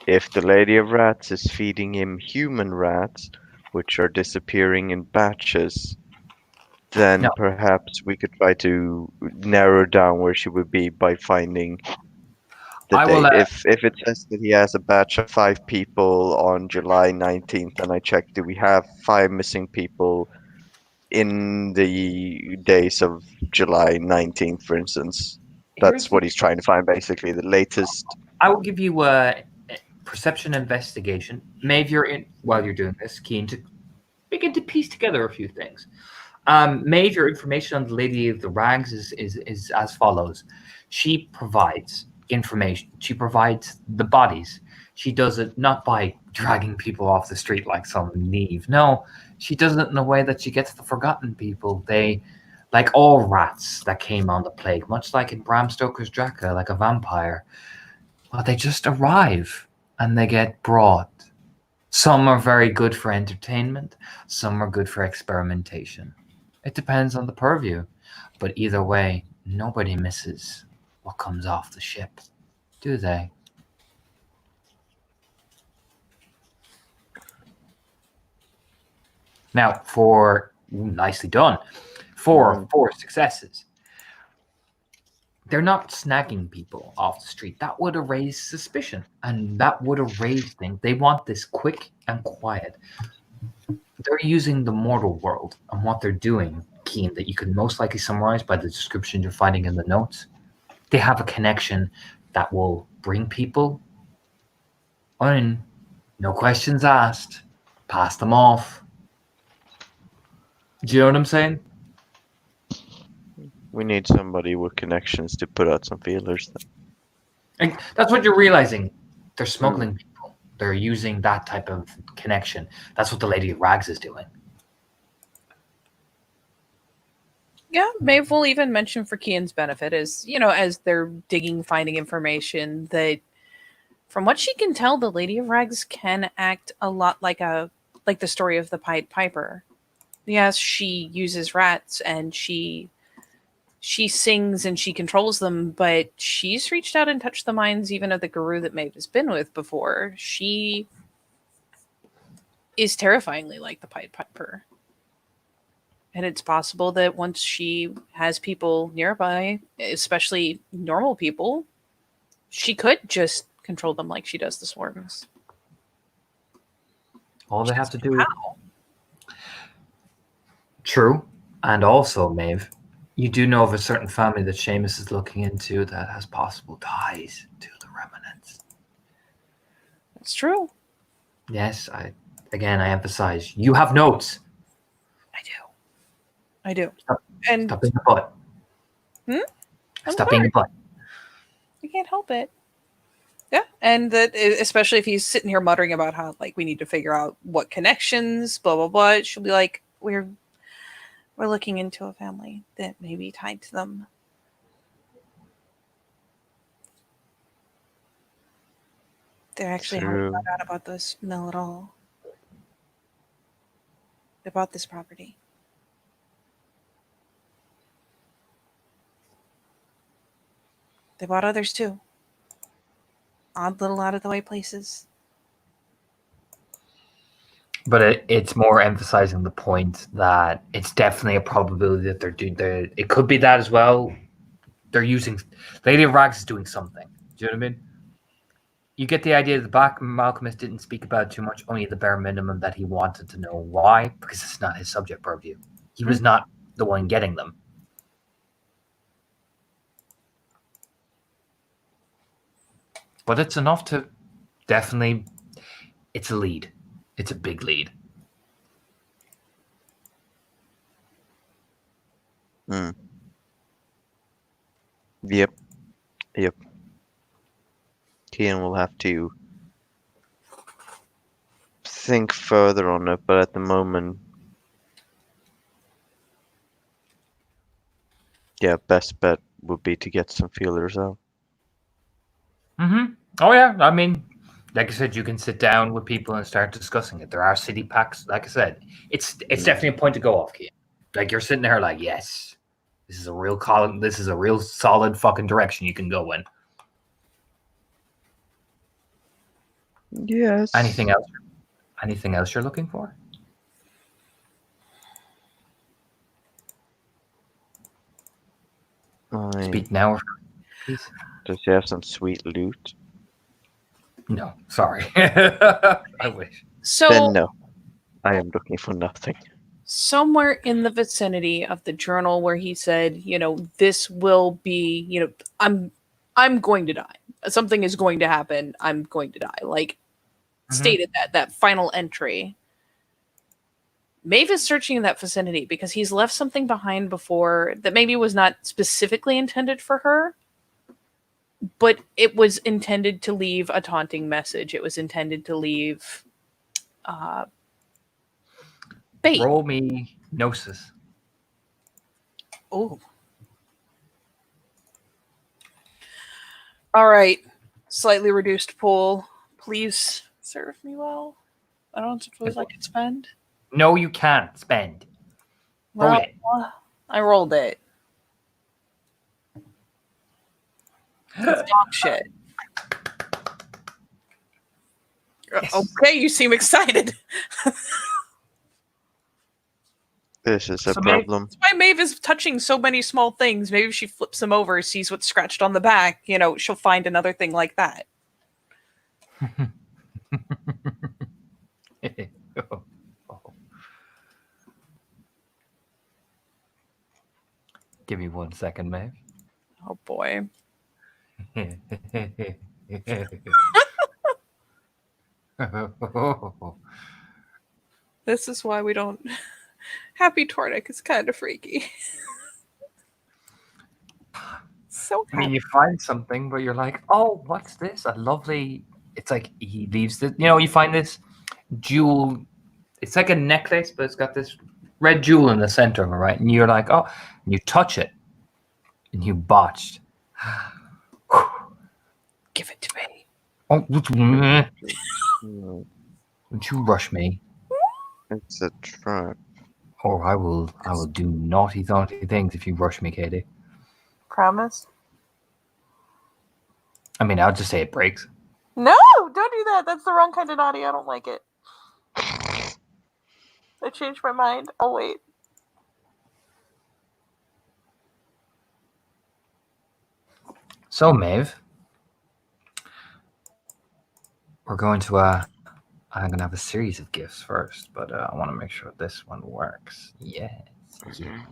if the Lady of Rats is feeding him human rats, which are disappearing in batches, then No. perhaps we could try to narrow down where she would be by finding the I will. date. If it says that he has a batch of 5 people on July 19th, and I check, do we have 5 missing people in the days of July 19th, for instance? Here's That's what he's trying to find, basically, the latest. I will give you a perception investigation. Maeve, you're in while you're doing this, keen to begin to piece together a few things. Maeve, your information on the Lady of the Rags is as follows. She provides information. She provides the bodies. She does it not by dragging people off the street like some Neve. No, she does it in a way that she gets the forgotten people. They, like all rats that came on the plague, much like in Bram Stoker's Dracula, like a vampire. Well, they just arrive and they get brought. Some are very good for entertainment, some are good for experimentation. It depends on the purview, but either way, nobody misses what comes off the ship, do they? Now, nicely done, for 4 successes. They're not snagging people off the street. That would have raised suspicion, and that would have raised things. They want this quick and quiet. They're using the mortal world, and what they're doing, Keen, that you can most likely summarize by the description you're finding in the notes. They have a connection that will bring people in, no questions asked, pass them off. Do you know what I'm saying? We need somebody with connections to put out some feelers. And that's what you're realizing. They're smuggling people. They're using that type of connection. That's what the Lady of Rags is doing. Yeah, Maeve will even mention for Kian's benefit as they're digging, finding information that, from what she can tell, the Lady of Rags can act a lot like the story of the Pied Piper. Yes, she uses rats and she sings and she controls them, but she's reached out and touched the minds even of the guru that Maeve has been with before. She is terrifyingly like the Pied Piper. And it's possible that once she has people nearby, especially normal people, she could just control them like she does the swarms. All they have to do. How? True. And also, Maeve, you do know of a certain family that Seamus is looking into that has possible ties to the remnants. That's true. Yes, I emphasize, you have notes. I do. Stop being a butt. Stop being a butt. I can't help it. Yeah, and that, especially if he's sitting here muttering about how we need to figure out what connections, blah blah blah. She'll be like, we're looking into a family that may be tied to them. They actually haven't found out about this mill at all. They bought this property. They bought others too. Odd little out of the way places. But it's more emphasizing the point that it's definitely a probability that they're doing. It could be that as well. They're using Lady of Rags is doing something. Do you know what I mean? You get the idea that the Malcolmist didn't speak about too much, only the bare minimum that he wanted to know why, because it's not his subject purview. He was not the one getting them. But it's enough to definitely, it's a lead. It's a big lead. Yep. Kian will have to think further on it, but at the moment, best bet would be to get some feelers out. Oh yeah, I mean, like I said, you can sit down with people and start discussing it. There are city packs. Like I said, it's definitely a point to go off, Kian. Like you're sitting there like, yes, This is a real column. This is a real solid fucking direction you can go in. Yes. Anything else? Anything else you're looking for? Speak now, or please. Does he have some sweet loot? No, sorry. I wish. So Then no. I am looking for nothing. somewhere in the vicinity of the journal where he said, you know, this will be, you know, I'm going to die. Something is going to happen. I'm going to die. Like stated that final entry. Maeve is searching in that vicinity because he's left something behind before that maybe was not specifically intended for her, but it was intended to leave a taunting message. It was intended to leave bait. Roll me Gnosis. Oh. All right. Slightly reduced pool. Please serve me well. I don't suppose I could spend. No, you can't spend. Roll it. I rolled it. It's dog shit. Yes. Okay, you seem excited. This is a So maybe- problem. That's why Maeve is touching so many small things. Maybe if she flips them over, sees what's scratched on the back, you know, she'll find another thing like that. Give me 1 second, Maeve. Oh boy. This is why we don't. Happy Tornik is kind of freaky. So I mean, happy. you find something, but you're like, oh, what's this? A lovely. It's like he leaves the. You know, you find this jewel. It's like a necklace, but it's got this red jewel in the center of it, right? And you're like, oh, and you touch it, and you botched. Give it to me. Oh, don't Hmm, you rush me, It's a trap. or I will do naughty things if you rush me, Katie. Promise? I mean, I'll just say it breaks. No, don't do that. That's the wrong kind of naughty. I don't like it. I changed my mind. I'll wait. So, Maeve, we're going to I'm gonna have a series of gifts first, but I want to make sure this one works. Yes. Yeah.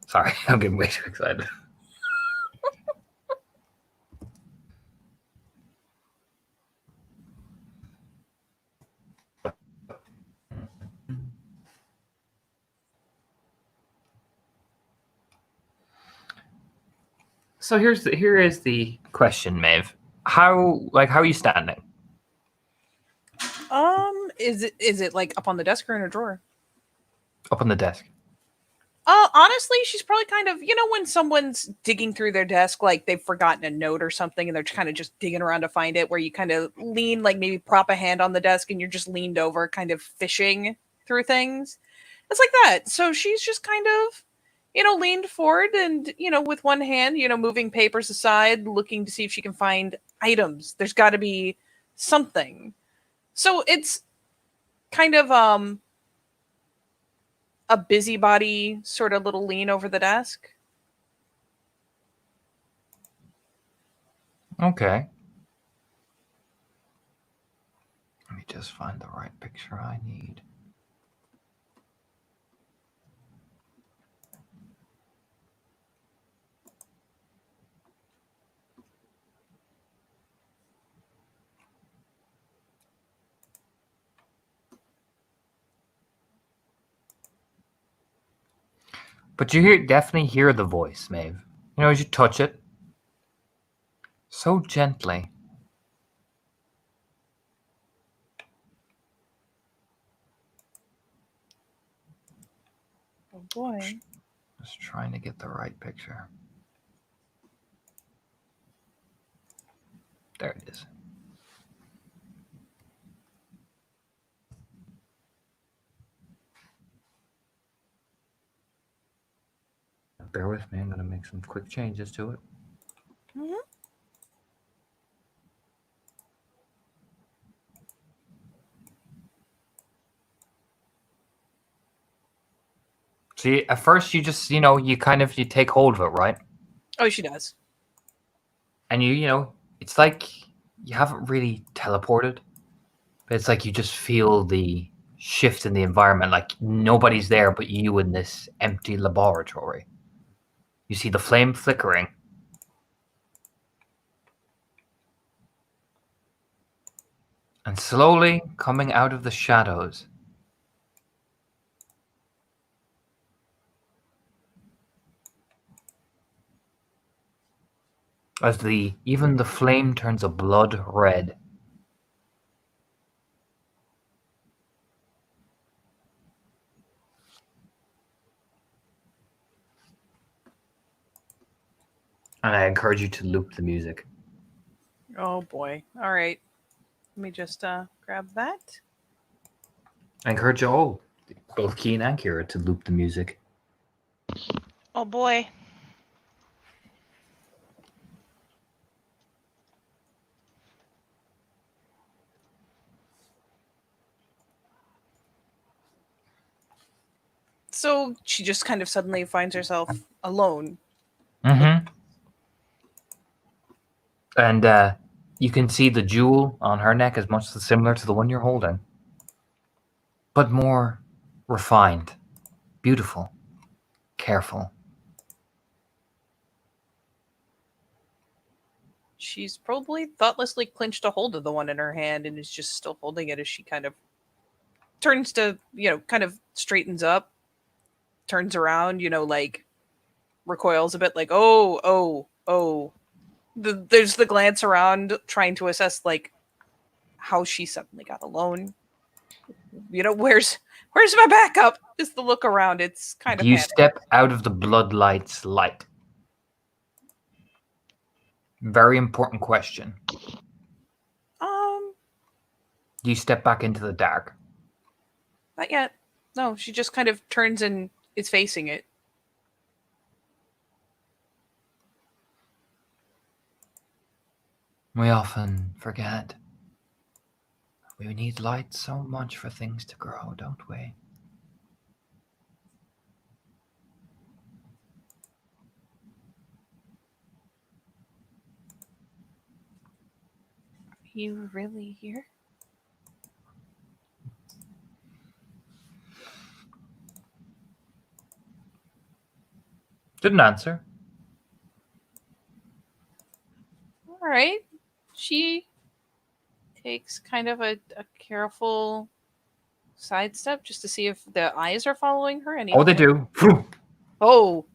Sorry, I'm getting way too excited. So here is the question, Maeve. How are you standing? Is it like up on the desk or in a drawer? Up on the desk. Honestly, she's probably kind of, you know, when someone's digging through their desk, like they've forgotten a note or something and they're kind of just digging around to find it, where you kind of lean, like maybe prop a hand on the desk and you're just leaned over, kind of fishing through things. It's like that. So she's just kind of, you know, leaned forward and, you know, with one hand, you know, moving papers aside, looking to see if she can find items. There's got to be something. So it's kind of, a busybody sort of little lean over the desk. Okay. Let me just find the right picture I need. But you definitely hear the voice, Maeve. You know, as you touch it, so gently. Oh boy. Just trying to get the right picture. There it is. Bear with me. I'm going to make some quick changes to it. Mhm. See, at first you just, you take hold of it, right? Oh, she does. And it's like you haven't really teleported, but it's like you just feel the shift in the environment, like nobody's there but you in this empty laboratory. You see the flame flickering. And slowly coming out of the shadows, as even the flame turns a blood red. And I encourage you to loop the music. Oh boy. All right. Let me just grab that. I encourage you all, both Keen and Kira, to loop the music. Oh boy. So she just kind of suddenly finds herself alone. Mm-hmm. And you can see the jewel on her neck is much similar to the one you're holding, but more refined, beautiful, careful. She's probably thoughtlessly clinched a hold of the one in her hand and is just still holding it as she kind of turns to, kind of straightens up, turns around, like recoils a bit, like, oh. There's the glance around, trying to assess, like, how she suddenly got alone. Where's my backup? Is the look around. It's kind of You panicked. step out of the bloodlight's light. Very important question. Do you step back into the dark? Not yet. No, she just kind of turns and is facing it. We often forget. We need light so much for things to grow, don't we? Are you really here? Didn't answer. All right. She takes kind of a careful sidestep just to see if the eyes are following her. Oh, they do. Oh,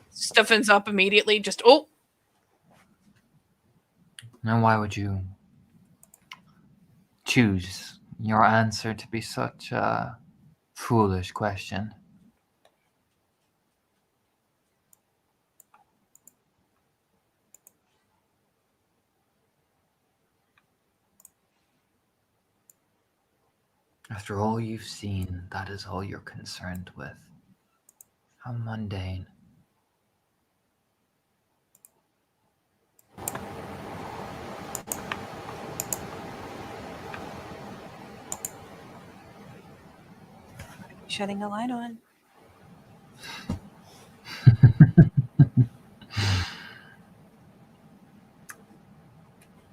stiffens up immediately. Just Now, why would you choose your answer to be such a foolish question? After all you've seen, that is all you're concerned with. How mundane. shutting a light on.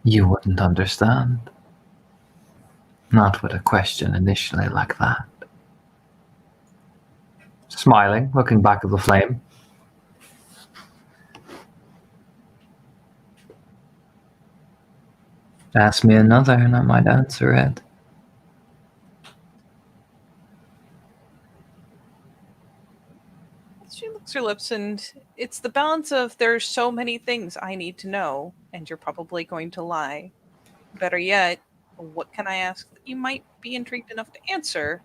You wouldn't understand. Not with a question initially like that. Smiling, looking back at the flame. Ask me another and I might answer it. She licks her lips, and it's the balance of there's so many things I need to know, and you're probably going to lie. Better yet, what can I ask that you might be intrigued enough to answer?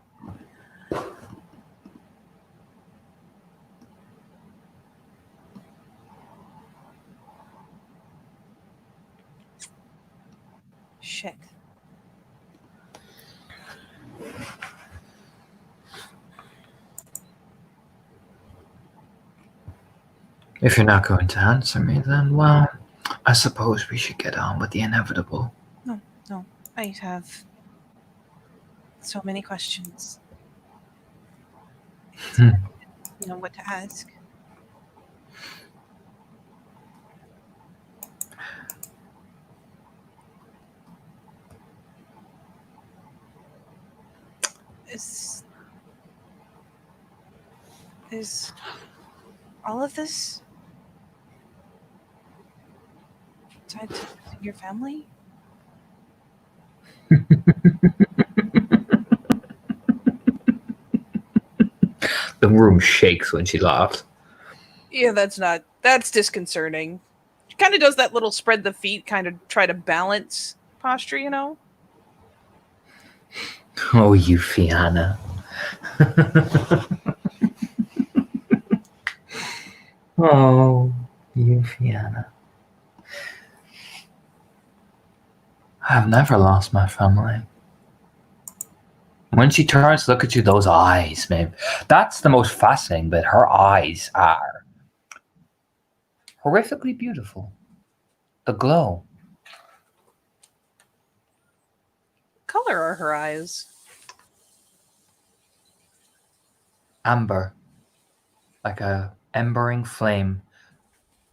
Shit. If you're not going to answer me, then, well, I suppose we should get on with the inevitable. No, I have so many questions. It's Hmm. hard to know what to ask. Is all of this tied to your family? The room shakes when she laughs. Yeah, that's disconcerting. She kind of does that little spread the feet, kind of try to balance posture, you know? Oh, you Fianna. Oh, you Fianna. I've never lost my family. When she turns to look at you, those eyes, babe. That's the most fascinating bit. Her eyes are horrifically beautiful. The glow. Color are her eyes? Amber. Like a embering flame.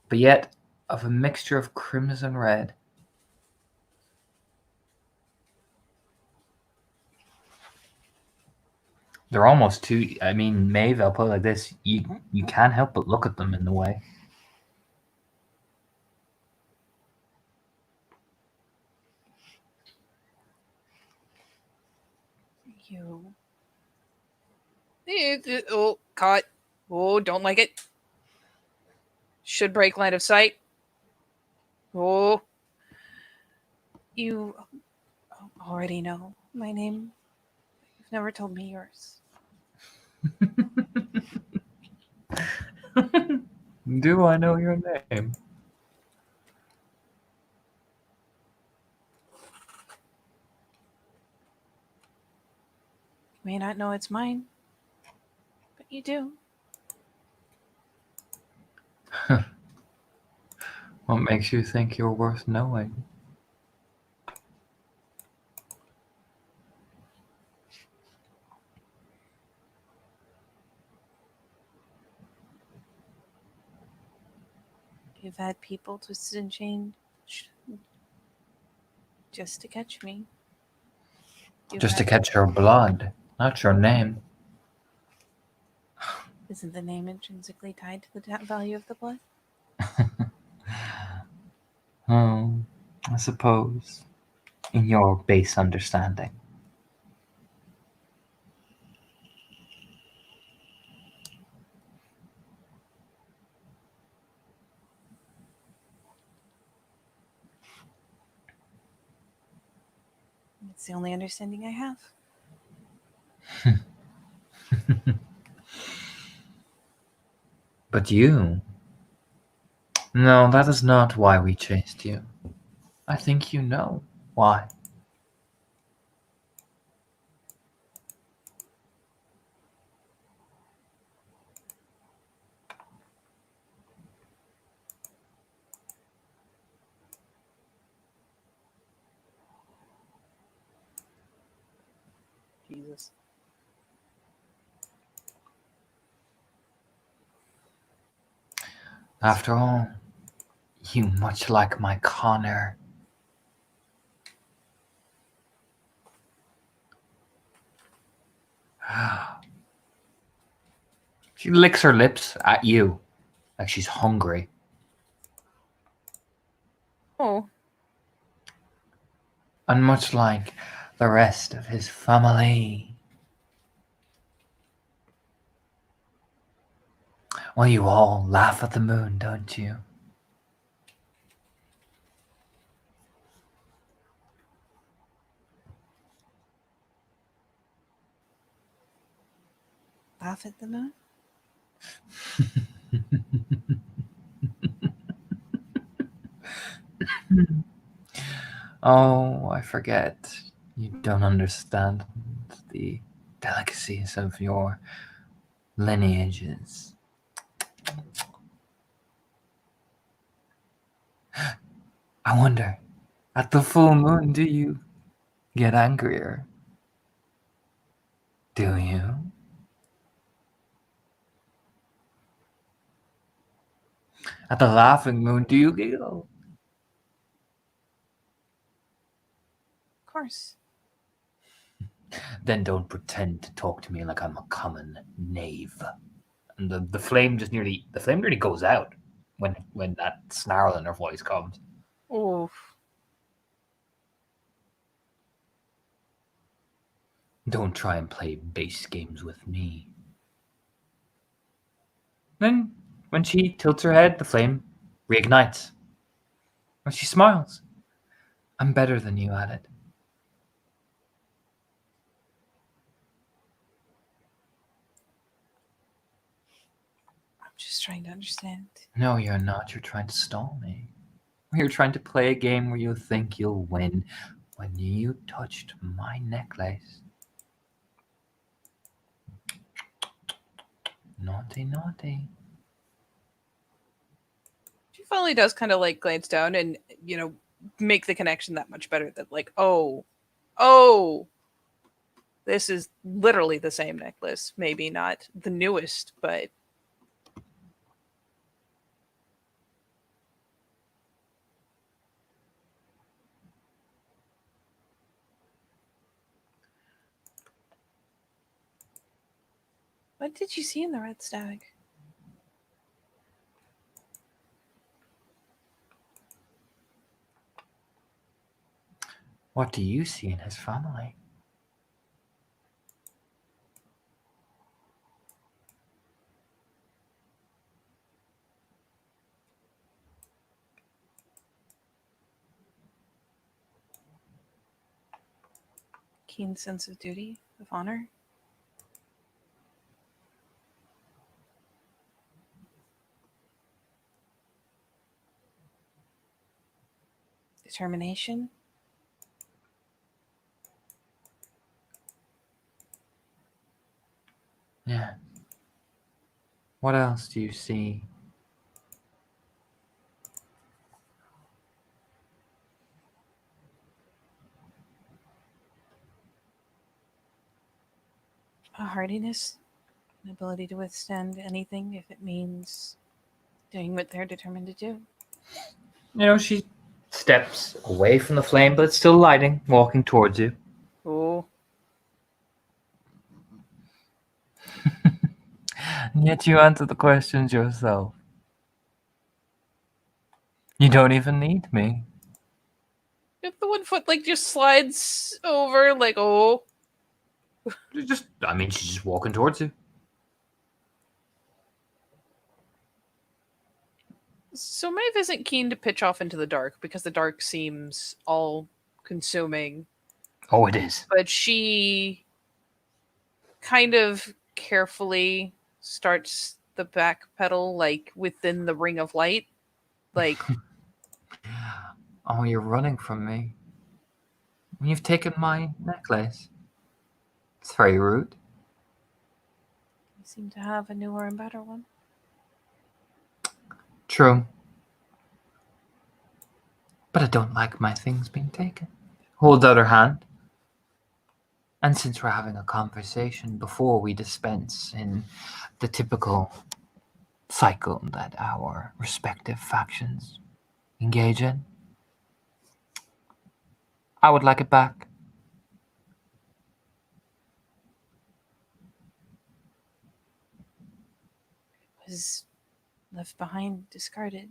But yet of a mixture of crimson red. They're almost too. I mean, Maeve, I'll put it like this: you can't help but look at them in a way. You. Oh, caught. Oh, don't like it. Should break line of sight. Oh. You already know my name. You've never told me yours. Do I know your name? You may not know it's mine, but you do. What makes you think you're worth knowing? You've had people twisted and chained just to catch me. Just to catch your blood, not your name. Isn't the name intrinsically tied to the value of the blood? Oh, I suppose. In your base understanding. It's the only understanding I have. But you? No, that is not why we chased you. I think you know why. Jesus. After all, you much like my Connor. She licks her lips at you like she's hungry. Oh, And much like the rest of his family. Well, you all laugh at the moon, don't you? laugh at the moon? Oh, I forget. You don't understand the delicacies of your lineages. I wonder, at the full moon, do you get angrier? Do you? At the laughing moon, do you giggle? Of course. Then don't pretend to talk to me like I'm a common knave. And the flame nearly goes out when that snarl in her voice comes. Oof. Don't try and play base games with me. Then, when she tilts her head, the flame reignites. And she smiles. I'm better than you at it. I'm just trying to understand. No, you're not. You're trying to stall me. You're trying to play a game where you think you'll win when you touched my necklace. Naughty, naughty. She finally does kind of like glance down and, make the connection that much better that like, oh, this is literally the same necklace. Maybe not the newest, but what did you see in the red stag? What do you see in his family? Keen sense of duty, of honor. Determination. Yeah. What else do you see? A hardiness, an ability to withstand anything if it means doing what they're determined to do. She steps away from the flame, but it's still lighting, walking towards you. Oh, And yet you answer the questions yourself. You don't even need me. if the 1 foot like just slides over, like oh, She's just walking towards you. so Maeve isn't keen to pitch off into the dark because the dark seems all consuming. Oh, it is. But she kind of carefully starts the back pedal like within the ring of light. Like, Oh, you're running from me. You've taken my necklace. It's very rude. you seem to have a newer and better one. True. But I don't like my things being taken. Holds out her hand. And since we're having a conversation before we dispense in the typical cycle that our respective factions engage in, I would like it back. It was left behind, discarded.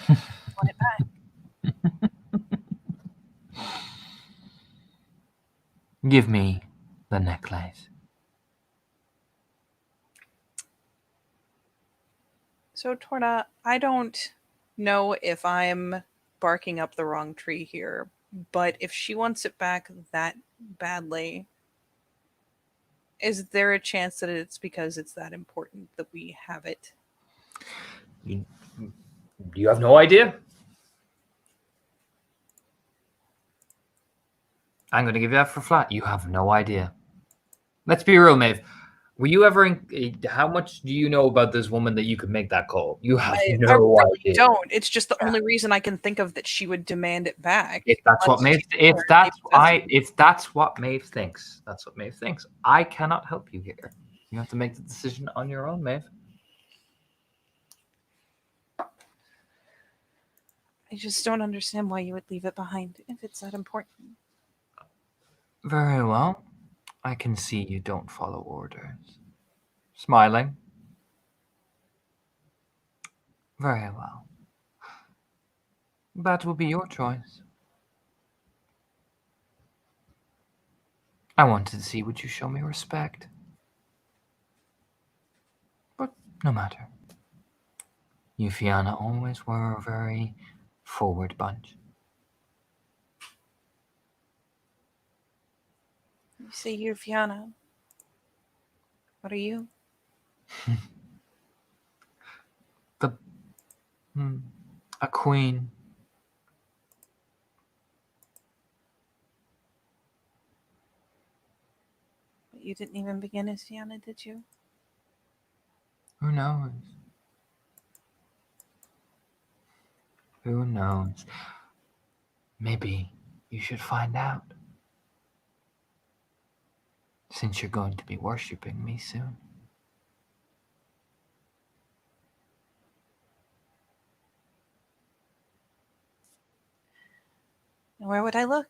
Want it back. Give me the necklace. So, Torna, I don't know if I'm barking up the wrong tree here, but if she wants it back that badly, is there a chance that it's because it's that important that we have it? You have no idea? I'm going to give you that for flat. You have no idea. Let's be real, Maeve. Were you ever how much do you know about this woman that you could make that call? You have I no really idea. don't. It's just the only reason I can think of that she would demand it back. If that's what unless Maeve, she if learned that's Maeve if that's what Maeve thinks, that's what Maeve thinks. I cannot help you here. You have to make the decision on your own, Maeve. I just don't understand why you would leave it behind if it's that important. Very well. I can see you don't follow orders. Smiling. Very well. That will be your choice. I wanted to see would you show me respect. But no matter. You, Fiona, always were a very forward bunch. You say you're Fiona. What are you? A queen. But you didn't even begin as Fiona, did you? Who knows? Who knows? Maybe you should find out. Since you're going to be worshipping me soon. And where would I look?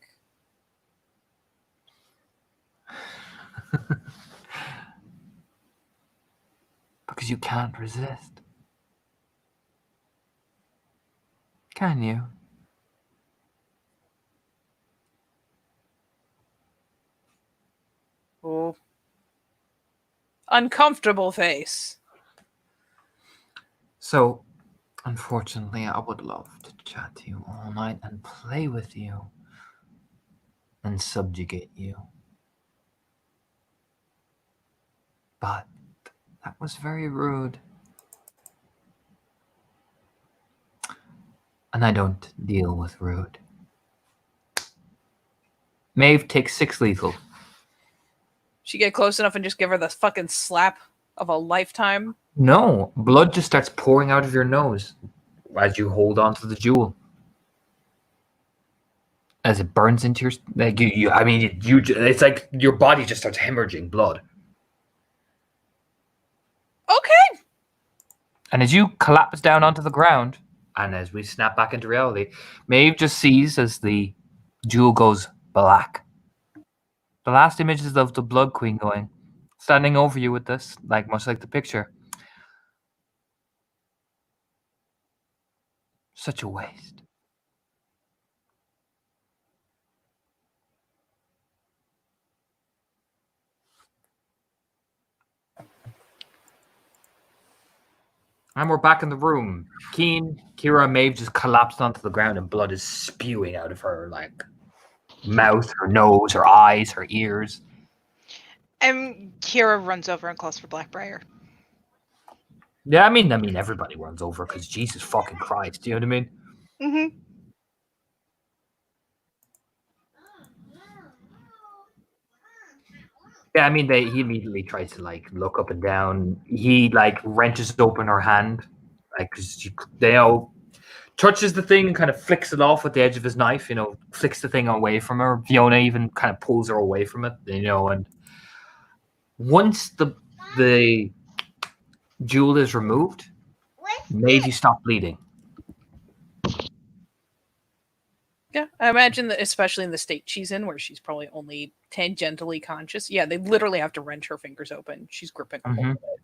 Because you can't resist. Can you? Oh. Uncomfortable face. So, unfortunately, I would love to chat to you all night and play with you and subjugate you. But that was very rude. And I don't deal with rude. Maeve takes 6 lethal. She get close enough and just give her the fucking slap of a lifetime. No, blood just starts pouring out of your nose as you hold on to the jewel. As it burns into your, like it's like your body just starts hemorrhaging blood. Okay. And as you collapse down onto the ground, and as we snap back into reality, Maeve just sees as the jewel goes black. The last images of the Blood Queen going, standing over you with this, like much like the picture. Such a waste. And we're back in the room. Keen, Kira, and Maeve just collapsed onto the ground and blood is spewing out of her, like, mouth, her nose, her eyes, her ears. And Kira runs over and calls for Blackbriar. Yeah, I mean, everybody runs over because Jesus fucking Christ. Do you know what I mean? Mm-hmm. Yeah, I mean, he immediately tries to, like, look up and down. He, like, wrenches open her hand, like, because touches the thing and kind of flicks it off with the edge of his knife, flicks the thing away from her. Fiona even kind of pulls her away from it, and once the jewel is removed, Maeve, you stop bleeding. Yeah, I imagine that, especially in the state she's in, where she's probably only tangentially conscious. Yeah, they literally have to wrench her fingers open. She's gripping a hold of it.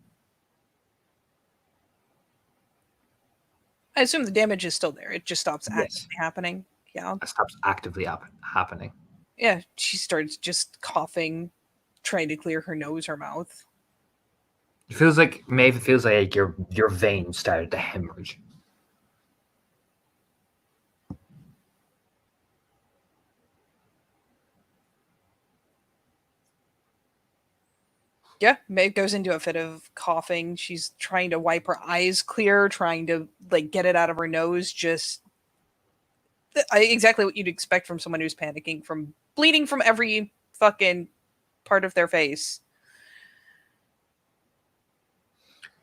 I assume the damage is still there. It just stops actively happening. Yeah. It stops actively happening. Yeah, she starts just coughing, trying to clear her nose, her mouth. It feels like, Maeve, your veins started to hemorrhage. Yeah, Maeve goes into a fit of coughing. She's trying to wipe her eyes clear, trying to get it out of her nose. Just exactly what you'd expect from someone who's panicking, from bleeding from every fucking part of their face.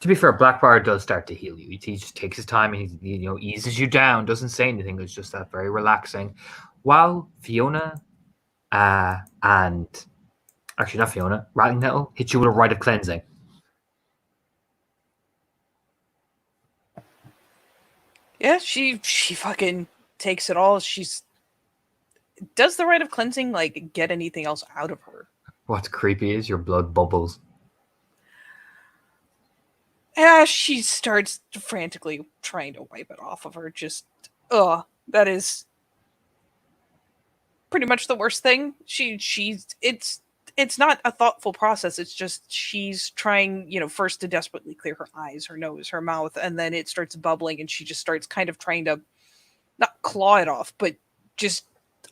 To be fair, Blackbriar does start to heal you. He just takes his time and he eases you down, doesn't say anything. It's just that very relaxing. While Fiona and actually not Fiona, Rattling Nettle hit you with a rite of cleansing. Yeah, she fucking takes it all. Does the rite of cleansing like get anything else out of her? What's creepy is your blood bubbles. Yeah, she starts frantically trying to wipe it off of her. Just, that is pretty much the worst thing. It's not a thoughtful process. It's just she's trying, first to desperately clear her eyes, her nose, her mouth, and then it starts bubbling, and she just starts kind of trying to not claw it off, but just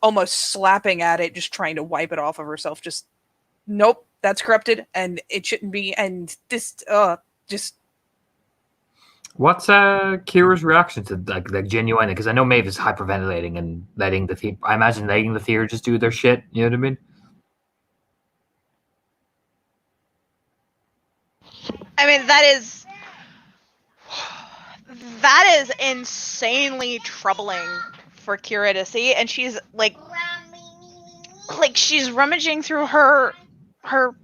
almost slapping at it, just trying to wipe it off of herself. Just nope, that's corrupted, and it shouldn't be. And this, just. What's Kira's reaction to like genuine? Because I know Maeve is hyperventilating and letting the I imagine letting the Thea just do their shit. You know what I mean? I mean, that is insanely troubling for Kira to see, and she's like she's rummaging through her for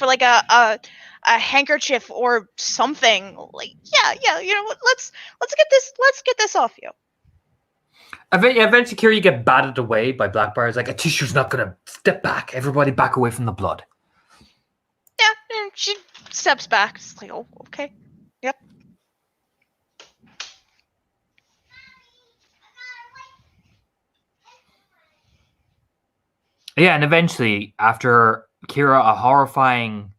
like a handkerchief or something. Like, yeah, you know what? Let's get this off you. Eventually, Kira, you get batted away by Blackbriar. It's like a tissue's not gonna step back. Everybody back away from the blood. Yeah, and she steps back. It's like, oh, okay, yep. Yeah, and eventually, after Kira, a horrifying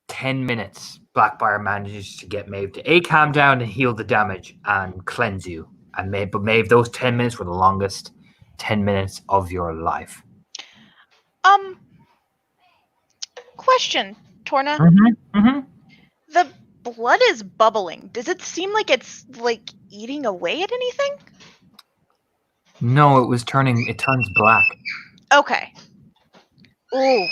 10 minutes, Blackbriar manages to get Maeve to calm down and heal the damage and cleanse you. And Maeve, those 10 minutes were the longest 10 minutes of your life. Question, Torna. The blood is bubbling. Does it seem like it's like eating away at anything? No, it turns black. Okay. Ooh.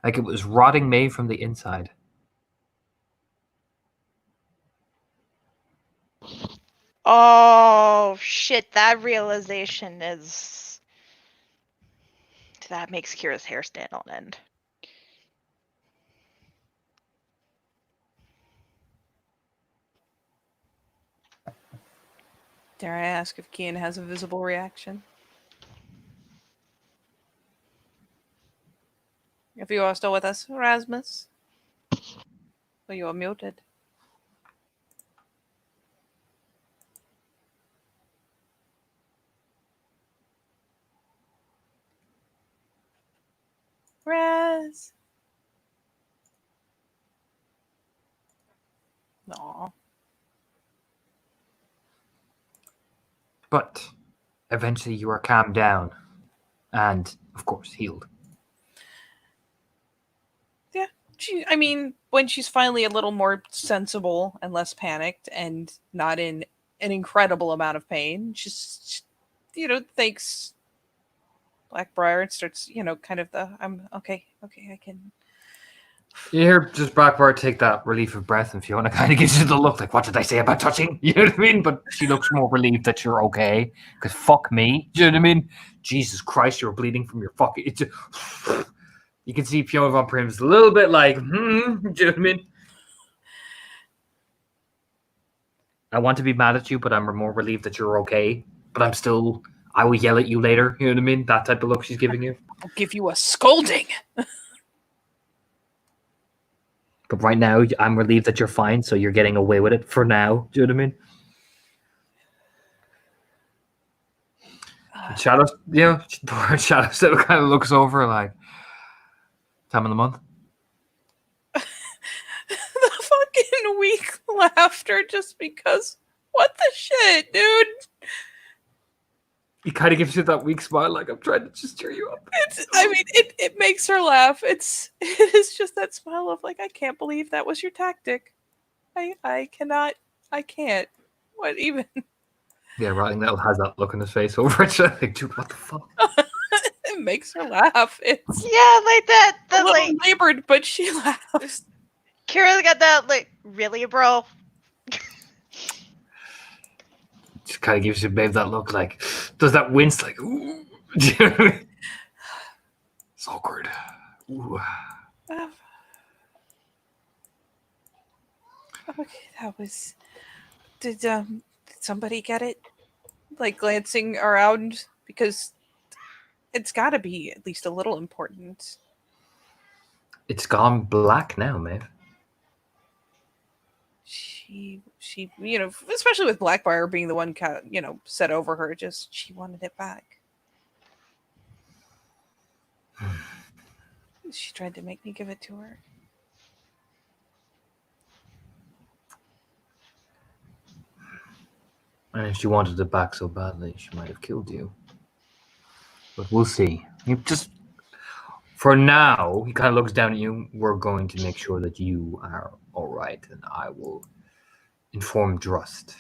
Like it was rotting Maeve from the inside. Oh, shit. That realization is... That makes Kira's hair stand on end. Dare I ask if Kian has a visible reaction? If you are still with us, Erasmus. So you are muted. Raz. Aw. But eventually you are calmed down and, of course, healed. Yeah. I mean, when she's finally a little more sensible and less panicked and not in an incredible amount of pain, she's, thanks Blackbriar and starts, kind of I'm okay, I can. You hear just Blackbriar take that relief of breath, and Fiona kind of gives you the look like, what did I say about touching? You know what I mean? But she looks more relieved that you're okay, because fuck me. Do you know what I mean? Jesus Christ, you're bleeding from your fucking... It's just, you can see Fiona Von Prim's a little bit like, do you know what I mean? I want to be mad at you, but I'm more relieved that you're okay. But I'm still... I will yell at you later, you know what I mean? That type of look she's giving you. I'll give you a scolding. But right now, I'm relieved that you're fine, so you're getting away with it for now. Do you know what I mean? Shadow, Shadow still kind of looks over like, time of the month. The fucking weak laughter just because. What the shit, dude? He kind of gives you that weak smile, like I'm trying to just cheer you up. It makes her laugh. It is just that smile of like, I can't believe that was your tactic. I can't. What even? Yeah, Rotting has that look on his face over it. Like, dude, what the fuck? It makes her laugh. It's Yeah, like that. a The little like labored, but she laughs. Kira's got that like, really, bro? Just kind of gives you Maeve that look, like, does that wince, like, ooh. Do you know what I mean? It's awkward. Ooh. Okay, that was. Did somebody get it? Like glancing around because it's got to be at least a little important. It's gone black now, Maeve. She, especially with Blackbriar being the one, set over her. Just she wanted it back. She tried to make me give it to her. And if she wanted it back so badly, she might have killed you. But we'll see. You just, for now, he kind of looks down at you. We're going to make sure that you are all right, and I will inform Drust,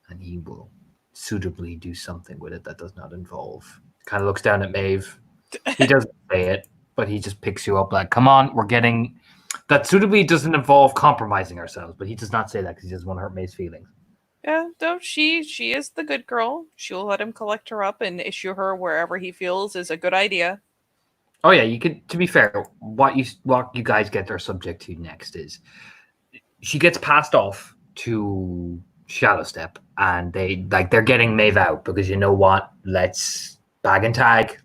and he will suitably do something with it that does not involve. Kind of looks down at Maeve. He doesn't say it, but he just picks you up like, come on, we're getting... That suitably doesn't involve compromising ourselves, but he does not say that because he doesn't want to hurt Maeve's feelings. Yeah, no, she is the good girl. She'll let him collect her up and issue her wherever he feels is a good idea. Oh yeah, you could. To be fair, what you guys get are subject to next is she gets passed off to Shadowstep, and they're getting Maeve out because you know what? Let's bag and tag.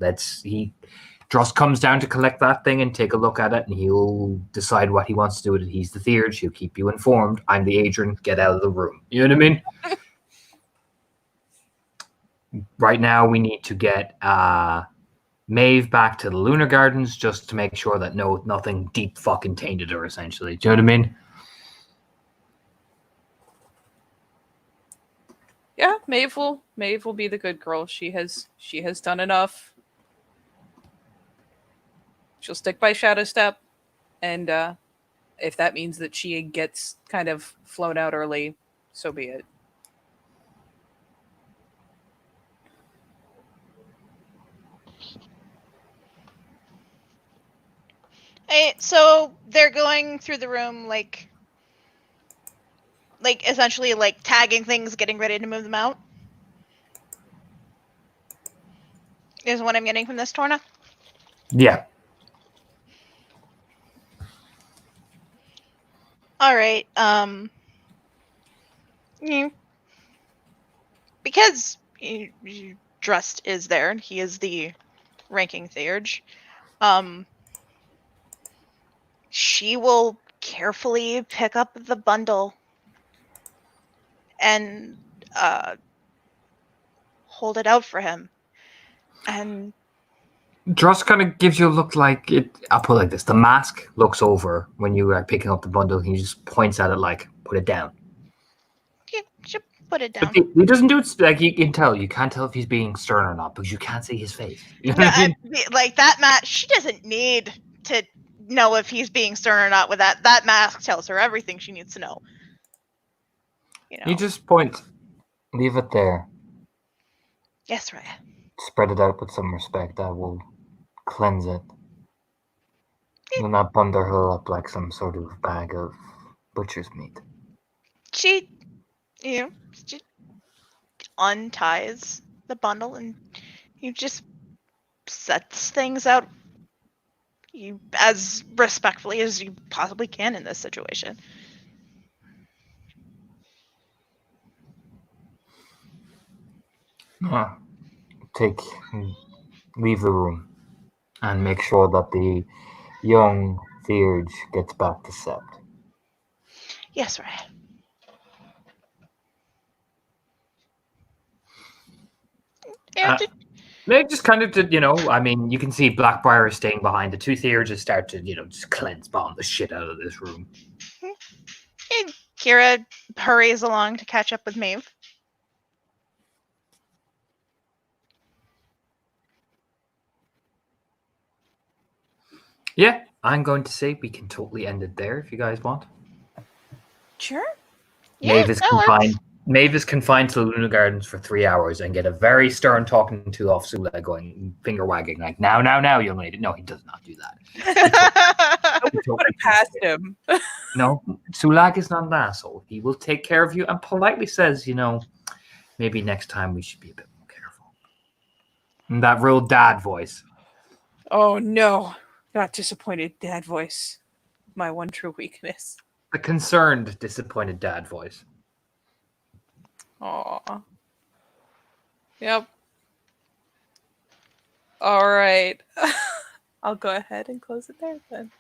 Drust comes down to collect that thing and take a look at it, and he'll decide what he wants to do with it. He's the Theurge. He'll keep you informed. I'm the Adrian. Get out of the room. You know what I mean? Right now, we need to get Maeve back to the Lunar Gardens just to make sure that nothing deep fucking tainted her, essentially. Do you know what I mean? Yeah, Maeve will be the good girl. She has done enough. She'll stick by Shadowstep, and if that means that she gets kind of flown out early, so be it. So they're going through the room, like essentially like tagging things, getting ready to move them out. Is what I'm getting from this, Torna. Yeah. All right. Because Drust is there, and he is the ranking Theurge. She will carefully pick up the bundle and hold it out for him. And Drust kind of gives you a look like it. I'll put it like this: the mask looks over when you are picking up the bundle. He just points at it like, "Put it down." you should put it But down. he doesn't do it like you can tell. You can't tell if he's being stern or not because you can't see his face. You know what I mean? Like that mask, she doesn't need to know if he's being stern or not with that. That mask tells her everything she needs to know. You know. You just point, leave it there. Yes, Raya. Spread it out with some respect. I will cleanse it. And not bundle her up like some sort of bag of butcher's meat. She unties the bundle and just sets things out as respectfully as you possibly can in this situation. Leave the room and make sure that the young Theurge gets back to Sept. Yes, Raya. They just kind of did, I mean, you can see Blackbriar is staying behind. The two Theurges start to, just cleanse bomb the shit out of this room. And Kira hurries along to catch up with Maeve. Yeah, I'm going to say we can totally end it there if you guys want. Sure. Yeah, Maeve is that confined. works. Maeve is confined to the Luna Gardens for 3 hours and get a very stern talking to off Sula going, finger wagging, like, now, young lady. No, he does not do that. I He would totally put it past him. No, Sulak is not an asshole. He will take care of you and politely says, maybe next time we should be a bit more careful. And that real dad voice. Oh no, not disappointed dad voice. My one true weakness. The concerned, disappointed dad voice. Aw. Yep. All right. I'll go ahead and close it there then.